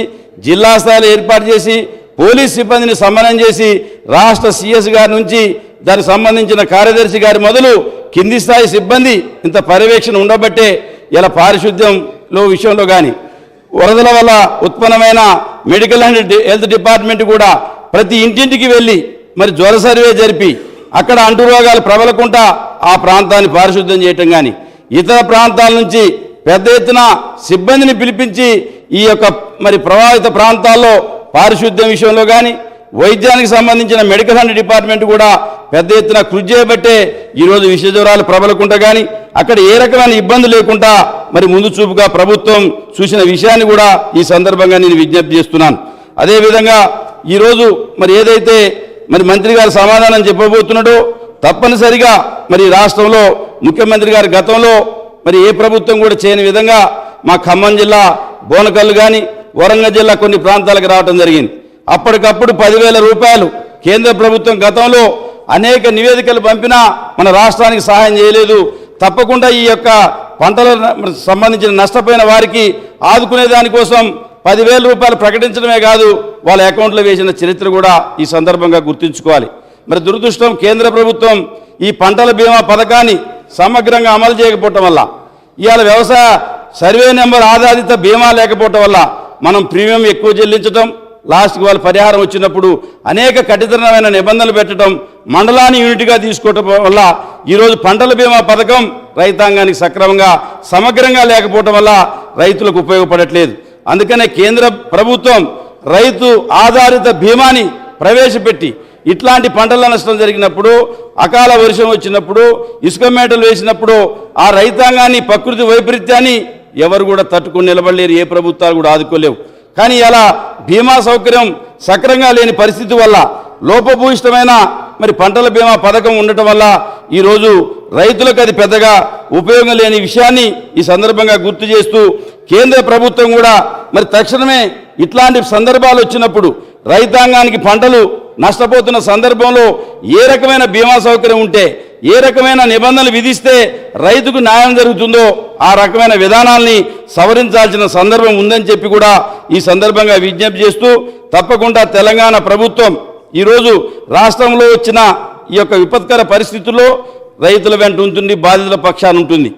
జిల్లా స్థాయిలో ఏర్పాటు చేసి పోలీస్ సిబ్బందిని సమన్వయం చేసి రాష్ట్ర సిఎస్ గారి నుంచి దానికి సంబంధించిన కార్యదర్శి గారి మొదలు కింది స్థాయి సిబ్బంది ఇంత పర్యవేక్షణ ఉండబట్టే ఇలా పారిశుద్ధ్యంలో విషయంలో కానీ వరదల వల్ల ఉత్పన్నమైన మెడికల్ అండ్ హెల్త్ డిపార్ట్మెంట్ కూడా ప్రతి ఇంటింటికి వెళ్ళి మరి జ్వర సర్వే జరిపి అక్కడ అంటురోగాలు ప్రబలకుండా ఆ ప్రాంతాన్ని పారిశుద్ధ్యం చేయటం కానీ ఇతర ప్రాంతాల నుంచి పెద్ద ఎత్తున సిబ్బందిని పిలిపించి ఈ యొక్క మరి ప్రభావిత ప్రాంతాల్లో పారిశుద్ధ్యం విషయంలో కానీ వైద్యానికి సంబంధించిన మెడికల్ అండ్ డిపార్ట్మెంట్ కూడా పెద్ద ఎత్తున కృషి చేయబట్టే ఈరోజు విష జ్వరాలు ప్రబలకుండా కానీ అక్కడ ఏ రకమైన ఇబ్బంది లేకుండా మరి ముందు చూపుగా ప్రభుత్వం చూసిన విషయాన్ని కూడా ఈ సందర్భంగా నేను విజ్ఞప్తి చేస్తున్నాను. అదేవిధంగా ఈరోజు మరి ఏదైతే మరి మంత్రి గారు సమాధానం చెప్పబోతున్నాడో తప్పనిసరిగా మరి రాష్ట్రంలో ముఖ్యమంత్రి గారి గతంలో మరి ఏ ప్రభుత్వం కూడా చేయని విధంగా మా ఖమ్మం జిల్లా బోనకల్లు కానీ వరంగల్ జిల్లా కొన్ని ప్రాంతాలకు రావడం జరిగింది. అప్పటికప్పుడు 10,000 రూపాయలు కేంద్ర ప్రభుత్వం గతంలో అనేక నివేదికలు పంపినా మన రాష్ట్రానికి సహాయం చేయలేదు. తప్పకుండా ఈ యొక్క పంటలకు సంబంధించిన నష్టపోయిన వారికి ఆదుకునే దానికోసం 10,000 రూపాయలు ప్రకటించడమే కాదు వాళ్ళ అకౌంట్లో వేసిన చరిత్ర కూడా ఈ సందర్భంగా గుర్తుంచుకోవాలి. మరి దురదృష్టం కేంద్ర ప్రభుత్వం ఈ పంటల బీమా పథకాన్ని సమగ్రంగా అమలు చేయకపోవటం వల్ల ఇవాళ వ్యవసాయ సర్వే నెంబర్ ఆధారిత బీమా లేకపోవటం వల్ల మనం ప్రీమియం ఎక్కువ చెల్లించడం, లాస్ట్కి వాళ్ళు పరిహారం వచ్చినప్పుడు అనేక కఠినమైన నిబంధనలు పెట్టడం, మండలాన్ని యూనిట్గా తీసుకోవటం వల్ల ఈరోజు పంటల బీమా పథకం రైతాంగానికి సక్రమంగా సమగ్రంగా లేకపోవటం వల్ల రైతులకు ఉపయోగపడట్లేదు. అందుకనే కేంద్ర ప్రభుత్వం రైతు ఆధారిత బీమాని ప్రవేశపెట్టి ఇట్లాంటి పంటల నష్టం జరిగినప్పుడు, అకాల వర్షం వచ్చినప్పుడు, ఇసుక మేటలు వేసినప్పుడు ఆ రైతాంగాన్ని ప్రకృతి వైపరీత్యాన్ని ఎవరు కూడా తట్టుకుని నిలబడలేరు, ఏ ప్రభుత్వాలు కూడా ఆదుకోలేవు. కానీ ఇలా బీమా సౌకర్యం సక్రంగా లేని పరిస్థితి వల్ల లోపభూయిష్టమైన మరి పంటల బీమా పథకం ఉండటం వల్ల ఈరోజు రైతులకు అది పెద్దగా ఉపయోగం లేని విషయాన్ని ఈ సందర్భంగా గుర్తు చేస్తూ కేంద్ర ప్రభుత్వం కూడా మరి తక్షణమే ఇట్లాంటి సందర్భాలు వచ్చినప్పుడు రైతాంగానికి పంటలు నష్టపోతున్న సందర్భంలో ఏ రకమైన బీమా సౌకర్యం ఉంటే ఏ రకమైన నిబంధనలు విధిస్తే రైతుకు న్యాయం జరుగుతుందో ఆ రకమైన విధానాల్ని సవరించాల్సిన సందర్భం ఉందని చెప్పి కూడా ఈ సందర్భంగా విజ్ఞప్తి చేస్తూ తప్పకుండా తెలంగాణ ప్రభుత్వం ఈరోజు రాష్ట్రంలో వచ్చిన ఈ యొక్క విపత్కర పరిస్థితుల్లో రైతుల వెంట ఉంటుంది, బాధితుల పక్షాన ఉంటుంది.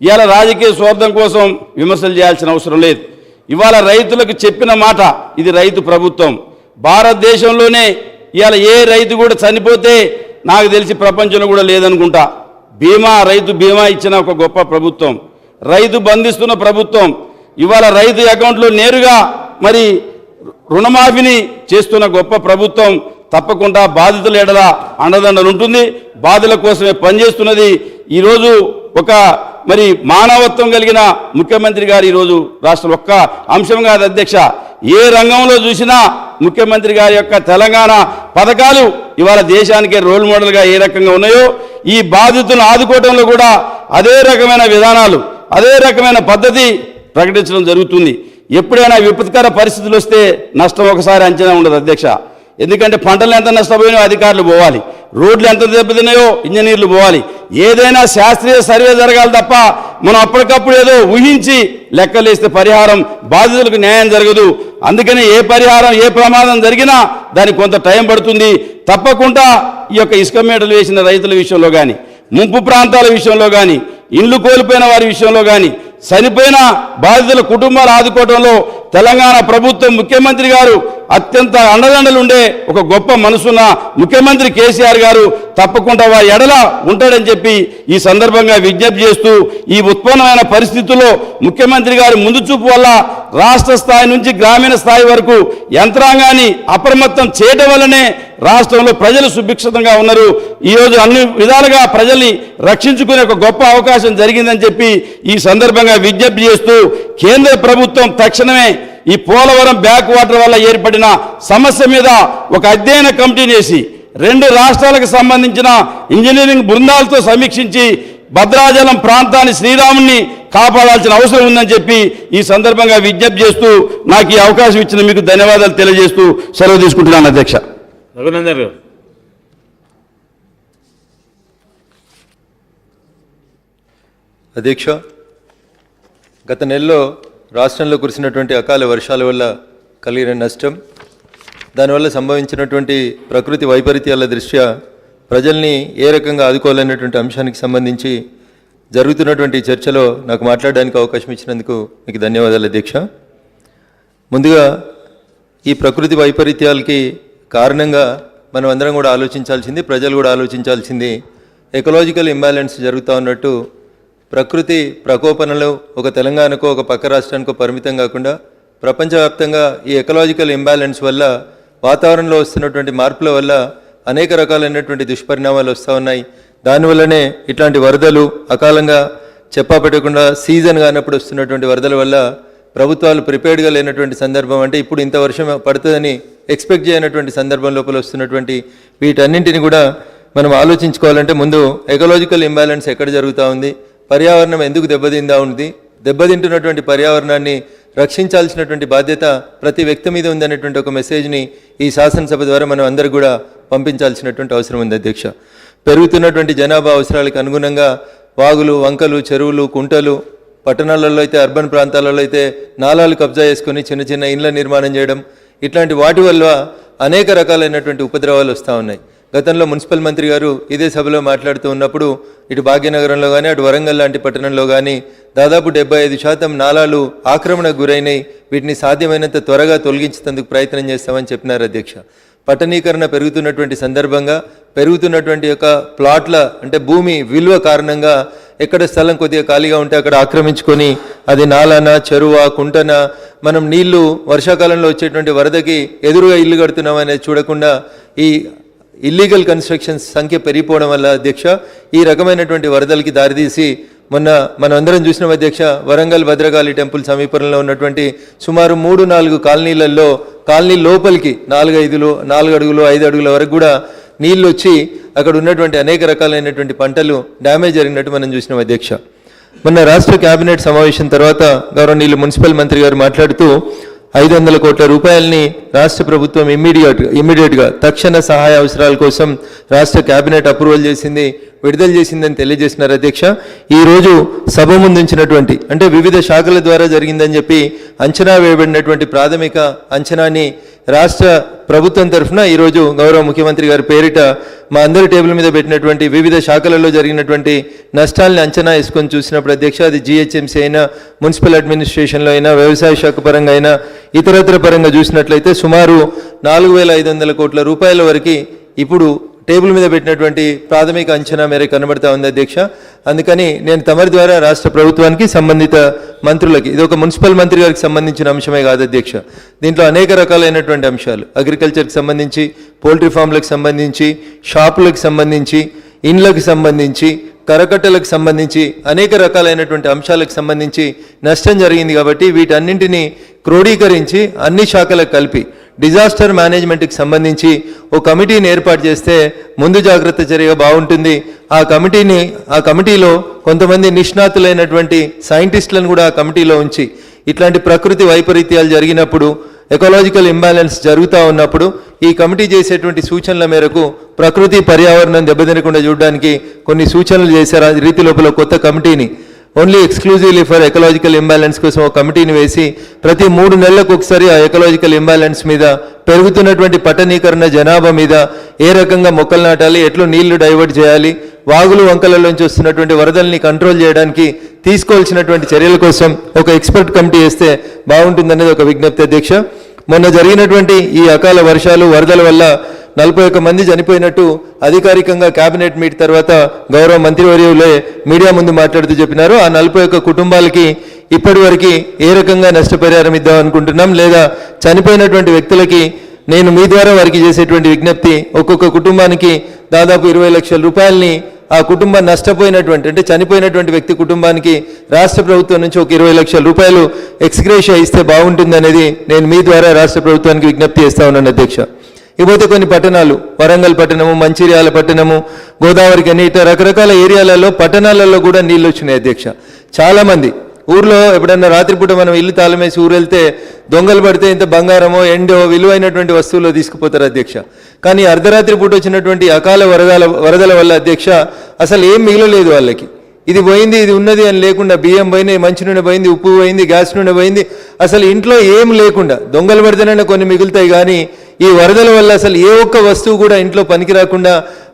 ఇవాళ రాజకీయ స్వార్థం కోసం విమర్శలు చేయాల్సిన అవసరం లేదు. ఇవాళ రైతులకు చెప్పిన మాట, ఇది రైతు ప్రభుత్వం. భారతదేశంలోనే ఇవాళ ఏ రైతు కూడా చనిపోతే నాకు తెలిసి ప్రపంచంలో కూడా లేదనుకుంటా. రైతు బీమా ఇచ్చిన ఒక గొప్ప ప్రభుత్వం, రైతు బంధిస్తున్న ప్రభుత్వం. ఇవాళ రైతు అకౌంట్లో నేరుగా మరి రుణమాఫీని చేస్తున్న గొప్ప ప్రభుత్వం. తప్పకుండా బాధితుల ఎడల అండదండలు ఉంటుంది, బాధల కోసమే పనిచేస్తున్నది. ఈరోజు ఒక మరి మానవత్వం కలిగిన ముఖ్యమంత్రి గారు ఈరోజు రాష్ట్రం ఒక్క అంశం కాదు అధ్యక్ష, ఏ రంగంలో చూసినా ముఖ్యమంత్రి గారి యొక్క తెలంగాణ పథకాలు ఇవాళ దేశానికే రోల్ మోడల్గా ఏ రకంగా ఉన్నాయో ఈ బాధితులను ఆదుకోవడంలో కూడా అదే రకమైన విధానాలు, అదే రకమైన పద్ధతి ప్రకటించడం జరుగుతుంది. ఎప్పుడైనా విపత్కర పరిస్థితులు వస్తే నష్టం ఒకసారి అంచనా ఉండదు అధ్యక్ష. ఎందుకంటే పంటలు ఎంత నష్టపోయినాయో అధికారులు పోవాలి, రోడ్లు ఎంత దెబ్బతిన్నాయో ఇంజనీర్లు పోవాలి. ఏదైనా శాస్త్రీయ సర్వే జరగాలి తప్ప మనం అప్పటికప్పుడు ఏదో ఊహించి లెక్కలేస్తే పరిహారం బాధితులకు న్యాయం జరగదు. అందుకని ఏ పరిహారం ఏ ప్రమాదం జరిగినా దానికి కొంత టైం పడుతుంది. తప్పకుండా ఈ యొక్క ఇసుక మేటలు వేసిన రైతుల విషయంలో కానీ, ముంపు ప్రాంతాల విషయంలో కానీ, ఇండ్లు కోల్పోయిన వారి విషయంలో కానీ, చనిపోయిన బాధితుల కుటుంబాలు ఆదుకోవడంలో తెలంగాణ ప్రభుత్వం ముఖ్యమంత్రి గారు అత్యంత అండదండలు ఉండే ఒక గొప్ప మనసున్న ముఖ్యమంత్రి కేసీఆర్ గారు తప్పకుండా వారి ఎడల ఉంటాడని చెప్పి ఈ సందర్భంగా విజ్ఞప్తి చేస్తూ ఈ ఉత్పన్నమైన పరిస్థితుల్లో ముఖ్యమంత్రి గారి ముందు చూపు వల్ల రాష్ట్ర స్థాయి నుంచి గ్రామీణ స్థాయి వరకు యంత్రాంగాన్ని అప్రమత్తం చేయడం వల్లనే రాష్ట్రంలో ప్రజలు సుభిక్షితంగా ఉన్నారు. ఈరోజు అన్ని విధాలుగా ప్రజల్ని రక్షించుకునే ఒక గొప్ప అవకాశం జరిగిందని చెప్పి ఈ సందర్భంగా విజ్ఞప్తి చేస్తూ కేంద్ర ప్రభుత్వం తక్షణమే ఈ పోలవరం బ్యాక్ వాటర్ వల్ల ఏర్పడిన సమస్య మీద ఒక అధ్యయన కమిటీని వేసి 2 రాష్ట్రాలకు సంబంధించిన ఇంజనీరింగ్ బృందాలతో సమీక్షించి భద్రాచలం ప్రాంతాన్ని శ్రీరాముని కాపాడాల్సిన అవసరం ఉందని చెప్పి ఈ సందర్భంగా విజ్ఞప్తి చేస్తూ నాకు ఈ అవకాశం ఇచ్చిన మీకు ధన్యవాదాలు తెలియజేస్తూ సెలవు తీసుకుంటున్నాను అధ్యక్ష. రఘునందన్ గారు. అధ్యక్ష, గత నెలలో రాష్ట్రంలో కురిసినటువంటి అకాల వర్షాల వల్ల కలిగిన నష్టం, దానివల్ల సంభవించినటువంటి ప్రకృతి వైపరీత్యాల దృష్ట్యా ప్రజల్ని ఏ రకంగా ఆదుకోవాలనేటువంటి అంశానికి సంబంధించి జరుగుతున్నటువంటి చర్చలో నాకు మాట్లాడడానికి అవకాశం ఇచ్చినందుకు మీకు ధన్యవాదాలు అధ్యక్ష. ముందుగా ఈ ప్రకృతి వైపరీత్యాలకి కారణంగా మనం అందరం కూడా ఆలోచించాల్సింది, ప్రజలు కూడా ఆలోచించాల్సింది, ఎకలాజికల్ ఇంబ్యాలెన్స్ జరుగుతూ ఉన్నట్టు ప్రకృతి ప్రకోపనలు ఒక తెలంగాణకో ఒక పక్క రాష్ట్రానికో పరిమితం కాకుండా ప్రపంచవ్యాప్తంగా ఈ ఎకలాజికల్ ఇంబ్యాలెన్స్ వల్ల వాతావరణంలో వస్తున్నటువంటి మార్పుల వల్ల అనేక రకాలైనటువంటి దుష్పరిణామాలు వస్తూ ఉన్నాయి. దానివల్లనే ఇట్లాంటి వరదలు అకాలంగా చెప్పాపెట్టకుండా సీజన్ కానప్పుడు వస్తున్నటువంటి వరదల వల్ల ప్రభుత్వాలు ప్రిపేర్డ్గా లేనటువంటి సందర్భం, అంటే ఇప్పుడు ఇంత వర్షం పడుతుందని ఎక్స్పెక్ట్ చేయనటువంటి సందర్భం లోపల వస్తున్నటువంటి వీటన్నింటిని కూడా మనం ఆలోచించుకోవాలంటే ముందు ఎకలాజికల్ ఇంబ్యాలెన్స్ ఎక్కడ జరుగుతూ ఉంది, పర్యావరణం ఎందుకు దెబ్బతిందా ఉంది, దెబ్బతింటున్నటువంటి పర్యావరణాన్ని రక్షించాల్సినటువంటి బాధ్యత ప్రతి వ్యక్తి మీద ఉందనేటువంటి ఒక మెసేజ్ని ఈ శాసనసభ ద్వారా మనం అందరూ కూడా పంపించాల్సినటువంటి అవసరం ఉంది అధ్యక్ష. పెరుగుతున్నటువంటి జనాభా అవసరాలకు అనుగుణంగా వాగులు, వంకలు, చెరువులు, కుంటలు, పట్టణాలలో అయితే అర్బన్ ప్రాంతాలలో అయితే నాలాలు కబ్జా చేసుకొని చిన్న చిన్న ఇండ్ల నిర్మాణం చేయడం, ఇట్లాంటి వాటి వల్ల అనేక రకాలైనటువంటి ఉపద్రవాలు వస్తూ ఉన్నాయి. గతంలో మున్సిపల్ మంత్రి గారు ఇదే సభలో మాట్లాడుతూ ఉన్నప్పుడు ఇటు భాగ్యనగరంలో కానీ అటు వరంగల్ లాంటి పట్టణంలో కానీ దాదాపు 75% నాలాలు ఆక్రమణకు గురైనాయి, వీటిని సాధ్యమైనంత త్వరగా తొలగించేందుకు ప్రయత్నం చేస్తామని చెప్పినారు అధ్యక్ష. పట్టణీకరణ పెరుగుతున్నటువంటి సందర్భంగా పెరుగుతున్నటువంటి యొక్క ప్లాట్ల అంటే భూమి విలువ కారణంగా ఎక్కడ స్థలం కొద్దిగా ఖాళీగా ఉంటే అక్కడ ఆక్రమించుకొని అది నాలానా, చెరువా, కుంటనా, మనం నీళ్లు వర్షాకాలంలో వచ్చేటువంటి వరదకి ఎదురుగా ఇల్లు కడుతున్నాం అనేది చూడకుండా ఈ ఇల్లీగల్ కన్స్ట్రక్షన్స్ సంఖ్య పెరిగిపోవడం వల్ల అధ్యక్ష ఈ రకమైనటువంటి వరదలకి దారితీసి మనం అందరం చూసిన అధ్యక్ష, వరంగల్ భద్రకాళి టెంపుల్ సమీపంలో ఉన్నటువంటి సుమారు 3-4 కాలనీలలో కాలనీ లోపలికి 4 అడుగులు 5 అడుగుల వరకు కూడా నీళ్ళు వచ్చి అక్కడ ఉన్నటువంటి అనేక రకాలైనటువంటి పంటలు డ్యామేజ్ జరిగినట్టు మనం చూసినాం అధ్యక్ష. మొన్న రాష్ట్ర కేబినెట్ సమావేశం తర్వాత గౌరవనీయులు మున్సిపల్ మంత్రి గారు మాట్లాడుతూ 500 కోట్ల రూపాయలని రాష్ట్ర ప్రభుత్వం ఇమ్మీడియట్గా తక్షణ సహాయ అవసరాల కోసం రాష్ట్ర కేబినెట్ అప్రూవల్ చేసింది, విడుదల చేసిందని తెలియజేసినారు అధ్యక్ష. ఈరోజు సభ ముందుంచినటువంటి అంటే వివిధ శాఖల ద్వారా జరిగిందని చెప్పి అంచనా వేయబడినటువంటి ప్రాథమిక అంచనాని రాష్ట్ర ప్రభుత్వం తరఫున ఈరోజు గౌరవ ముఖ్యమంత్రి గారి పేరిట మా అందరి టేబుల్ మీద పెట్టినటువంటి వివిధ శాఖలలో జరిగినటువంటి నష్టాలను అంచనా వేసుకొని చూసినప్పుడు అధ్యక్ష, అది జిహెచ్ఎంసీ అయినా, మున్సిపల్ అడ్మినిస్ట్రేషన్లో అయినా, వ్యవసాయ శాఖ పరంగా అయినా, ఇతరత్ర పరంగా చూసినట్లయితే సుమారు 4,500 కోట్ల రూపాయల వరకు ఇప్పుడు టేబుల్ మీద పెట్టినటువంటి ప్రాథమిక అంచనా మేరకు కనబడతా ఉంది అధ్యక్ష. అందుకని నేను తమరి ద్వారా రాష్ట్ర ప్రభుత్వానికి, సంబంధిత మంత్రులకి, ఇది ఒక మున్సిపల్ మంత్రి గారికి సంబంధించిన అంశమే కాదు అధ్యక్ష, దీంట్లో అనేక రకాలైనటువంటి అంశాలు అగ్రికల్చర్కి సంబంధించి, పోల్ట్రీ ఫామ్లకు సంబంధించి, షాపులకు సంబంధించి, ఇండ్లకు సంబంధించి, కరకట్టలకు సంబంధించి అనేక రకాలైనటువంటి అంశాలకు సంబంధించి నష్టం జరిగింది. కాబట్టి వీటన్నింటినీ క్రోడీకరించి అన్ని శాఖలకు కలిపి డిజాస్టర్ మేనేజ్మెంట్కి సంబంధించి ఓ కమిటీని ఏర్పాటు చేస్తే ముందు జాగ్రత్త చర్యగా బాగుంటుంది. ఆ కమిటీలో కొంతమంది నిష్ణాతులైనటువంటి సైంటిస్టులను కూడా ఆ కమిటీలో ఉంచి ఇట్లాంటి ప్రకృతి వైపరీత్యాలు జరిగినప్పుడు, ఎకలాజికల్ ఇంబ్యాలెన్స్ జరుగుతూ ఉన్నప్పుడు ఈ కమిటీ చేసేటువంటి సూచనల మేరకు ప్రకృతి పర్యావరణం దెబ్బతినకుండా చూడడానికి కొన్ని సూచనలు చేశారు. ఆ రీతి లోపల కొత్త కమిటీని only exclusively for ecological imbalance కోసం ఒక కమిటీని వేసి ప్రతి 3 నెలలకు ఒకసారి ఆ ఎకలాజికల్ ఇంబ్యాలెన్స్ మీద, పెరుగుతున్నటువంటి పట్టణీకరణ జనాభా మీద, ఏ రకంగా మొక్కలు నాటాలి, ఎట్లు నీళ్లు డైవర్ట్ చేయాలి, వాగులు వంకలలోంచి వస్తున్నటువంటి వరదల్ని కంట్రోల్ చేయడానికి తీసుకోవాల్సినటువంటి చర్యల కోసం ఒక ఎక్స్పర్ట్ కమిటీ వేస్తే బాగుంటుందనేది ఒక విజ్ఞప్తి అధ్యక్ష. మొన్న జరిగినటువంటి ఈ అకాల వర్షాలు, వరదల వల్ల 41 మంది చనిపోయినట్టు అధికారికంగా కేబినెట్ మీట్ తర్వాత గౌరవ మంత్రివర్యులే మీడియా ముందు మాట్లాడుతూ చెప్పినారు. ఆ 41 కుటుంబాలకి ఇప్పటి వరకు ఏ రకంగా నష్టపరిహారం ఇద్దాం అనుకుంటున్నాం, లేదా చనిపోయినటువంటి వ్యక్తులకి నేను మీ ద్వారా వారికి చేసేటువంటి విజ్ఞప్తి, ఒక్కొక్క కుటుంబానికి దాదాపు 20 లక్షల రూపాయలని ఆ కుటుంబం నష్టపోయినటువంటి అంటే చనిపోయినటువంటి వ్యక్తి కుటుంబానికి రాష్ట్ర ప్రభుత్వం నుంచి ఒక 20 లక్షల రూపాయలు ఎక్స్గ్రేషియా ఇస్తే బాగుంటుందనేది నేను మీ ద్వారా రాష్ట్ర ప్రభుత్వానికి విజ్ఞప్తి చేస్తా ఉన్నాను అధ్యక్ష. ఇకపోతే కొన్ని పట్టణాలు, వరంగల్ పట్టణము, మంచిర్యాల పట్టణము, గోదావరి కని ఇట్లా రకరకాల ఏరియాలలో పట్టణాలలో కూడా నీళ్ళు వచ్చినాయి అధ్యక్ష. చాలామంది ఊర్లో ఎప్పుడన్నా రాత్రిపూట మనం ఇల్లు తాళమేసి ఊరు వెళ్తే దొంగలు పడితే ఇంత బంగారమో ఎండో విలువైనటువంటి వస్తువులు తీసుకుపోతారు అధ్యక్ష. కానీ అర్ధరాత్రి పూట వచ్చినటువంటి అకాల వరదల వల్ల అధ్యక్ష అసలు ఏం మిగలలేదు వాళ్ళకి. ఇది పోయింది, ఇది ఉన్నది అని లేకుండా బియ్యం పోయినాయి, మంచి నూనె పోయింది, ఉప్పు పోయింది, గ్యాస్ నూనె పోయింది, అసలు ఇంట్లో ఏం లేకుండా దొంగలు పడితేనే కొన్ని మిగులుతాయి. కానీ ఈ వరదల వల్ల అసలు ఏ ఒక్క వస్తువు కూడా ఇంట్లో పనికి రాకుండా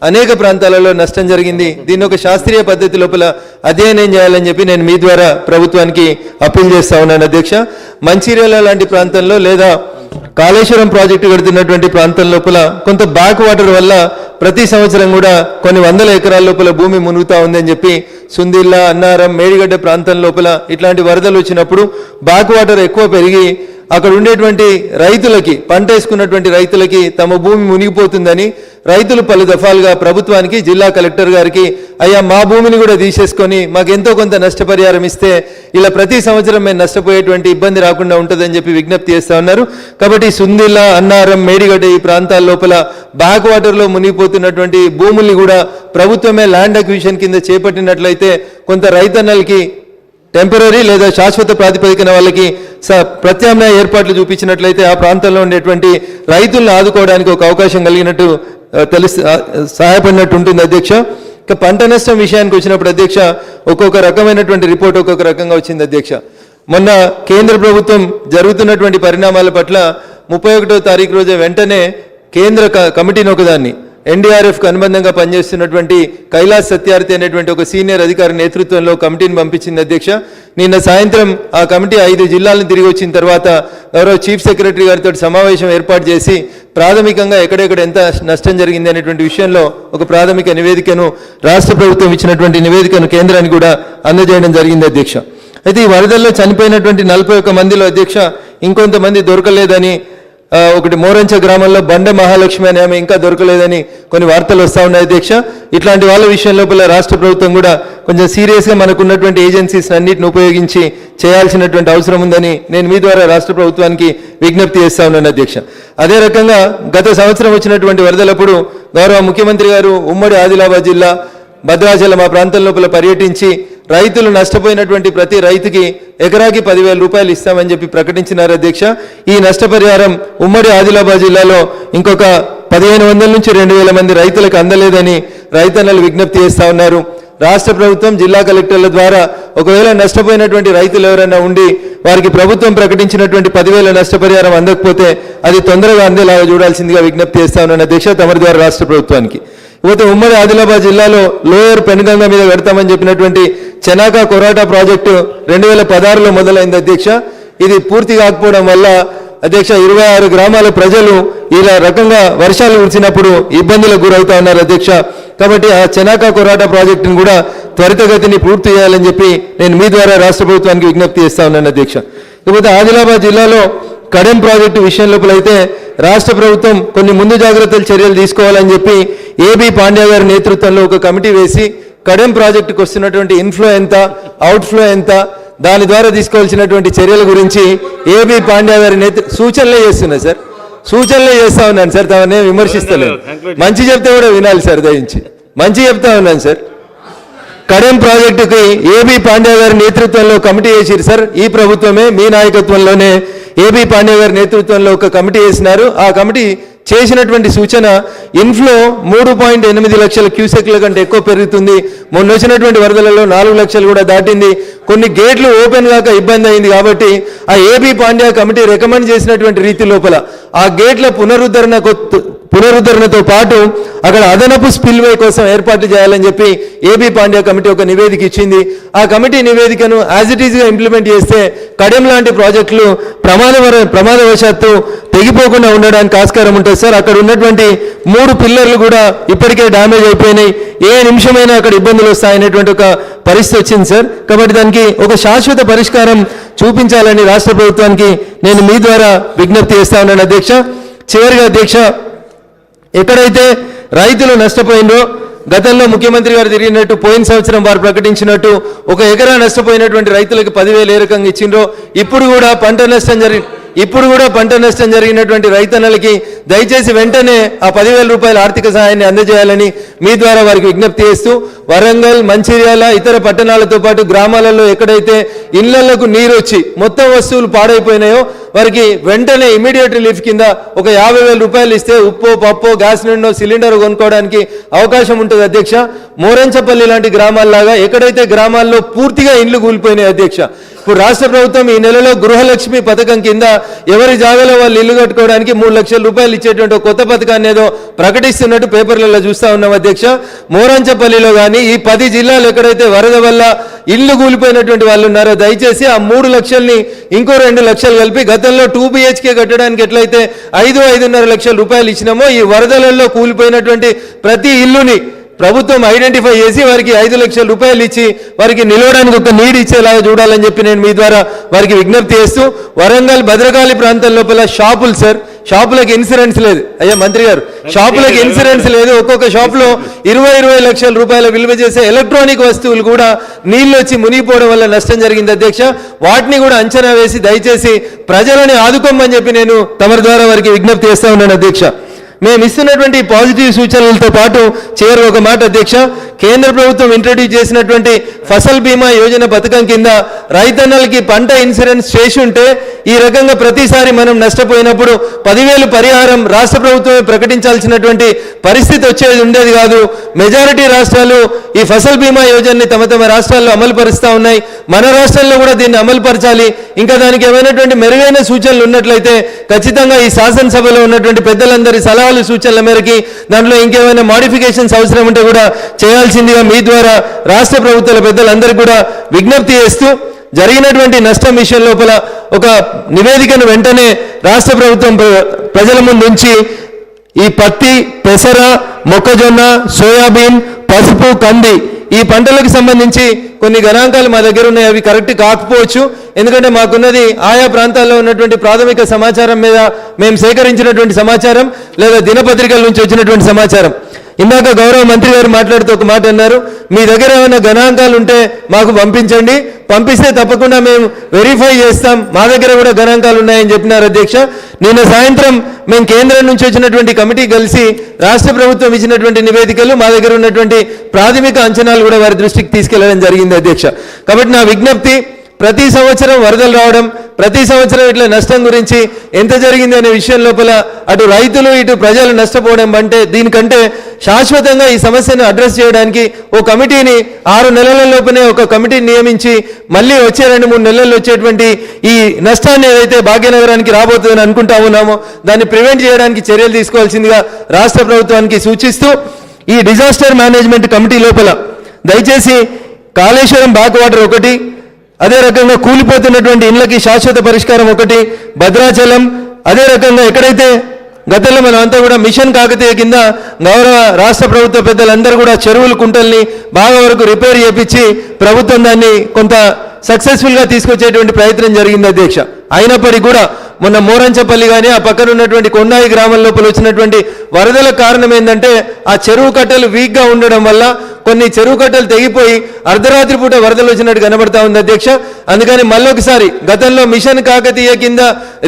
అనేక ప్రాంతాలలో నష్టం జరిగింది. దీన్ని ఒక శాస్త్రీయ పద్ధతి లోపల అధ్యయనం చేయాలని చెప్పి నేను మీ ద్వారా ప్రభుత్వానికి అప్పీల్ చేస్తా ఉన్నాను అధ్యక్ష. మంచిర్యాల లాంటి ప్రాంతంలో లేదా కాళేశ్వరం ప్రాజెక్టు కడుతున్నటువంటి ప్రాంతం లోపల కొంత బ్యాక్ వాటర్ వల్ల ప్రతి సంవత్సరం కూడా కొన్ని 100 ఎకరాల లోపల భూమి మునుగుతా ఉందని చెప్పి సుందిల్లా, అన్నారం, మేడిగడ్డ ప్రాంతం లోపల ఇట్లాంటి వరదలు వచ్చినప్పుడు బ్యాక్ వాటర్ ఎక్కువ పెరిగి అక్కడ ఉండేటువంటి రైతులకి, పంట వేసుకున్నటువంటి రైతులకి తమ భూమి మునిగిపోతుందని రైతులు పలు దఫాలుగా ప్రభుత్వానికి, జిల్లా కలెక్టర్ గారికి అయ్యా మా భూమిని కూడా తీసేసుకొని మాకు ఎంతో కొంత నష్టపరిహారం ఇస్తే ఇలా ప్రతి సంవత్సరం మేము నష్టపోయేటువంటి ఇబ్బంది రాకుండా ఉంటుందని చెప్పి విజ్ఞప్తి చేస్తా ఉన్నారు. కాబట్టి సుందిల్ల, అన్నారం, మేడిగడ్డ ఈ ప్రాంతాల లోపల బ్యాక్ వాటర్లో మునిగిపోతున్నటువంటి భూముల్ని కూడా ప్రభుత్వమే ల్యాండ్ అక్విజిషన్ కింద చేపట్టినట్లయితే కొంత రైతన్నలకి టెంపరీ లేదా శాశ్వత ప్రాతిపదికన వాళ్ళకి ప్రత్యామ్నాయ ఏర్పాట్లు చూపించినట్లయితే ఆ ప్రాంతంలో ఉండేటువంటి రైతులను ఆదుకోవడానికి ఒక అవకాశం కలిగినట్టు సహాయపడినట్టు ఉంటుంది అధ్యక్ష. ఇక పంట నష్టం విషయానికి వచ్చినప్పుడు అధ్యక్ష ఒక్కొక్క రకమైనటువంటి రిపోర్ట్ ఒక్కొక్క రకంగా వచ్చింది అధ్యక్ష. మొన్న కేంద్ర ప్రభుత్వం జరుగుతున్నటువంటి పరిణామాల పట్ల 31వ తారీఖు రోజు వెంటనే కేంద్ర కమిటీని ఒకదాన్ని ఎన్డీఆర్ఎఫ్కు అనుబంధంగా పనిచేస్తున్నటువంటి కైలాస్ సత్యార్థి అనేటువంటి ఒక సీనియర్ అధికారి నేతృత్వంలో కమిటీని పంపించింది అధ్యక్ష. నిన్న సాయంత్రం ఆ కమిటీ 5 జిల్లాలను తిరిగి వచ్చిన తర్వాత గౌరవ చీఫ్ సెక్రటరీ గారితో సమావేశం ఏర్పాటు చేసి ప్రాథమికంగా ఎక్కడెక్కడ ఎంత నష్టం జరిగింది అనేటువంటి విషయంలో ఒక ప్రాథమిక నివేదికను, రాష్ట్ర ప్రభుత్వం ఇచ్చినటువంటి నివేదికను కేంద్రానికి కూడా అందజేయడం జరిగింది అధ్యక్ష. అయితే ఈ వరదల్లో చనిపోయినటువంటి 41 మందిలో అధ్యక్ష ఇంకొంతమంది దొరకలేదని ఒకటి మోరంచ గ్రామంలో బండ మహాలక్ష్మి అనే ఆమె ఇంకా దొరకలేదని కొన్ని వార్తలు వస్తూ ఉన్నాయి అధ్యక్ష. ఇట్లాంటి వాళ్ళ విషయం లోపల రాష్ట్ర ప్రభుత్వం కూడా కొంచెం సీరియస్గా మనకున్నటువంటి ఏజెన్సీస్ అన్నిటిని ఉపయోగించి చేయాల్సినటువంటి అవసరం ఉందని నేను మీ ద్వారా రాష్ట్ర ప్రభుత్వానికి విజ్ఞప్తి చేస్తా ఉన్నాను అధ్యక్ష. అదే రకంగా గత సంవత్సరం వచ్చినటువంటి వరదలప్పుడు గౌరవ ముఖ్యమంత్రి గారు ఉమ్మడి ఆదిలాబాద్ జిల్లా భద్రాచలం ఆ ప్రాంతం లోపల పర్యటించి రైతులు నష్టపోయినటువంటి ప్రతి రైతుకి ఎకరాకి 10,000 రూపాయలు ఇస్తామని చెప్పి ప్రకటించినారు అధ్యక్ష. ఈ నష్టపరిహారం ఉమ్మడి ఆదిలాబాద్ జిల్లాలో ఇంకొక 1,500 నుంచి 2,000 మంది రైతులకు అందలేదని రైతన్నలు విజ్ఞప్తి చేస్తా ఉన్నారు. రాష్ట్ర ప్రభుత్వం జిల్లా కలెక్టర్ల ద్వారా ఒకవేళ నష్టపోయినటువంటి రైతులు ఎవరైనా ఉండి వారికి ప్రభుత్వం ప్రకటించినటువంటి 10,000 నష్టపరిహారం అందకపోతే అది తొందరగా అందేలాగా చూడాల్సిందిగా విజ్ఞప్తి చేస్తా ఉన్నాను అధ్యక్ష తమరి ద్వారా రాష్ట్ర ప్రభుత్వానికి. ఇకపోతే ఉమ్మడి ఆదిలాబాద్ జిల్లాలో లోయర్ పెనుగంగ మీద పెడతామని చెప్పినటువంటి చెనాకా కొరాటా ప్రాజెక్టు 2016లో మొదలైంది అధ్యక్ష. ఇది పూర్తి కాకపోవడం వల్ల అధ్యక్ష 26 గ్రామాల ప్రజలు ఇలా రకంగా వర్షాలు కురిసినప్పుడు ఇబ్బందులకు గురవుతా ఉన్నారు అధ్యక్ష. కాబట్టి ఆ చెనాకా కొరాటా ప్రాజెక్టును కూడా త్వరితగతిని పూర్తి చేయాలని చెప్పి నేను మీ ద్వారా రాష్ట్ర ప్రభుత్వానికి విజ్ఞప్తి చేస్తా ఉన్నాను అధ్యక్ష. ఇకపోతే ఆదిలాబాద్ జిల్లాలో కడెం ప్రాజెక్టు విషయం లోపలైతే రాష్ట్ర ప్రభుత్వం కొన్ని ముందు జాగ్రత్తల చర్యలు తీసుకోవాలని చెప్పి ఏబీ పాండ్యా గారి నేతృత్వంలో ఒక కమిటీ వేసి కడెం ప్రాజెక్టుకు వస్తున్నటువంటి ఇన్ఫ్లో ఎంత, అవుట్ఫ్లో ఎంత, దాని ద్వారా తీసుకోవాల్సినటువంటి చర్యల గురించి ఏబీ పాండ్యా గారి సూచనలే చేస్తున్నా సార్, సూచనలే చేస్తా ఉన్నాను సార్. తమనే విమర్శిస్తలేదు, మంచి చెప్తే కూడా వినాలి సార్, దయించి మంచి చెప్తా ఉన్నాను సార్. కడెం ప్రాజెక్టుకి ఏబీ పాండ్యా గారి నేతృత్వంలో కమిటీ వేసిరు సార్. ఈ ప్రభుత్వమే మీ నాయకత్వంలోనే ఏబీ పాండ్యా గారి నేతృత్వంలో ఒక కమిటీ వేసినారు. ఆ కమిటీ చేసినటువంటి సూచన ఇన్ఫ్లో 3.8 లక్షల క్యూసెక్ల కంటే ఎక్కువ పెరుగుతుంది. మొన్న వచ్చినటువంటి వరదలలో 4 లక్షలు కూడా దాటింది. కొన్ని గేట్లు ఓపెన్ కాక ఇబ్బంది అయింది. కాబట్టి ఆ ఏబీ పాండ్యా కమిటీ రికమెండ్ చేసినటువంటి రీతి లోపల ఆ గేట్ల పునరుద్ధరణతో పాటు అక్కడ అదనపు స్పిల్వే కోసం ఏర్పాట్లు చేయాలని చెప్పి ఏబీ పాండ్యా కమిటీ ఒక నివేదిక ఇచ్చింది. ఆ కమిటీ నివేదికను యాజ్ ఇట్ ఈజ్గా ఇంప్లిమెంట్ చేస్తే కడెం లాంటి ప్రాజెక్టులు ప్రమాదవశాత్తు తెగిపోకుండా ఉండడానికి ఆస్కారం ఉంటుంది సార్. అక్కడ ఉన్నటువంటి 3 పిల్లర్లు కూడా ఇప్పటికే డ్యామేజ్ అయిపోయినాయి. ఏ నిమిషమైనా అక్కడ ఇబ్బందులు వస్తాయనేటువంటి ఒక పరిస్థితి వచ్చింది సార్. కాబట్టి దానికి ఒక శాశ్వత పరిష్కారం చూపించాలని రాష్ట్ర ప్రభుత్వానికి నేను మీ ద్వారా విజ్ఞప్తి చేస్తా ఉన్నాను అధ్యక్ష. చివరిగా అధ్యక్ష, ఎక్కడైతే రైతులు నష్టపోయిందో గతంలో ముఖ్యమంత్రి గారు తిరిగినట్టు పోయిన సంవత్సరం వారు ప్రకటించినట్టు 1 ఎకరా నష్టపోయినటువంటి రైతులకు 10,000 ఏ రకంగా ఇచ్చిండ్రో ఇప్పుడు కూడా పంట నష్టం జరిగినటువంటి రైతన్నలకి దయచేసి వెంటనే ఆ 10,000 రూపాయల ఆర్థిక సహాయాన్ని అందజేయాలని మీ ద్వారా వారికి విజ్ఞప్తి చేస్తూ వరంగల్, మంచిర్యాల, ఇతర పట్టణాలతో పాటు గ్రామాలలో ఎక్కడైతే ఇళ్లకు నీరు వచ్చి మొత్తం వస్తువులు పాడైపోయినాయో వారికి వెంటనే ఇమీడియట్ రిలీఫ్ కింద ఒక 50,000 రూపాయలు ఇస్తే ఉప్పు, పప్పు, గ్యాస్ నిండో, సిలిండర్ కొనుక్కోవడానికి అవకాశం ఉంటుంది అధ్యక్ష. మోరంచపల్లి లాంటి గ్రామాల్లాగా ఎక్కడైతే గ్రామాల్లో పూర్తిగా ఇండ్లు కూలిపోయినాయి అధ్యక్ష, ఇప్పుడు రాష్ట్ర ప్రభుత్వం ఈ నెలలో గృహలక్ష్మి పథకం కింద ఎవరి జాగాలో వాళ్ళు ఇల్లు కట్టుకోవడానికి 3 లక్షల రూపాయలు ఇచ్చేటువంటి కొత్త పథకాన్ని ఏదో ప్రకటిస్తున్నట్టు పేపర్లలో చూస్తా ఉన్నాం అధ్యక్ష. మోరంచపల్లిలో కానీ ఈ 10 జిల్లాలు ఎక్కడైతే వరద వల్ల ఇల్లు కూలిపోయినటువంటి వాళ్ళు ఉన్నారో దయచేసి ఆ 3 లక్షల్ని ఇంకో 2 లక్షలు కలిపి గతంలో 2 BHK కట్టడానికి ఎట్లయితే 5-5.5 లక్షల రూపాయలు ఇచ్చినామో ఈ వరదలలో కూలిపోయినటువంటి ప్రతి ఇల్లుని ప్రభుత్వం ఐడెంటిఫై చేసి వారికి 5 లక్షల రూపాయలు ఇచ్చి వారికి నిలవడానికి ఒక నీడ్ ఇచ్చేలాగా చూడాలని చెప్పి నేను మీ ద్వారా వారికి విజ్ఞప్తి చేస్తూ వరంగల్ భద్రకాళి ప్రాంతం లోపల షాపులు సార్, షాపులకు ఇన్సూరెన్స్ లేదు. అయ్యా మంత్రి గారు, షాపులకు ఇన్సూరెన్స్ లేదు. ఒక్కొక్క షాపులో 20 లక్షల రూపాయల విలువ చేసే ఎలక్ట్రానిక్ వస్తువులు కూడా నీళ్ళు వచ్చి మునిగిపోవడం వల్ల నష్టం జరిగింది అధ్యక్ష. వాటిని కూడా అంచనా వేసి దయచేసి ప్రజలని ఆదుకోమని చెప్పి నేను తమరి ద్వారా వారికి విజ్ఞప్తి చేస్తా ఉన్నాను అధ్యక్ష. మేము ఇస్తున్నటువంటి పాజిటివ్ సూచనలతో పాటు చివరి ఒక మాట అధ్యక్ష, కేంద్ర ప్రభుత్వం ఇంట్రడ్యూస్ చేసినటువంటి ఫసల్ బీమా యోజన పథకం కింద రైతన్నలకి పంట ఇన్సూరెన్స్ చేసి ఉంటే ఈ రకంగా ప్రతిసారి మనం నష్టపోయినప్పుడు 10,000 పరిహారం రాష్ట్ర ప్రభుత్వమే ప్రకటించాల్సినటువంటి పరిస్థితి వచ్చేది ఉండేది కాదు. మెజారిటీ రాష్ట్రాలు ఈ ఫసల్ బీమా యోజనని తమ రాష్ట్రాల్లో అమలు పరుస్తూ ఉన్నాయి. మన రాష్ట్రంలో కూడా దీన్ని అమలు పరచాలి. ఇంకా దానికి ఏమైనటువంటి మెరుగైన సూచనలు ఉన్నట్లయితే ఖచ్చితంగా ఈ శాసనసభలో ఉన్నటువంటి పెద్దలందరి సలహాలు, సూచనల మేరకి దాంట్లో ఇంకేమైనా మాడిఫికేషన్స్ అవసరం ఉంటే కూడా చేయాల్సిందిగా మీ ద్వారా రాష్ట్ర ప్రభుత్వాల పెద్దలందరికీ కూడా విజ్ఞప్తి చేస్తూ జరిగినటువంటి నష్టం విషయం లోపల ఒక నివేదికను వెంటనే రాష్ట్ర ప్రభుత్వం ప్రజల ముందు ఉంచి ఈ పత్తి, పెసర, మొక్కజొన్న, సోయాబీన్, పసుపు, కంది ఈ పంటలకు సంబంధించి కొన్ని గణాంకాలు మా దగ్గర ఉన్నాయి, అవి కరెక్ట్ కాకపోవచ్చు. ఎందుకంటే మాకున్నది ఆయా ప్రాంతాల్లో ఉన్నటువంటి ప్రాథమిక సమాచారం మీద మేము సేకరించినటువంటి సమాచారం లేదా దినపత్రికల నుంచి వచ్చినటువంటి సమాచారం. ఇందాక గౌరవ మంత్రి గారు మాట్లాడుతూ ఒక మాట అన్నారు, మీ దగ్గర ఏమైనా గణాంకాలు ఉంటే మాకు పంపించండి, పంపిస్తే తప్పకుండా మేము వెరిఫై చేస్తాం, మా దగ్గర కూడా గణాంకాలు ఉన్నాయని చెప్పినారు అధ్యక్ష. నిన్న సాయంత్రం మేము కేంద్రం నుంచి వచ్చినటువంటి కమిటీ కలిసి రాష్ట్ర ప్రభుత్వం ఇచ్చినటువంటి నివేదికలు, మా దగ్గర ఉన్నటువంటి ప్రాథమిక అంచనాలు కూడా వారి దృష్టికి తీసుకెళ్లడం జరిగింది అధ్యక్ష. కాబట్టి నా విజ్ఞప్తి, ప్రతి సంవత్సరం వరదలు రావడం, ప్రతి సంవత్సరం ఇట్లా నష్టం గురించి ఎంత జరిగింది అనే విషయం లోపల అటు రైతులు ఇటు ప్రజలు నష్టపోవడం అంటే దీనికంటే శాశ్వతంగా ఈ సమస్యను అడ్రస్ చేయడానికి ఓ కమిటీని 6 నెలల లోపనే ఒక కమిటీని నియమించి మళ్ళీ వచ్చే 2-3 నెలల్లో వచ్చేటువంటి ఈ నష్టాన్ని ఏదైతే భాగ్యనగరానికి రాబోతుందని అనుకుంటా ఉన్నామో దాన్ని ప్రివెంట్ చేయడానికి చర్యలు తీసుకోవాల్సిందిగా రాష్ట్ర ప్రభుత్వానికి సూచిస్తూ, ఈ డిజాస్టర్ మేనేజ్మెంట్ కమిటీ లోపల దయచేసి కాళేశ్వరం బ్యాక్ వాటర్ ఒకటి, అదే రకంగా కూలిపోతున్నటువంటి ఇళ్లకి శాశ్వత పరిష్కారం ఒకటి, భద్రాచలం, అదే రకంగా ఎక్కడైతే గతంలో మనం అంతా కూడా మిషన్ కాకతీయ కింద గౌరవ రాష్ట్ర ప్రభుత్వ పెద్దలందరూ కూడా చెరువులు కుంటల్ని బాగా వరకు రిపేర్ చేపించి ప్రభుత్వం దాన్ని కొంత సక్సెస్ఫుల్గా తీసుకొచ్చేటువంటి ప్రయత్నం జరిగింది అధ్యక్ష. అయినప్పటికీ కూడా మొన్న మోరంచపల్లి కానీ ఆ పక్కన ఉన్నటువంటి కొండాయి గ్రామం లోపల వచ్చినటువంటి వరదల కారణం ఏంటంటే ఆ చెరువు కట్టలు వీక్గా ఉండడం వల్ల కొన్ని చెరువు కట్టలు తెగిపోయి అర్ధరాత్రి పూట వరదలు వచ్చినట్టు కనబడతా ఉంది అధ్యక్ష. అందుకని మళ్ళొకసారి గతంలో మిషన్ కాకతీయ కింద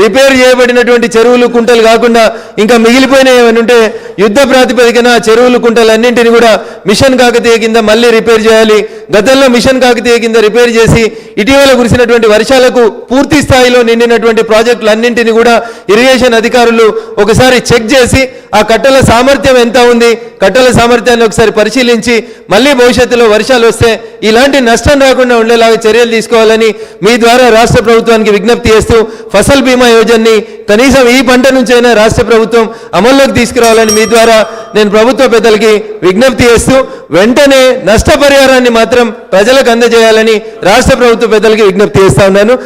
రిపేర్ చేయబడినటువంటి చెరువులు కుంటలు కాకుండా ఇంకా మిగిలిపోయినవి ఏమైనా ఉంటే యుద్ధ ప్రాతిపదికన చెరువులు కుంటలు అన్నింటినీ కూడా మిషన్ కాకతీయ కింద మళ్ళీ రిపేర్ చేయాలి. గతంలో మిషన్ కాకతీయ కింద రిపేర్ చేసి ఇటీవల కురిసినటువంటి వర్షాలకు పూర్తి స్థాయిలో నిండినటువంటి ప్రాజెక్టులు అన్నింటినీ కూడా ఇరిగేషన్ అధికారులు ఒకసారి చెక్ చేసి ఆ కట్టల సామర్థ్యం ఎంత ఉంది, కట్టల సామర్థ్యాన్ని ఒకసారి పరిశీలించి మళ్ళీ భవిష్యత్తులో వర్షాలు వస్తే ఇలాంటి నష్టం రాకుండా ఉండేలాగా చర్యలు తీసుకోవాలని మీ ద్వారా రాష్ట్ర ప్రభుత్వానికి విజ్ఞప్తి చేస్తూ ఫసల్ బీమా యోజనని కనీసం ఈ పంట నుంచైనా రాష్ట్ర ప్రభుత్వం అమల్లోకి తీసుకురావాలని మీ ద్వారా నేను ప్రభుత్వ పెద్దలకి విజ్ఞప్తి చేస్తూ వెంటనే నష్టపరిహారాన్ని మాత్రం ప్రజలకు అందజేయాలని రాష్ట్ర ప్రభుత్వ పెద్దలకి విజ్ఞప్తి చేస్తా ఉన్నాను.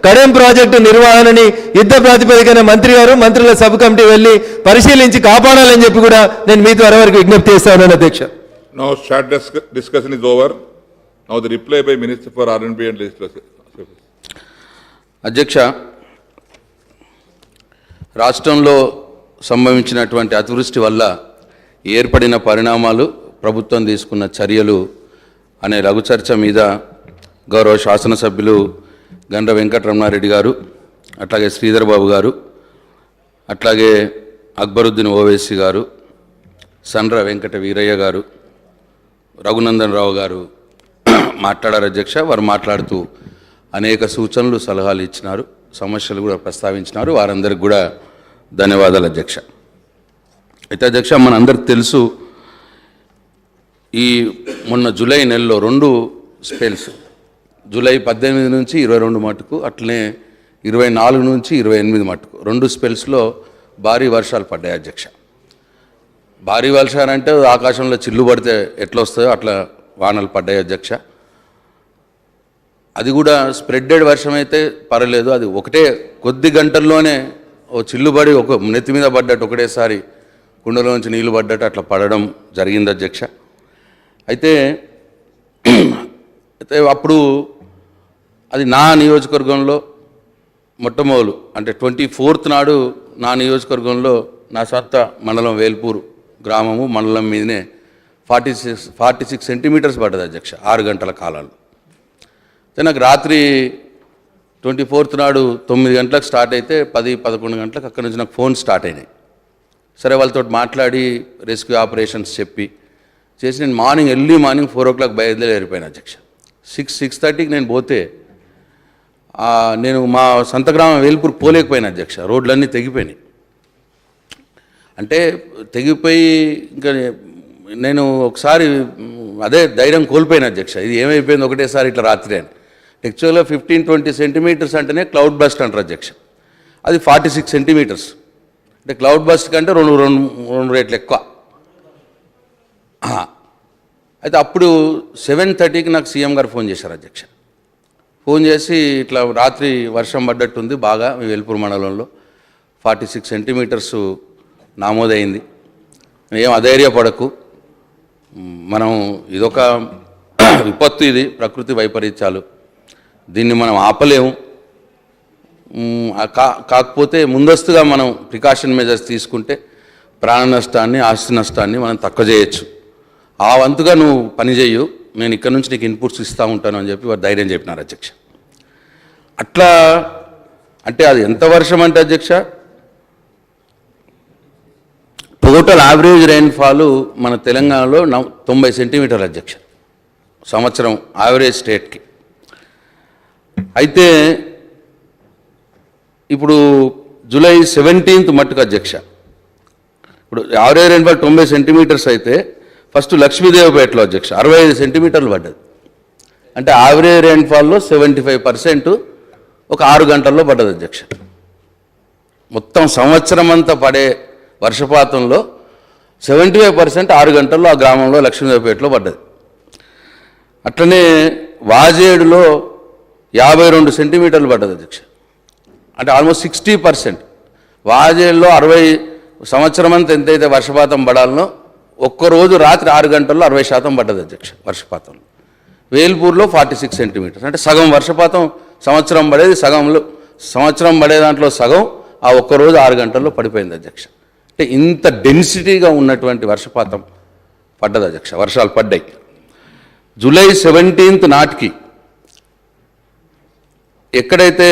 కడెం ప్రాజెక్టు నిర్వహణని యుద్ధ ప్రాతిపదికన మంత్రి గారు మంత్రుల సబ్ కమిటీ వెళ్ళి పరిశీలించి కాపాడాలని చెప్పి కూడా నేను మీ ద్వారా వరకు విజ్ఞప్తి చేస్తాను అధ్యక్ష. Now short discussion is over. Now the reply by Minister for R&B and Legislation. అధ్యక్ష, రాష్ట్రంలో సంభవించినటువంటి అతివృష్టి వల్ల ఏర్పడిన పరిణామాలు, ప్రభుత్వం తీసుకున్న చర్యలు అనే లఘు చర్చ మీద గౌరవ శాసనసభ్యులు గండ్ర వెంకటరమణారెడ్డి గారు, అట్లాగే శ్రీధర్ బాబు గారు, అట్లాగే అక్బరుద్దీన్ ఓవైసీ గారు, సండ్ర వెంకట వీరయ్య గారు, రఘునందన్ రావు గారు మాట్లాడారు అధ్యక్ష. వారు మాట్లాడుతూ అనేక సూచనలు సలహాలు ఇచ్చినారు, సమస్యలు కూడా ప్రస్తావించినారు. వారందరికి కూడా ధన్యవాదాలు అధ్యక్ష. అయితే అధ్యక్ష, మనందరికి తెలుసు ఈ మొన్న జూలై నెలలో 2 స్పెల్స్, జూలై 18 నుంచి 22 మటుకు, అట్లనే 24 నుంచి 28 మటుకు 2 స్పెల్స్లో భారీ వర్షాలు పడ్డాయి అధ్యక్ష. భారీ వర్షాలు అంటే ఆకాశంలో చిల్లు పడితే ఎట్లా వస్తాయో అట్లా వానలు పడ్డాయి అధ్యక్ష. అది కూడా స్ప్రెడెడ్ వర్షం అయితే పర్వాలేదు, అది ఒకటే కొద్ది గంటల్లోనే ఓ చిల్లుబడి ఒక నెత్తి మీద పడ్డట్టు ఒకటేసారి కుండలోంచి నీళ్లు పడ్డట్టు అట్లా పడడం జరిగింది అధ్యక్ష. అయితే అప్పుడు అది నా నియోజకవర్గంలో మొట్టమొదలు అంటే 24th నాడు నా నియోజకవర్గంలో నా సొంత మండలం వేల్పూర్ గ్రామము మండలం మీదనే 46 సెంటీమీటర్స్ పడ్డది అధ్యక్ష 6 గంటల కాలంలో. అయితే నాకు రాత్రి 24th నాడు 9 గంటలకు స్టార్ట్ అయితే 10-11 గంటలకు అక్కడి నుంచి నాకు ఫోన్ స్టార్ట్ అయినాయి. సరే వాళ్ళతో మాట్లాడి రెస్క్యూ ఆపరేషన్స్ చెప్పి చేసి నేను ఎర్లీ మార్నింగ్ 4 o'clock బయలుదేరిపోయాను అధ్యక్ష. 6-6:30కి నేను పోతే నేను మా సొంత గ్రామం వేల్పూర్ పోలేకపోయాను అధ్యక్ష. రోడ్లన్నీ తెగిపోయినాయి. అంటే తెగిపోయి ఇంకా నేను ఒకసారి అదే ధైర్యం కోల్పోయాను అధ్యక్ష. ఇది ఏమైపోయింది ఒకటేసారి ఇట్లా రాత్రి అని. యాక్చువల్గా 15-20 సెంటీమీటర్స్ అంటేనే క్లౌడ్ బస్ట్ అంటారు అధ్యక్ష. అది 46 సెంటీమీటర్స్ అంటే క్లౌడ్ బస్ట్ కంటే రెండు రేట్లు ఎక్కువ. అయితే అప్పుడు 7:30కి నాకు సీఎం గారు ఫోన్ చేశారు అధ్యక్ష. ఫోన్ చేసి ఇట్లా రాత్రి వర్షం పడ్డట్టుంది బాగా మీ వేల్పూర్ మండలంలో 46 సెంటీమీటర్స్ నమోదైంది, ఏం అధైర్యపడకు, మనం ఇదొక విపత్తు, ఇది ప్రకృతి వైపరీత్యాలు, దీన్ని మనం ఆపలేము. కాకపోతే ముందస్తుగా మనం ప్రికాషన్ మెజర్స్ తీసుకుంటే ప్రాణ నష్టాన్ని, ఆస్తి నష్టాన్ని మనం తక్కువ చేయొచ్చు. ఆ వంతుగా నువ్వు పని చేయు, నేను ఇక్కడ నుంచి నీకు ఇన్పుట్స్ ఇస్తూ ఉంటాను అని చెప్పి వారు ధైర్యం చెప్పినారు అధ్యక్ష. అట్లా అంటే అది ఎంత వర్షం అంటే అధ్యక్ష, టోటల్ యావరేజ్ రెయిన్ఫాల్ మన తెలంగాణలో 90 సెంటీమీటర్లు అధ్యక్ష సంవత్సరం యావరేజ్ స్టేట్కి. అయితే ఇప్పుడు జూలై 17th మట్టుకు అధ్యక్ష, ఇప్పుడు యావరేజ్ రెయిన్ఫాల్ 90 సెంటీమీటర్స్ అయితే ఫస్ట్ లక్ష్మీదేవిపేటలో అధ్యక్ష 65 సెంటీమీటర్లు పడ్డది. అంటే యావరేజ్ రెయిన్ఫాల్లో 75% ఒక 6 గంటల్లో పడ్డది అధ్యక్ష. మొత్తం సంవత్సరం అంతా పడే వర్షపాతంలో 75% 6 గంటల్లో ఆ గ్రామంలో లక్ష్మీదేవిపేటలో పడ్డది. అట్లనే వాజేడులో 52 సెంటీమీటర్లు పడ్డది అధ్యక్ష, అంటే ఆల్మోస్ట్ 60%. వాజేడులో 60 సంవత్సరం అంతా ఎంతైతే వర్షపాతం పడాలనో ఒక్కరోజు రాత్రి 6 గంటల్లో 60% పడ్డది అధ్యక్ష వర్షపాతంలో. వేల్పూర్లో 46 సెంటీమీటర్స్, అంటే సగం వర్షపాతం సంవత్సరం పడేది, సంవత్సరం పడే దాంట్లో సగం ఆ ఒక్కరోజు 6 గంటల్లో పడిపోయింది అధ్యక్ష. అంటే ఇంత డెన్సిటీగా ఉన్నటువంటి వర్షపాతం పడ్డది అధ్యక్ష, వర్షాలు పడ్డాయి. జూలై 17th నాటికి ఎక్కడైతే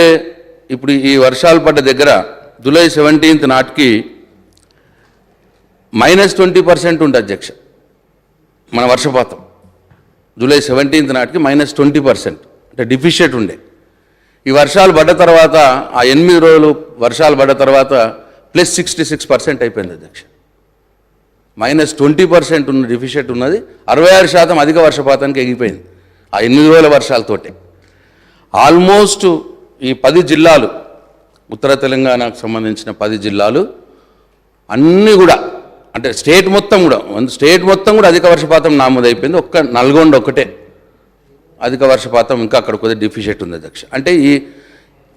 ఇప్పుడు ఈ వర్షాలు పడ్డ దగ్గర జూలై 17th నాటికి -20% ఉంటుంది అధ్యక్ష మన వర్షపాతం. జూలై 17th నాటికి -20%, అంటే డిఫిషియట్ ఉండే. ఈ వర్షాలు పడ్డ తర్వాత ఆ 8 రోజులు వర్షాలు పడ్డ తర్వాత +66% అయిపోయింది అధ్యక్ష. -20% ఉన్న డిఫిషియట్ ఉన్నది 66% అధిక వర్షపాతానికి ఎగిపోయింది ఆ 8 రోజుల వర్షాలతోటే. ఆల్మోస్ట్ ఈ 10 జిల్లాలు, ఉత్తర తెలంగాణకు సంబంధించిన 10 జిల్లాలు అన్నీ కూడా, అంటే స్టేట్ మొత్తం కూడా అధిక వర్షపాతం నమోదైపోయింది. ఒక్క నల్గొండ ఒకటే అధిక వర్షపాతం ఇంకా అక్కడ కొద్దిగా డిఫిషియట్ ఉంది అధ్యక్ష. అంటే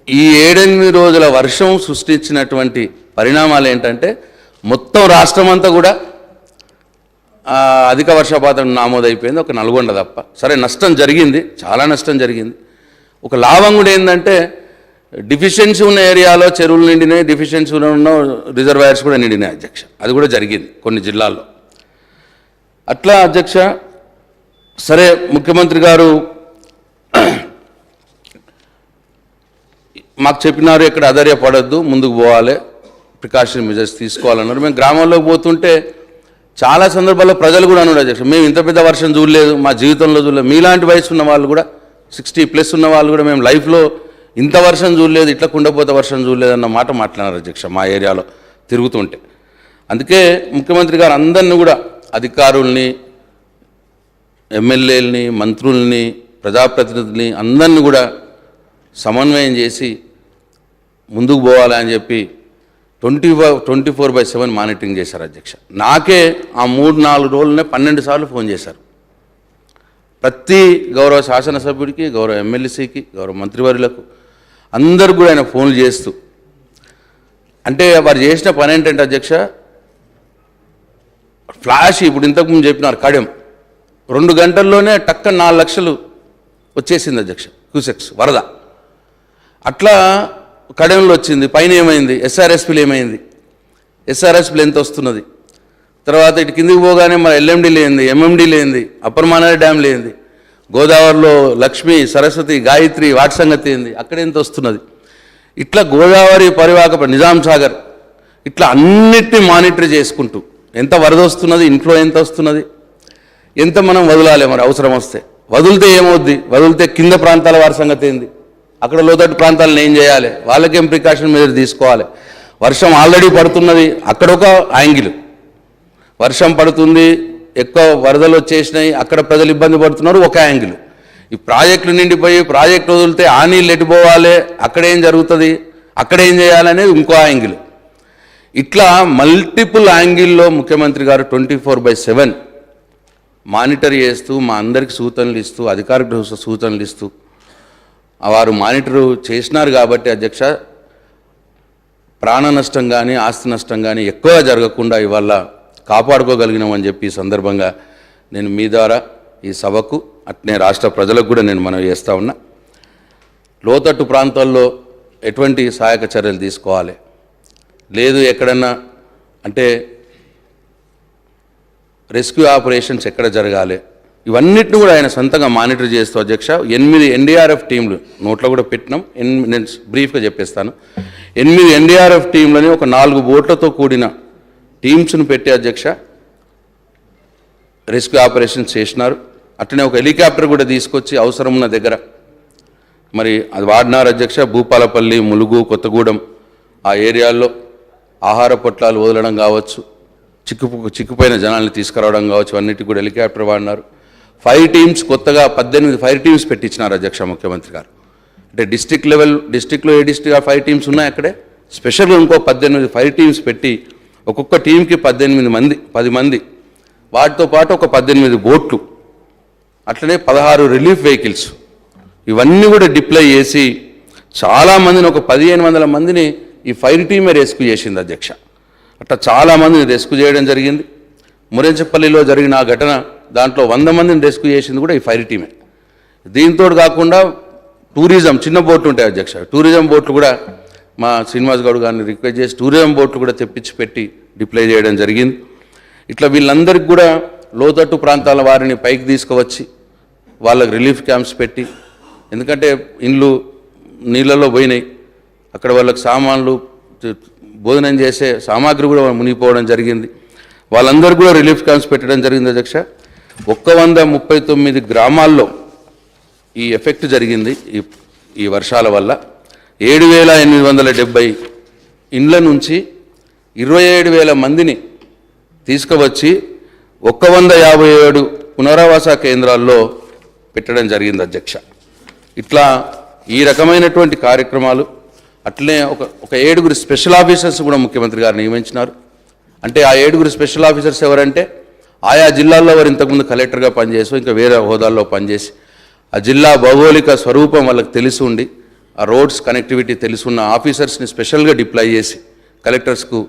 ఈ 7-8 రోజుల వర్షం సృష్టించినటువంటి పరిణామాలు ఏంటంటే మొత్తం రాష్ట్రం అంతా కూడా అధిక వర్షపాతం నమోదైపోయింది, ఒక నల్గొండ తప్ప. సరే, నష్టం జరిగింది, చాలా నష్టం జరిగింది. ఒక లాభం కూడా ఏంటంటే డిఫిషియన్సీ ఉన్న ఏరియాలో చెరువులు నిండినాయి, డిఫిషియన్సీ ఉన్న రిజర్వాయర్స్ కూడా నిండినాయి అధ్యక్ష. అది కూడా జరిగింది కొన్ని జిల్లాల్లో. అట్లా అధ్యక్ష, సరే ముఖ్యమంత్రి గారు మాకు చెప్పినారు, ఎక్కడ అధైర్యపడద్దు, ముందుకు పోవాలి, ప్రికాషన్ మెజర్స్ తీసుకోవాలన్నారు. మేము గ్రామాల్లోకి పోతుంటే చాలా సందర్భాల్లో ప్రజలు కూడా అన్నారు అధ్యక్ష, మేము ఇంత పెద్ద వర్షం చూడలేదు, మా జీవితంలో చూడలేదు. మీలాంటి వయసు ఉన్న వాళ్ళు కూడా 60+ ఉన్న వాళ్ళు కూడా మేము లైఫ్లో ఇంత వర్షం చూడలేదు, ఇట్లా కుండపోత వర్షం చూడలేదు అన్న మాట మాట్లాడారు అధ్యక్ష మా ఏరియాలో తిరుగుతుంటే. అందుకే ముఖ్యమంత్రి గారు అందరినీ కూడా, అధికారుల్ని, ఎమ్మెల్యేలని, మంత్రుల్ని, ప్రజాప్రతినిధుల్ని అందరినీ కూడా సమన్వయం చేసి ముందుకు పోవాలని చెప్పి 24/7 మానిటరింగ్ చేశారు అధ్యక్ష. నాకే ఆ 3-4 రోజులనే 12 సార్లు ఫోన్ చేశారు. ప్రతి గౌరవ శాసనసభ్యుడికి, గౌరవ ఎమ్మెల్సీకి, గౌరవ మంత్రివర్యులకు అందరు కూడా ఆయన ఫోన్లు చేస్తూ, అంటే వారు చేసిన పని ఏంటంటే అధ్యక్ష, ఫ్లాష్, ఇప్పుడు ఇంతకుముందు చెప్పినారు కడెం, 2 గంటల్లోనే టక్క 4 లక్షలు వచ్చేసింది అధ్యక్ష క్యూసెక్స్ వరద. అట్లా కడెంలో వచ్చింది. పైన ఏమైంది, ఎస్ఆర్ఎస్పీలు ఏమైంది, ఎస్ఆర్ఎస్పీలు ఎంత వస్తున్నది, తర్వాత ఇటు కిందికి పోగానే మన ఎల్ఎండి లేనిది, ఎంఎండి లేనిది, అప్పర్ మానేరు డ్యామ్ లేనిది, గోదావరిలో లక్ష్మి, సరస్వతి, గాయత్రి, వాటి సంగతి ఏంది, అక్కడ ఎంత వస్తున్నది, ఇట్లా గోదావరి పరివాహక, నిజాం సాగర్, ఇట్లా అన్నిటిని మానిటర్ చేసుకుంటూ ఎంత వరద వస్తున్నది, ఇంట్లో ఎంత వస్తున్నది, ఎంత మనం వదలాలి, మరి అవసరం వస్తే వదిలితే ఏమవుద్ది, వదిలితే కింద ప్రాంతాల వారి సంగతి ఏంది, అక్కడ లోతట్టు ప్రాంతాలను ఏం చేయాలి, వాళ్ళకేం ప్రికాషన్ మెజర్ తీసుకోవాలి. వర్షం ఆల్రెడీ పడుతున్నది, అక్కడ ఒక యాంగిల్, వర్షం పడుతుంది, ఎక్కువ వరదలు వచ్చేసినాయి, అక్కడ ప్రజలు ఇబ్బంది పడుతున్నారు, ఒక యాంగిల్. ఈ ప్రాజెక్టులు నిండిపోయి ప్రాజెక్టు వదిలితే ఆ నీళ్ళు ఎటుపోవాలి, అక్కడేం జరుగుతుంది, అక్కడేం చేయాలనేది ఇంకో యాంగిల్. ఇట్లా మల్టిపుల్ యాంగిల్లో ముఖ్యమంత్రి గారు 24/7 మానిటర్ చేస్తూ, మా అందరికి సూచనలు ఇస్తూ, అధికారిక సూచనలు ఇస్తూ వారు మానిటరు చేసినారు. కాబట్టి అధ్యక్ష, ప్రాణ నష్టం కానీ ఆస్తి నష్టం కానీ ఎక్కువ జరగకుండా ఇవాళ కాపాడుకోగలిగినామని చెప్పి ఈ సందర్భంగా నేను మీ ద్వారా ఈ సభకు అట్నే రాష్ట్ర ప్రజలకు కూడా నేను మనవి చేస్తూ ఉన్నా. లోతట్టు ప్రాంతాల్లో ఎటువంటి సహాయక చర్యలు తీసుకోవాలి, లేదు ఎక్కడన్నా అంటే రెస్క్యూ ఆపరేషన్స్ ఎక్కడ జరగాలి, ఇవన్నిటిని కూడా ఆయన సొంతంగా మానిటర్ చేస్తూ అధ్యక్ష 8 ఎన్డీఆర్ఎఫ్ టీంలు నోట్లో కూడా పెట్టినాం. నేను బ్రీఫ్గా చెప్పేస్తాను. 8 ఎన్డీఆర్ఎఫ్ టీంలని ఒక 4 బోట్లతో కూడిన టీమ్స్ను పెట్టి అధ్యక్ష రెస్క్యూ ఆపరేషన్స్ చేసినారు. అట్లనే ఒక హెలికాప్టర్ కూడా తీసుకొచ్చి అవసరం ఉన్న దగ్గర మరి అది వాడినారు అధ్యక్ష. భూపాలపల్లి, ములుగు, కొత్తగూడెం ఆ ఏరియాల్లో ఆహార పొట్లాలు వదలడం కావచ్చు, చిక్కుపోయిన జనాల్ని తీసుకురావడం కావచ్చు, అన్నిటికీ కూడా హెలికాప్టర్ వాడినారు. 5 టీమ్స్ కొత్తగా 18 5 టీమ్స్ పెట్టించినారు అధ్యక్ష ముఖ్యమంత్రి గారు. అంటే డిస్ట్రిక్ట్ లెవెల్, డిస్ట్రిక్ట్లో ఏ డిస్ట్రిక్ట్ 5 టీమ్స్ ఉన్నాయి అక్కడే, స్పెషల్గా ఇంకో 18 5 టీమ్స్ పెట్టి ఒక్కొక్క టీంకి 18 మంది 10 మంది, వాటితో పాటు ఒక 18 బోట్లు, అట్లనే 16 రిలీఫ్ వెహికల్స్, ఇవన్నీ కూడా డిప్లాయ్ చేసి చాలామందిని ఒక 1500 మందిని ఈ 5 టీమే రెస్క్యూ చేసింది అధ్యక్ష. అట్లా చాలామందిని రెస్క్యూ చేయడం జరిగింది. మురెంచపల్లిలో జరిగిన ఆ ఘటన దాంట్లో 100 మందిని రెస్క్యూ చేసింది కూడా ఈ 5 టీమే. దీంతో కాకుండా టూరిజం చిన్న బోట్లు ఉంటాయి అధ్యక్ష, టూరిజం బోట్లు కూడా మా శ్రీనివాస్ గౌడ్ గారిని రిక్వెస్ట్ చేసి టూరిజం బోట్లు కూడా తెప్పించి పెట్టి డిప్లాయ్ చేయడం జరిగింది. ఇట్లా వీళ్ళందరికీ కూడా లోతట్టు ప్రాంతాల వారిని పైకి తీసుకువచ్చి వాళ్ళకి రిలీఫ్ క్యాంప్స్ పెట్టి, ఎందుకంటే ఇండ్లు నీళ్ళలో పోయినాయి, అక్కడ వాళ్ళకి సామాన్లు భోజనం చేసే సామాగ్రి కూడా మునిగిపోవడం జరిగింది. వాళ్ళందరూ కూడా రిలీఫ్ క్యాంప్స్ పెట్టడం జరిగింది అధ్యక్ష. 139 గ్రామాల్లో ఈ ఎఫెక్ట్ జరిగింది ఈ వర్షాల వల్ల. 7,870 ఇండ్ల నుంచి 27,000 మందిని తీసుకువచ్చి 157 పునరావాస కేంద్రాల్లో పెట్టడం జరిగింది అధ్యక్ష. ఇట్లా ఈ రకమైనటువంటి కార్యక్రమాలు, అట్లనే ఒక 7 స్పెషల్ ఆఫీసర్స్ కూడా ముఖ్యమంత్రి గారు నియమించినారు. అంటే ఆ 7 స్పెషల్ ఆఫీసర్స్ ఎవరంటే ఆయా జిల్లాల్లో వారు ఇంతకుముందు కలెక్టర్గా పనిచేసి ఇంకా వేరే హోదాల్లో పనిచేసి ఆ జిల్లా భౌగోళిక స్వరూపం వాళ్ళకి తెలిసి ఉండి ఆ రోడ్స్ కనెక్టివిటీ తెలుసున్న ఆఫీసర్స్ని స్పెషల్గా డిప్లాయ్ చేసి కలెక్టర్స్కు